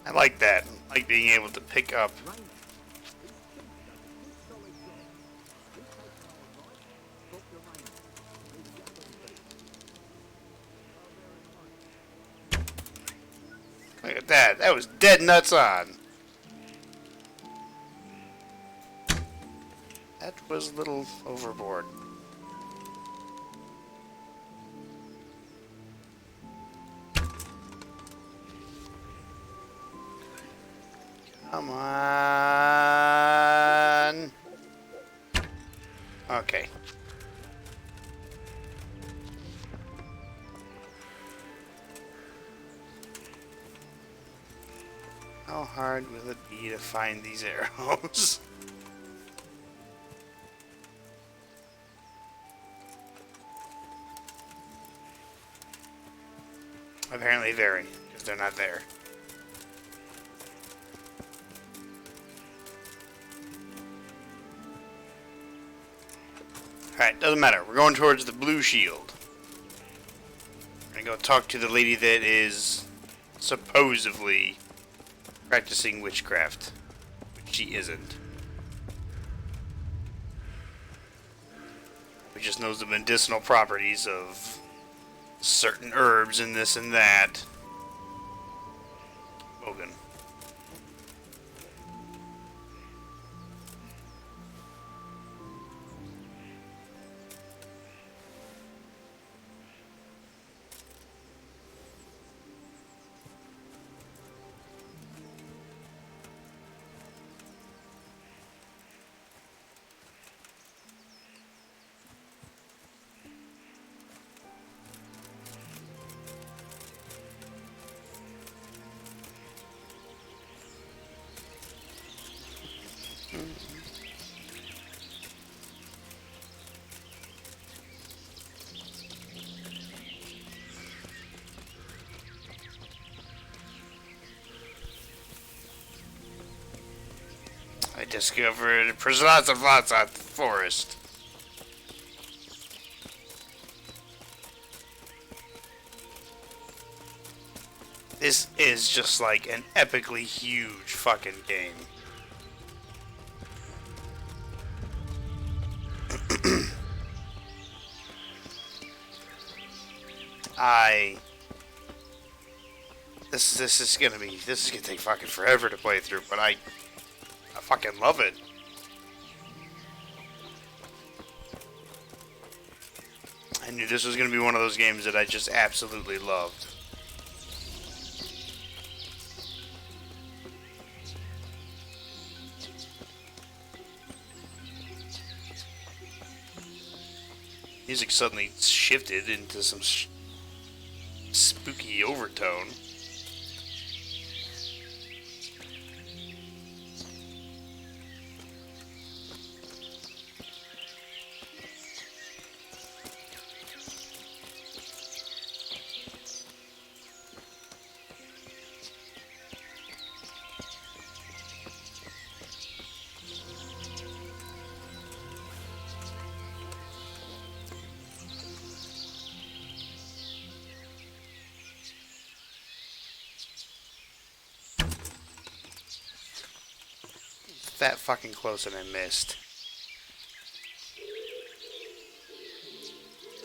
Speaker 1: I like that. I like being able to pick up. Look at that. That was dead nuts on. That was a little overboard. Come on. Okay. How hard will it be to find these arrows? Apparently very, because they're not there. Alright, doesn't matter. We're going towards the blue shield. We're gonna go talk to the lady that is supposedly practicing witchcraft, which she isn't. We just knows the medicinal properties of certain herbs and this and that. Bogan. I discovered lots of forest. This is just like an epically huge fucking game. This is gonna take fucking forever to play through, but I fucking love it. I knew this was gonna be one of those games that I just absolutely loved. Music suddenly shifted into some spooky overtone. That fucking close and I missed.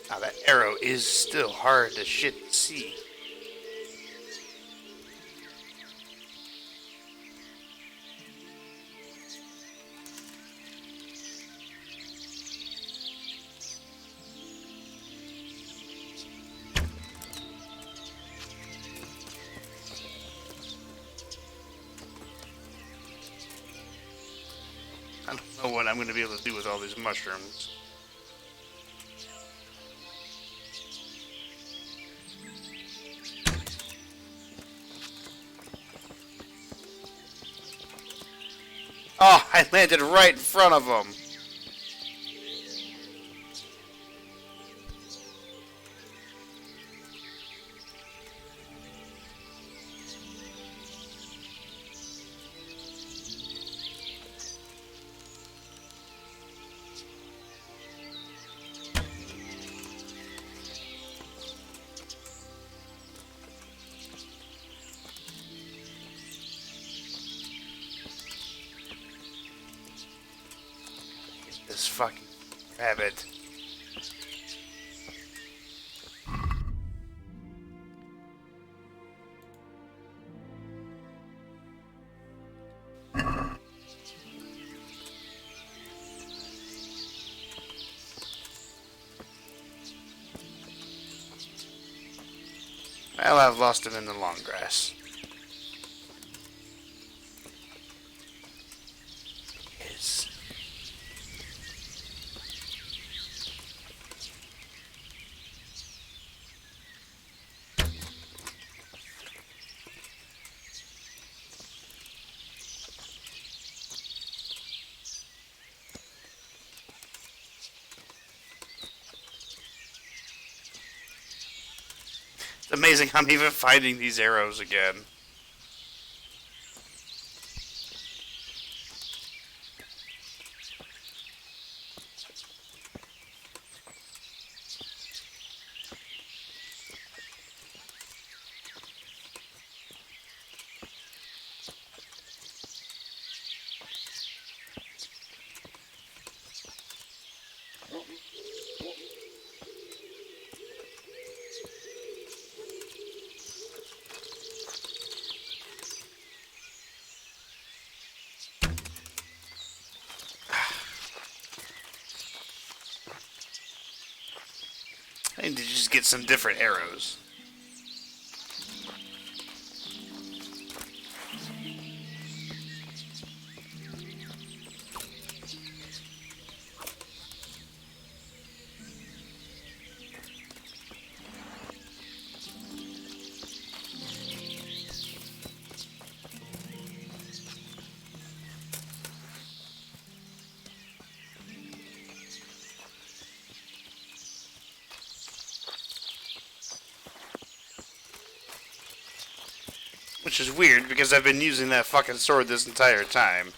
Speaker 1: Now that arrow is still hard to shit see. I don't know what I'm going to be able to do with all these mushrooms. Oh, I landed right in front of him. This fucking rabbit. Well, I've lost him in the long grass. Yes. It's amazing I'm even finding these arrows again. I need to just get some different arrows. Which is weird, because I've been using that fucking sword this entire time.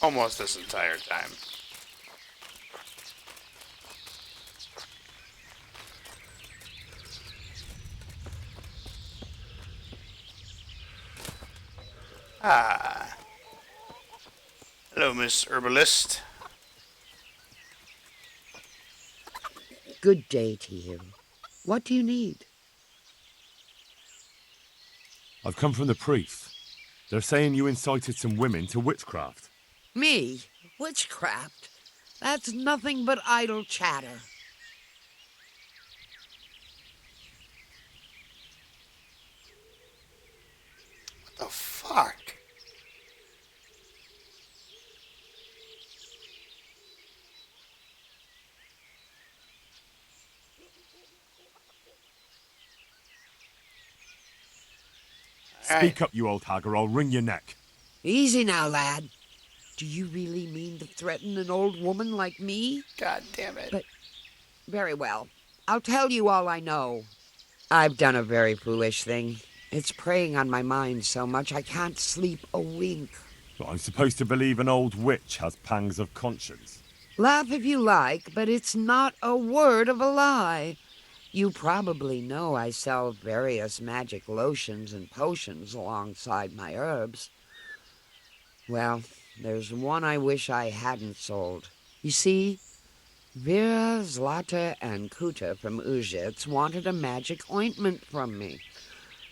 Speaker 1: Almost this entire time. Ah. Hello, Miss Herbalist.
Speaker 14: Good day to you. What do you need?
Speaker 7: I've come from the priest. They're saying you incited some women to witchcraft.
Speaker 14: Me? Witchcraft? That's nothing but idle chatter.
Speaker 1: What the fuck?
Speaker 7: Speak up, you old hag, or I'll wring your neck.
Speaker 14: Easy now, lad. Do you really mean to threaten an old woman like me?
Speaker 1: God damn it.
Speaker 14: But, very well. I'll tell you all I know. I've done a very foolish thing. It's preying on my mind so much I can't sleep a wink.
Speaker 7: But I'm supposed to believe an old witch has pangs of conscience.
Speaker 14: Laugh if you like, but it's not a word of a lie. You probably know I sell various magic lotions and potions alongside my herbs. Well, there's one I wish I hadn't sold. You see, Vera, Zlata, and Kuta from Uzhitz wanted a magic ointment from me.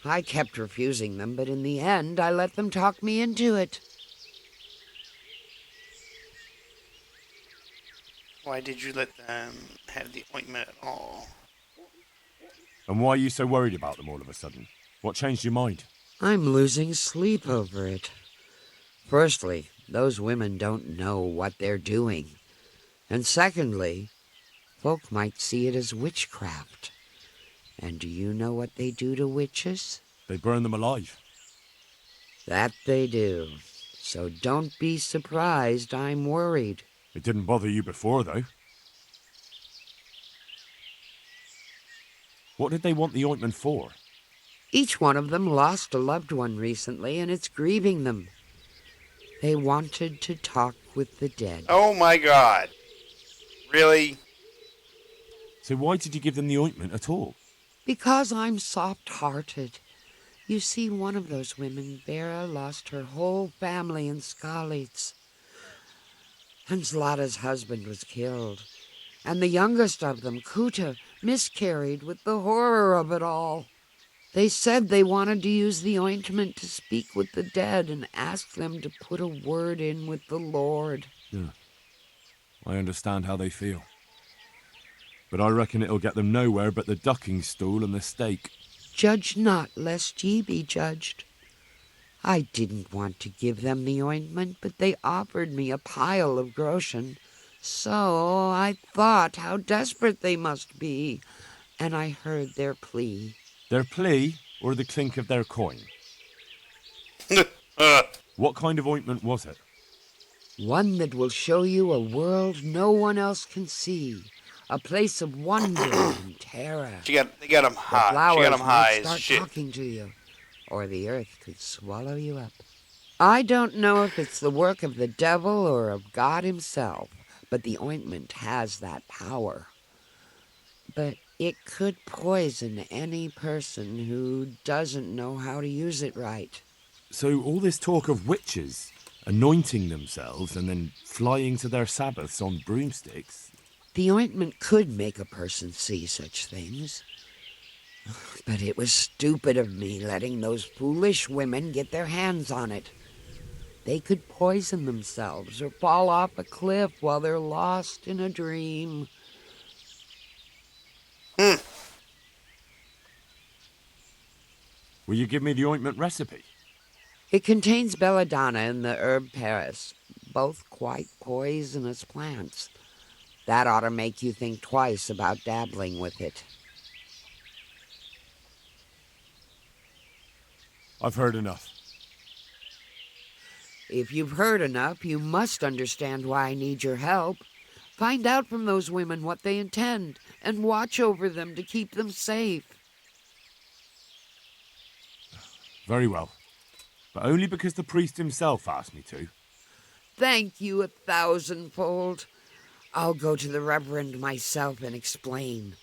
Speaker 14: I kept refusing them, but in the end I let them talk me into it.
Speaker 1: Why did you let them have the ointment at all?
Speaker 7: And why are you so worried about them all of a sudden? What changed your mind?
Speaker 14: I'm losing sleep over it. Firstly, those women don't know what they're doing. And secondly, folk might see it as witchcraft. And do you know what they do to witches?
Speaker 7: They burn them alive.
Speaker 14: That they do. So don't be surprised I'm worried.
Speaker 7: It didn't bother you before, though. What did they want the ointment for?
Speaker 14: Each one of them lost a loved one recently, and it's grieving them. They wanted to talk with the dead.
Speaker 1: Oh my god. Really?
Speaker 7: So why did you give them the ointment at all?
Speaker 14: Because I'm soft-hearted. You see, one of those women, Vera, lost her whole family in Skalitz. And Zlata's husband was killed. And the youngest of them, Kuta, miscarried with the horror of it all. They said they wanted to use the ointment to speak with the dead and ask them to put a word in with the Lord.
Speaker 7: Yeah. I understand how they feel. but I reckon it'll get them nowhere but the ducking stool and the stake.
Speaker 14: Judge not, lest ye be judged. I didn't want to give them the ointment, but they offered me a pile of groschen. So I thought how desperate they must be, and I heard their plea.
Speaker 7: Their plea, or the clink of their coin? What kind of ointment was it?
Speaker 14: One that will show you a world no one else can see, a place of wonder and terror.
Speaker 1: They got him high.
Speaker 14: The flowers
Speaker 1: She got him high
Speaker 14: might
Speaker 1: as
Speaker 14: start
Speaker 1: shit.
Speaker 14: talking to you, or the earth could swallow you up. I don't know if it's the work of the devil or of God himself, but the ointment has that power. But it could poison any person who doesn't know how to use it right.
Speaker 7: So all this talk of witches anointing themselves and then flying to their sabbaths on broomsticks.
Speaker 14: The ointment could make a person see such things. But it was stupid of me letting those foolish women get their hands on it. They could poison themselves or fall off a cliff while they're lost in a dream.
Speaker 7: Will you give me the ointment recipe?
Speaker 14: It contains belladonna and the herb Paris, both quite poisonous plants. That ought to make you think twice about dabbling with it.
Speaker 7: I've heard enough.
Speaker 14: If you've heard enough, you must understand why I need your help. Find out from those women what they intend, and watch over them to keep them safe.
Speaker 7: Very well. But only because the priest himself asked me to.
Speaker 14: Thank you 1,000-fold. I'll go to the Reverend myself and explain.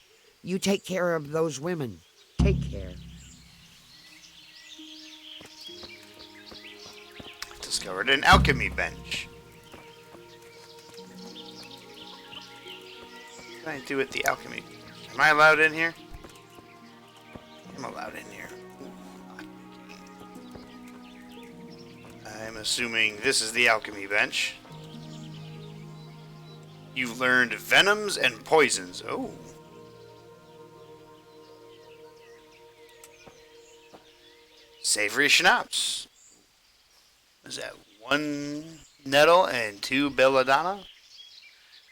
Speaker 14: You take care of those women. Take care.
Speaker 1: Discovered an alchemy bench. What can I do with the alchemy? Am I allowed in here? I'm allowed in here. I'm assuming this is the alchemy bench. You've learned venoms and poisons. Oh. Savory schnapps. Is that 1 nettle and 2 belladonna?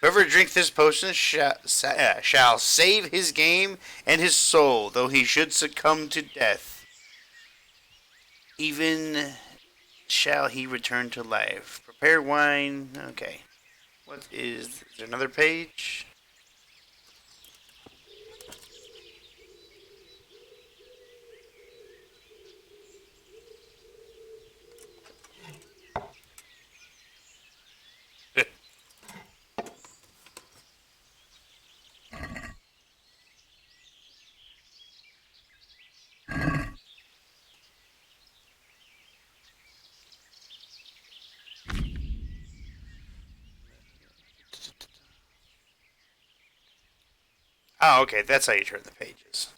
Speaker 1: Whoever drinks this potion shall save his game and his soul, though he should succumb to death. Even shall he return to life. Prepare wine. Okay. Is there another page? Oh, okay, that's how you turn the pages.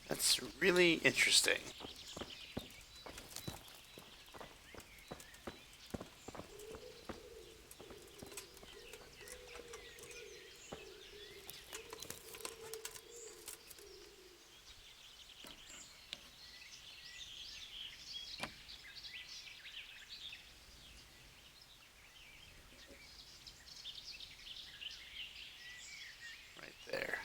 Speaker 1: That's really interesting. Right there.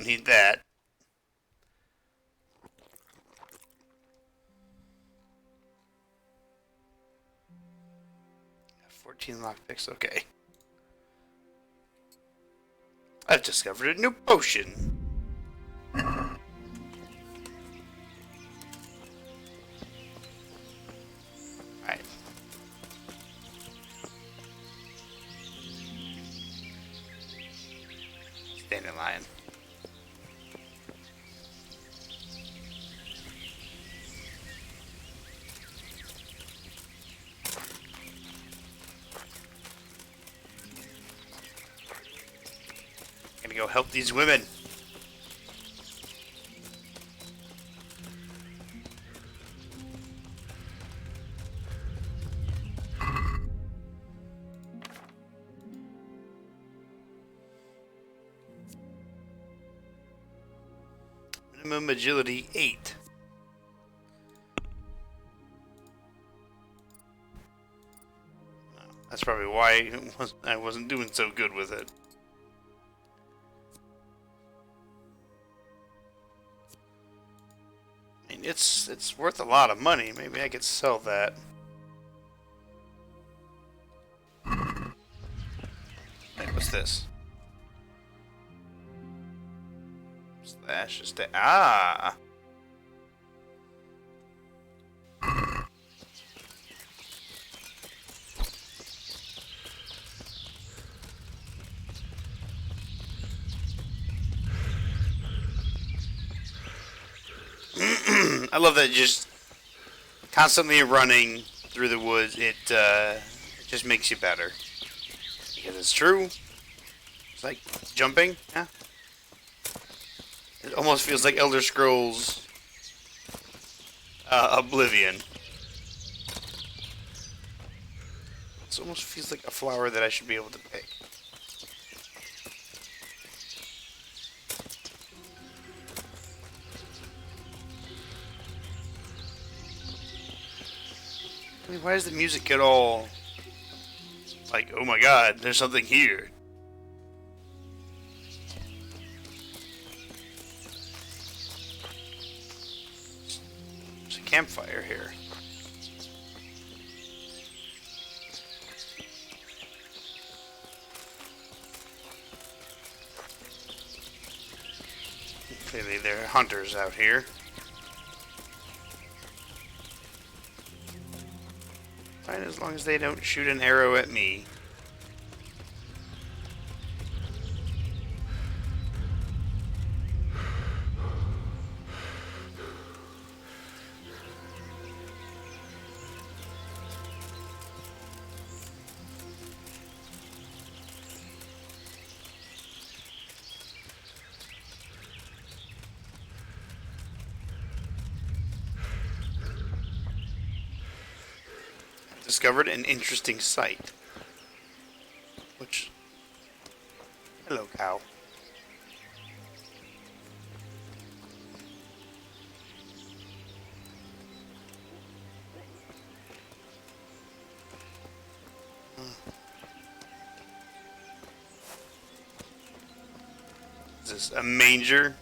Speaker 1: don't need that. Got 14 lockpicks, okay. I've discovered a new potion. Alright. Stand in line. Gonna go help these women. Minimum agility 8. That's probably why I wasn't doing so good with it. I mean, it's worth a lot of money. Maybe I could sell that. Hey, what's this? Slash is ah. I love that just constantly running through the woods. It just makes you better. Because it's true. It's like jumping. Yeah. It almost feels like Elder Scrolls Oblivion. It almost feels like a flower that I should be able to pick. I mean, why does the music get all like, oh my god, there's something here? There's a campfire here. Clearly there are hunters out here. Fine, as long as they don't shoot an arrow at me. Discovered an interesting sight. Which... Hello, cow. Is this a manger?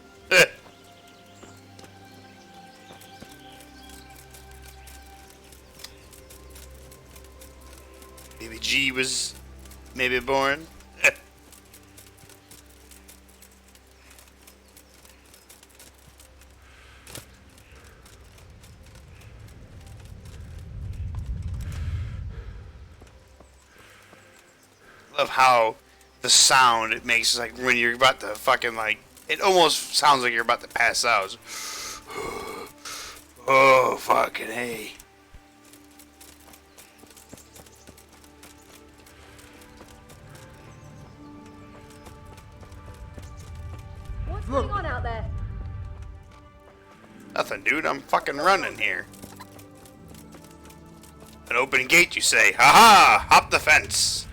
Speaker 1: Baby G was maybe born. Love how the sound it makes, like when you're about to fucking like, it almost sounds like you're about to pass out. Oh fucking hey.
Speaker 21: What's going on out there?
Speaker 1: Nothing, dude. I'm fucking running here. An open gate, you say? Haha! Hop the fence.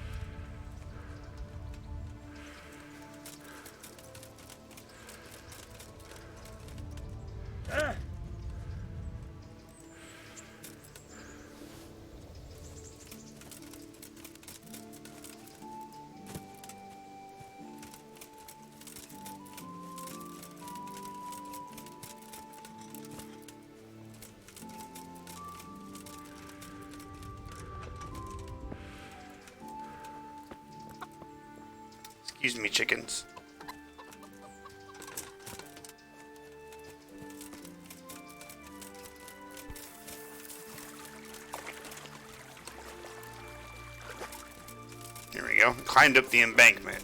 Speaker 1: Excuse me, chickens. Here we go. Climbed up the embankment.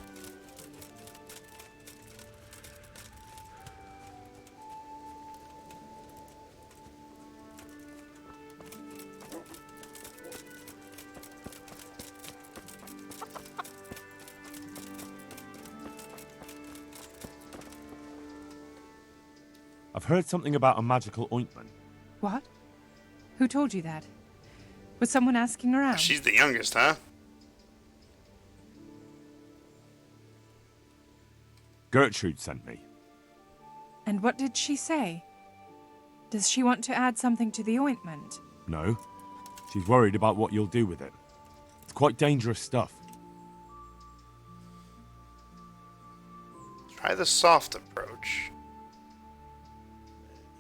Speaker 4: I've heard something about a magical ointment.
Speaker 16: What? Who told you that? Was someone asking around?
Speaker 1: She's the youngest, huh?
Speaker 4: Gertrude sent me.
Speaker 16: And what did she say? Does she want to add something to the ointment?
Speaker 4: No. She's worried about what you'll do with it. It's quite dangerous stuff.
Speaker 1: Try the soft approach.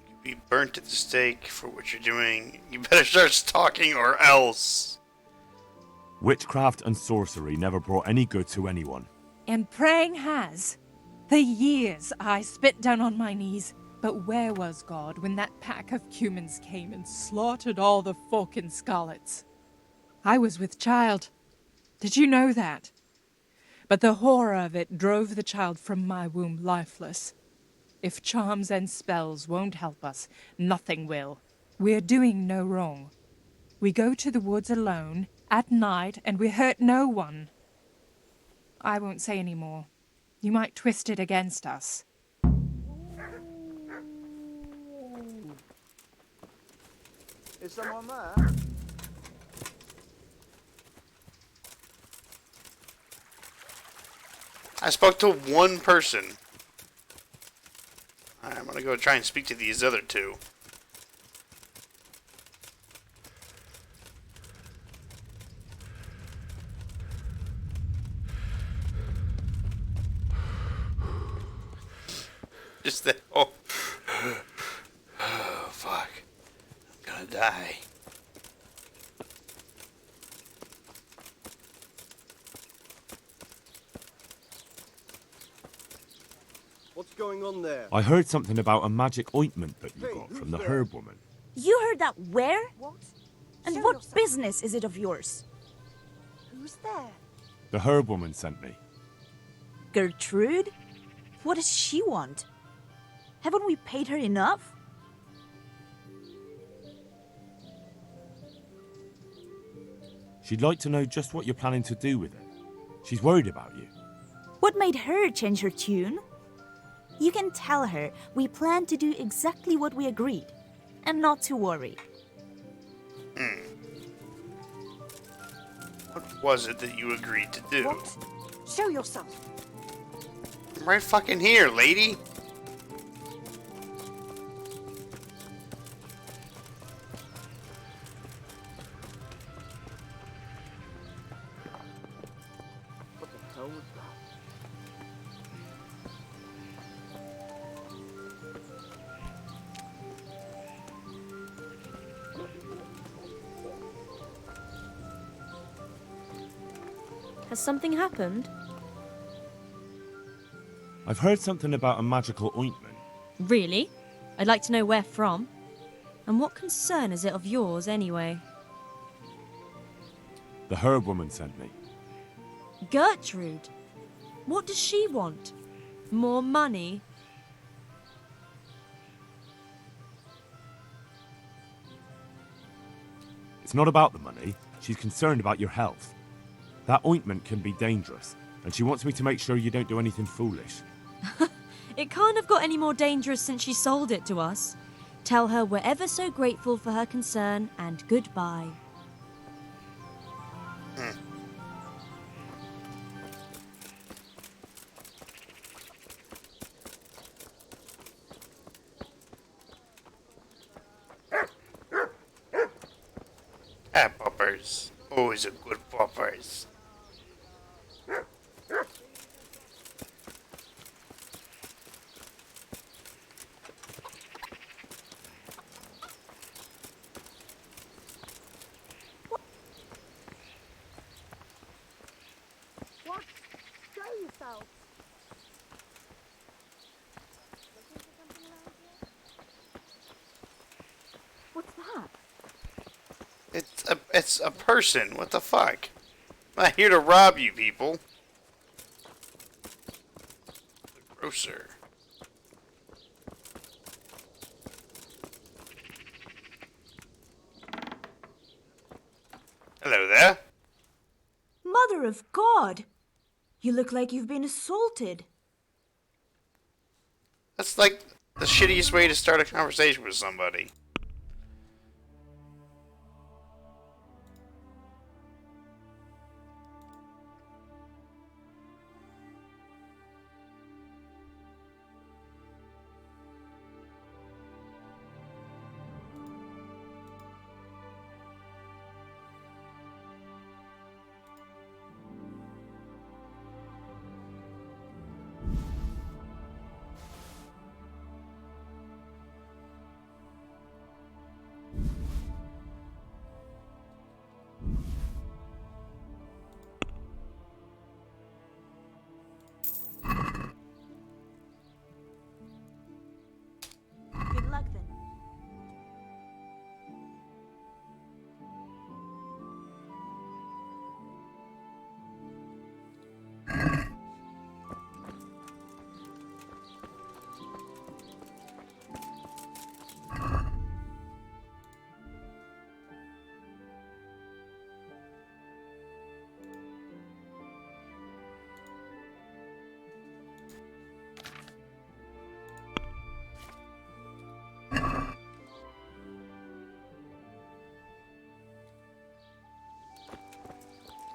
Speaker 1: You could be burnt at the stake for what you're doing. You better start talking or else.
Speaker 4: Witchcraft and sorcery never brought any good to anyone.
Speaker 16: And praying has. For years I spit down on my knees. But where was God when that pack of humans came and slaughtered all the folk in Scarlets? I was with child. Did you know that? But the horror of it drove the child from my womb lifeless. If charms and spells won't help us, nothing will. We're doing no wrong. We go to the woods alone, at night, and we hurt no one. I won't say any more. You might twist it against us.
Speaker 17: Is someone there?
Speaker 1: I spoke to one person. I'm gonna go try and speak to these other two. Just that. Oh. Oh, fuck. I'm gonna die.
Speaker 17: What's going on there?
Speaker 4: I heard something about a magic ointment that you got from the herb woman.
Speaker 19: You heard that where?
Speaker 21: What?
Speaker 19: And
Speaker 21: Show
Speaker 19: what
Speaker 21: yourself.
Speaker 19: business is it of yours?
Speaker 21: Who's there?
Speaker 4: The herb woman sent me.
Speaker 19: Gertrude? What does she want? Haven't we paid her enough?
Speaker 4: She'd like to know just what you're planning to do with it. She's worried about you.
Speaker 19: What made her change her tune? You can tell her we plan to do exactly what we agreed, and not to worry.
Speaker 1: What was it that you agreed to do?
Speaker 21: What? Show yourself.
Speaker 1: I'm right fucking here, lady.
Speaker 17: What the hell was that?
Speaker 19: Has something happened?
Speaker 4: I've heard something about a magical ointment.
Speaker 19: Really? I'd like to know where from. And what concern is it of yours, anyway?
Speaker 4: The herb woman sent me.
Speaker 19: Gertrude? What does she want? More money?
Speaker 4: It's not about the money. She's concerned about your health. That ointment can be dangerous, and she wants me to make sure you don't do anything foolish.
Speaker 19: It can't have got any more dangerous since she sold it to us. Tell her we're ever so grateful for her concern, and goodbye.
Speaker 1: Ah, poppers. Always a good poppers.
Speaker 21: What? Show yourself.
Speaker 1: it's a person. What the fuck? I'm not here to rob you, people. The grocer. Hello there.
Speaker 19: Mother of God! You look like you've been assaulted.
Speaker 1: That's like the shittiest way to start a conversation with somebody.
Speaker 19: Good luck then.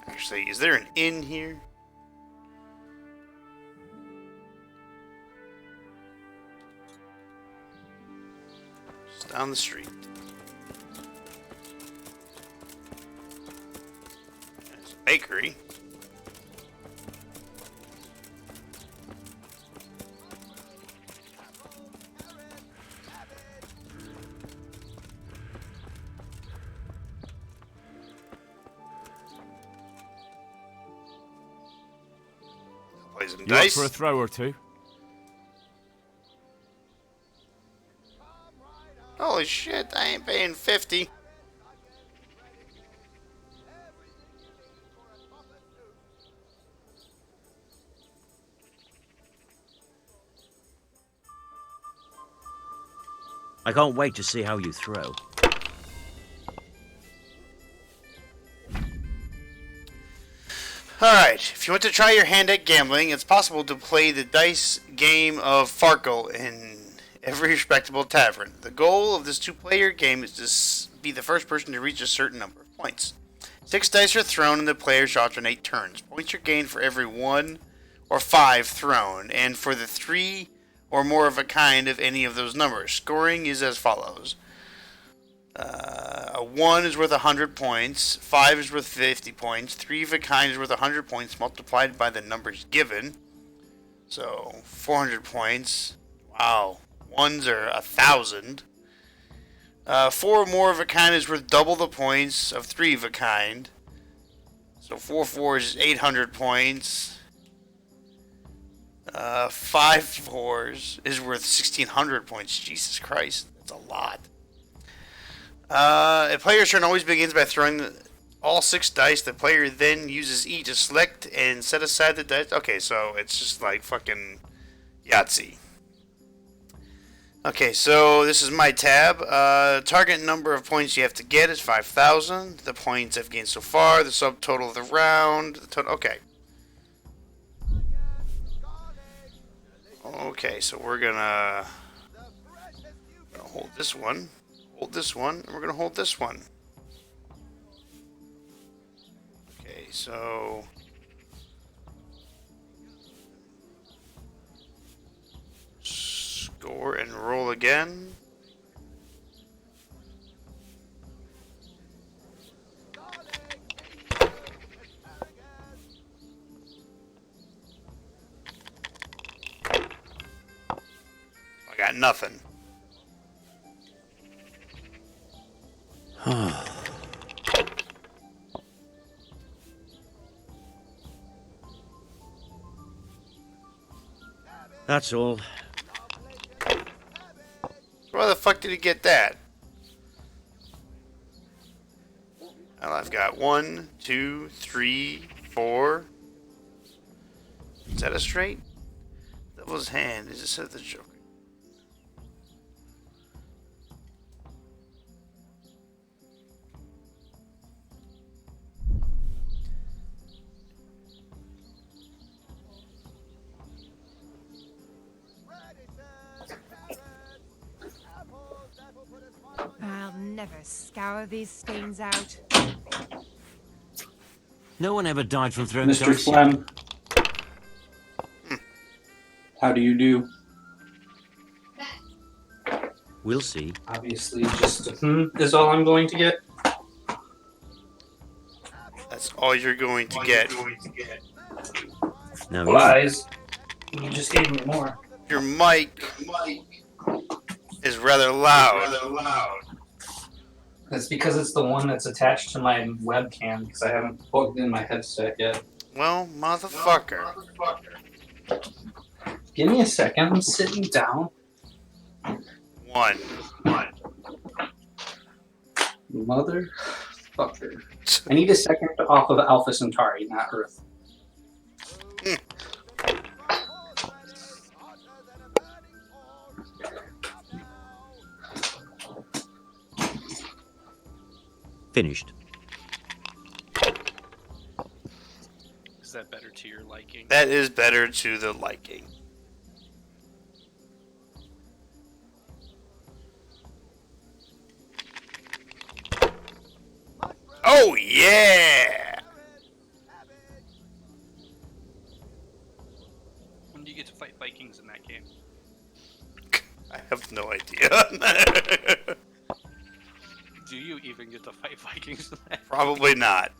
Speaker 1: Actually, is there an inn here? Just down the street. There's a bakery. Play some
Speaker 4: You up
Speaker 1: dice.
Speaker 4: for a throw or two?
Speaker 1: Holy shit, I ain't paying 50.
Speaker 13: I can't wait to see how you throw.
Speaker 1: Alright, if you want to try your hand at gambling, it's possible to play the dice game of Farkle in every respectable tavern. The goal of this two-player game is to be the first person to reach a certain number of points. 6 dice are thrown and the players alternate turns. Points are gained for every 1 or 5 thrown, and for the 3 or more of a kind of any of those numbers. Scoring is as follows. A 1 is worth 100 points, 5 is worth 50 points, 3 of a kind is worth 100 points multiplied by the numbers given. So, 400 points. Wow. 1s are 1,000. 4 or more of a kind is worth double the points of 3 of a kind. So 4 4s is 800 points. 5 4s is worth 1,600 points. Jesus Christ, that's a lot. A player's turn always begins by throwing all 6 dice. The player then uses E to select and set aside the dice. Okay, so it's just like fucking Yahtzee. Okay, so this is my tab. Target number of points you have to get is 5,000. The points I've gained so far, the subtotal of the round, the total. Okay. Okay, so we're gonna hold this one. Hold this one, and we're going to hold this one. Okay, so... Score and roll again. I got nothing.
Speaker 13: That's all.
Speaker 1: Where the fuck did he get that? Well, I've got 1, 2, 3, 4. Is that a straight? Devil's hand. Is it set the Joker?
Speaker 16: I'll never scour these stains out.
Speaker 13: No one ever died from throwing
Speaker 5: Mr.
Speaker 13: dice.
Speaker 5: Flem, how do you do?
Speaker 13: We'll see.
Speaker 5: Obviously, just is all I'm going to get.
Speaker 1: That's all you're going to get.
Speaker 13: No.
Speaker 5: Lies. You just gave me more.
Speaker 1: Your mic is rather loud.
Speaker 5: That's because it's the one that's attached to my webcam because I haven't plugged in my headset yet.
Speaker 1: Well, motherfucker.
Speaker 5: Give me a second. I'm sitting down.
Speaker 1: 1.
Speaker 5: Motherfucker. I need a second off of Alpha Centauri, not Earth.
Speaker 13: Finished.
Speaker 6: Is that better to your liking?
Speaker 1: That is better to the liking. Oh, yeah!
Speaker 6: When do you get to fight Vikings in that game?
Speaker 1: I have no idea.
Speaker 6: Do you even get to fight Vikings in that?
Speaker 1: Probably not.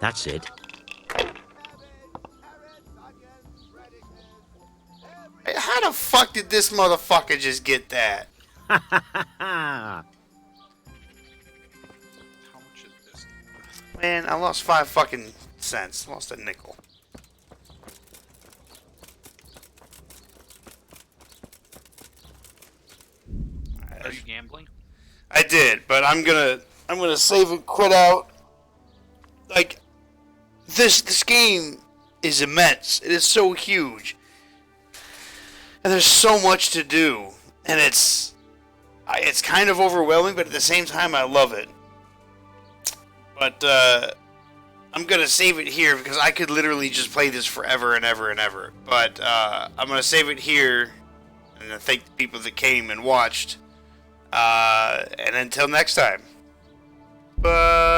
Speaker 13: That's it.
Speaker 1: Hey, how the fuck did this motherfucker just get that?
Speaker 6: How much is this?
Speaker 1: Man, I lost 5 fucking cents. Lost a nickel.
Speaker 6: Are you gambling?
Speaker 1: I did, but I'm gonna save and quit out. Like, this game is immense. It is so huge, and there's so much to do, and it's kind of overwhelming, but at the same time, I love it. But I'm gonna save it here because I could literally just play this forever and ever and ever. But I'm gonna save it here, and I thank the people that came and watched. And until next time, bye.